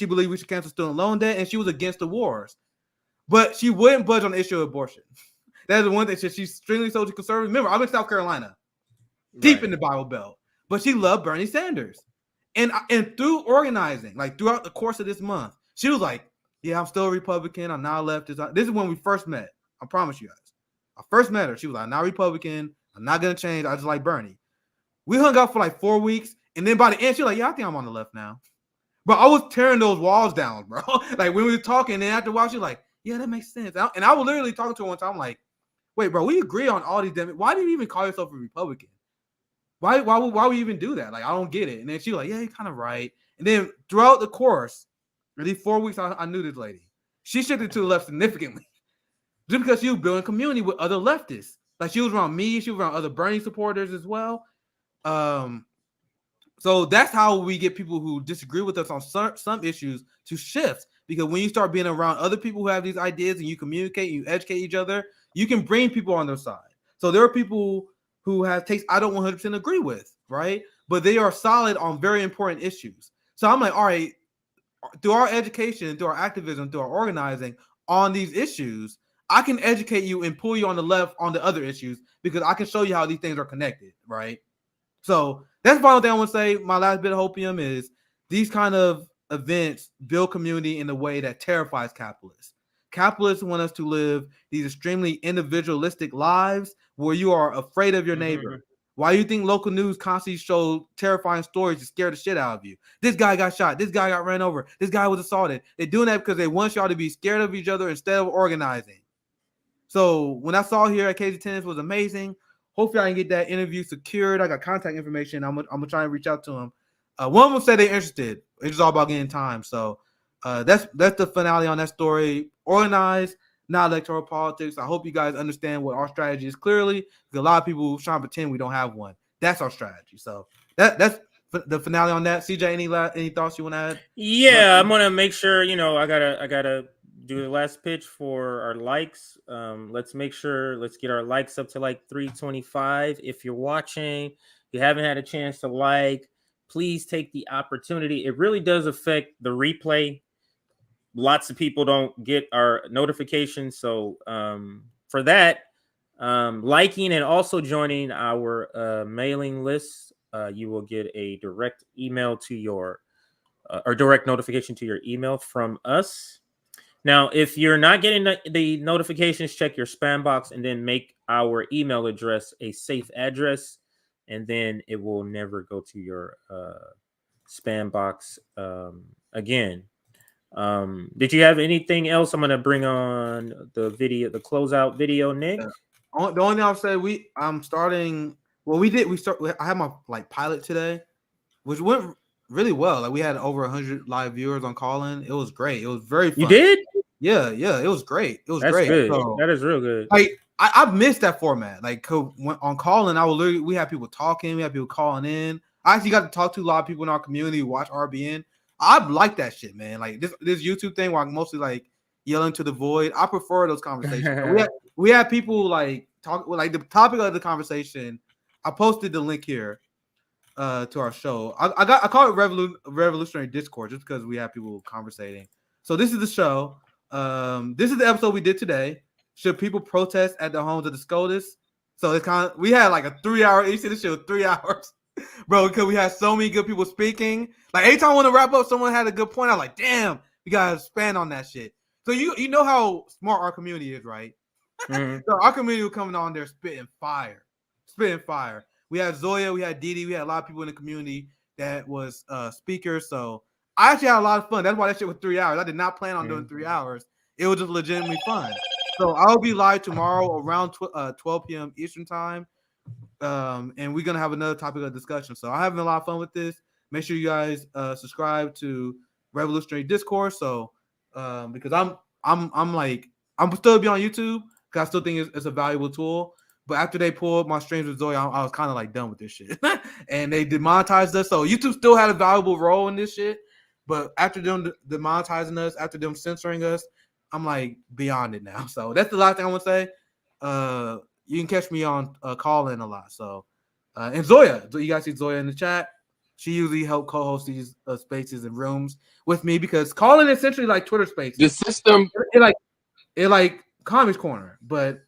believed we should cancel student loan debt, and she was against the wars. But she wouldn't budge on the issue of abortion. That is the one thing. She's extremely social conservative. Remember, I'm in South Carolina, deep in the Bible Belt, but she loved Bernie Sanders. And through organizing, like throughout the course of this month, she was like, yeah, I'm still a Republican. I'm not a leftist. This is when we first met. I promise you guys. I first met her. She was like, I'm not Republican. I'm not going to change. I just like Bernie. We hung out for like 4 weeks. And then by the end, she was like, yeah, I think I'm on the left now. But I was tearing those walls down, bro. Like when we were talking, and then after a while, she was like, yeah, that makes sense. And I was literally talking to her one time, like, wait, bro, we agree on all these why do you even call yourself a Republican? Why would you even do that? Like, I don't get it. And then she was like, yeah, you're kind of right. And then throughout the course, of these 4 weeks, I knew this lady. She shifted to the left significantly. Just because she was building community with other leftists. Like, she was around me. She was around other Bernie supporters as well. So that's how we get people who disagree with us on some issues to shift. Because when you start being around other people who have these ideas and you communicate, you educate each other, you can bring people on their side. So there are people who have takes I don't 100% agree with, right? But they are solid on very important issues. So I'm like, all right, through our education, through our activism, through our organizing on these issues, I can educate you and pull you on the left on the other issues because I can show you how these things are connected, right? So that's the final thing I want to say. My last bit of hopium is these kind of events build community in a way that terrifies capitalists. Capitalists want us to live these extremely individualistic lives where you are afraid of your neighbor. Why do you think local news constantly show terrifying stories to scare the shit out of you? This guy got shot. This guy got ran over. This guy was assaulted. They're doing that because they want y'all to be scared of each other instead of organizing. So when I saw here at KZ Tennis was amazing. Hopefully I can get that interview secured. I got contact information. I'm gonna try and reach out to him. One of them said they're interested. It's just all about getting time. So that's the finale on that story. Organized, not electoral politics. I hope you guys understand what our strategy is clearly. Because a lot of people trying to pretend we don't have one. That's our strategy. So that's the finale on that. CJ, any thoughts you want to add? Yeah, I'm gonna make sure. I gotta do the last pitch for our likes. Let's get our likes up to like 325. If you're watching, you haven't had a chance to like, please take the opportunity. It really does affect the replay. Lots of people don't get our notifications. So for that, liking and also joining our mailing list, you will get a direct email to your or direct notification to your email from us. Now, if you're not getting the notifications, check your spam box and then make our email address a safe address, and then it will never go to your spam box again. Did you have anything else? I'm going to bring on the closeout video, Nick. The only thing I'll say, I'm starting. Well, I had my pilot today, which went really well. Like we had over 100 live viewers on Call-In. It was great. It was very fun. You did? Yeah. It was great. It was That's great. Good. So, that is real good. Like I missed that format. Like on Call-In, we had people talking. We had people calling in. I actually got to talk to a lot of people in our community who watch RBN. I like that shit, man. Like this YouTube thing where I'm mostly yelling to the void. I prefer those conversations. we had people talk the topic of the conversation. I posted the link here to our show. I call it revolutionary discourse just because we have people conversating. So this is the show. This is the episode we did today. Should people protest at the homes of the SCOTUS? So it's we had a 3-hour. You see this shit was 3 hours, bro. Because we had so many good people speaking. Like anytime I want to wrap up, someone had a good point. I'm like, damn, we gotta expand on that shit. So you know how smart our community is, right? So our community was coming on there spitting fire. We We had Zoya, we had Didi, we had a lot of people in the community that was speakers. So I actually had a lot of fun. That's why that shit was 3 hours. I did not plan on doing 3 hours. It was just legitimately fun. So I'll be live tomorrow around 12 p.m. Eastern time. And we're gonna have another topic of discussion. So I'm having a lot of fun with this. Make sure you guys subscribe to Revolutionary Discourse. So because I'm still be on YouTube because I still think it's a valuable tool. But after they pulled my streams with Zoe, I was kind of like done with this shit. And they demonetized us. So YouTube still had a valuable role in this shit. But after them demonetizing us, after them censoring us, I'm like beyond it now. So that's the last thing I want to say. You can catch me on call-in a lot. So and Zoya, you guys see Zoya in the chat. She usually help co-host these spaces and rooms with me because call-in is essentially like Twitter Spaces. The system, it like Comics Corner, but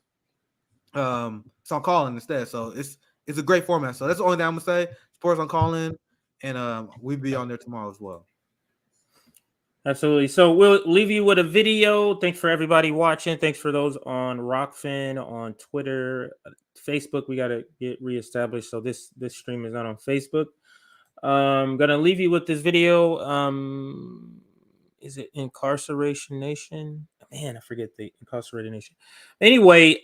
it's on call-in instead. So it's a great format. So that's the only thing I'm gonna say. Sports on call-in, and we'll be on there tomorrow as well. Absolutely. So we'll leave you with a video. Thanks for everybody watching. Thanks for those on Rockfin, on Twitter, Facebook. We got to get reestablished. So this stream is not on Facebook. Gonna leave you with this video. Is it Incarceration Nation? Man, I forget the Incarcerated Nation. Anyway,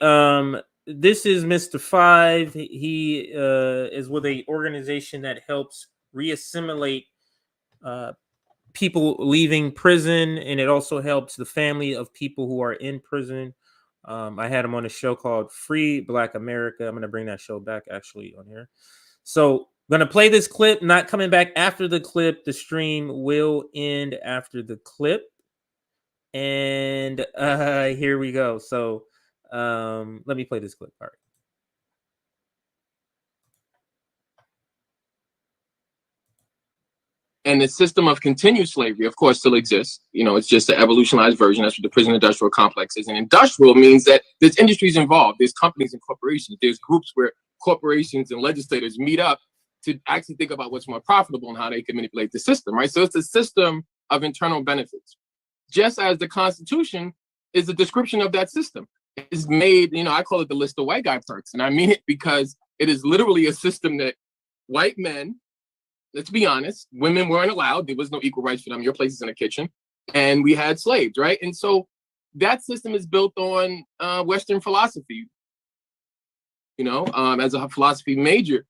this is Mr. Five. He is with an organization that helps reassimilate people leaving prison, and it also helps the family of people who are in prison. I had him on a show called Free Black America. I'm going to bring that show back actually on here. So I'm going to play this clip, not coming back after the clip. The stream will end after the clip. And here we go. So let me play this clip. All right. And the system of continued slavery, of course, still exists. You know, it's just an evolutionized version. That's what the prison industrial complex is. And industrial means that there's industries involved. There's companies and corporations. There's groups where corporations and legislators meet up to actually think about what's more profitable and how they can manipulate the system, right? So it's a system of internal benefits. Just as the Constitution is a description of that system. It's made, you know, I call it the list of white guy perks. And I mean it because it is literally a system that white men, let's be honest, women weren't allowed. There was no equal rights for them. Your place is in the kitchen. And we had slaves, right? And so that system is built on Western philosophy. You know, as a philosophy major,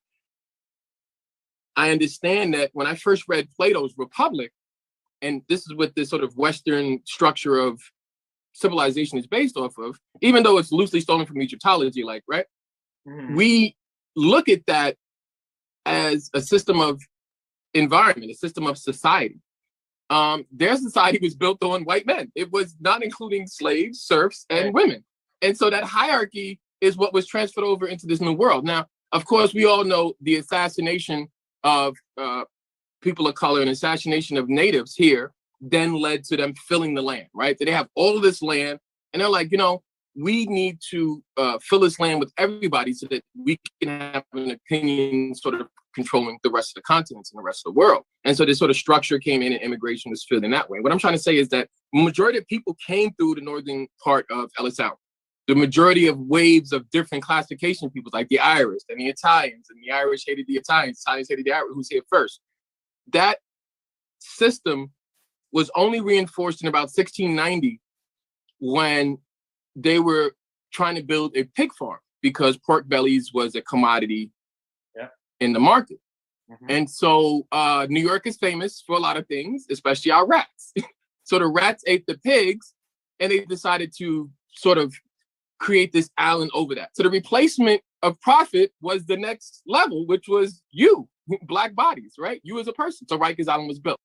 I understand that when I first read Plato's Republic, and this is what this sort of Western structure of civilization is based off of, even though it's loosely stolen from Egyptology, like, right? Mm-hmm. We look at that as a system of environment, a system of society. Their society was built on white men. It was not including slaves, serfs, and women. And so that hierarchy is what was transferred over into this new world. Now, of course, we all know the assassination of people of color and assassination of natives here then led to them filling the land, right? They have all of this land, and they're like, you know, we need to fill this land with everybody so that we can have an opinion sort of controlling the rest of the continents and the rest of the world. And so this sort of structure came in and immigration was filled in that way. What I'm trying to say is that the majority of people came through the northern part of Ellis Island. The majority of waves of different classification peoples, like the Irish and the Italians, and the Irish hated the Italians hated the Irish, who's here first. That system was only reinforced in about 1690 when they were trying to build a pig farm because pork bellies was a commodity in the market. Mm-hmm. And so New York is famous for a lot of things, especially our rats. So the rats ate the pigs and they decided to sort of create this island over that. So the replacement of profit was the next level, which was you, Black bodies, right? You as a person. So Rikers Island was built.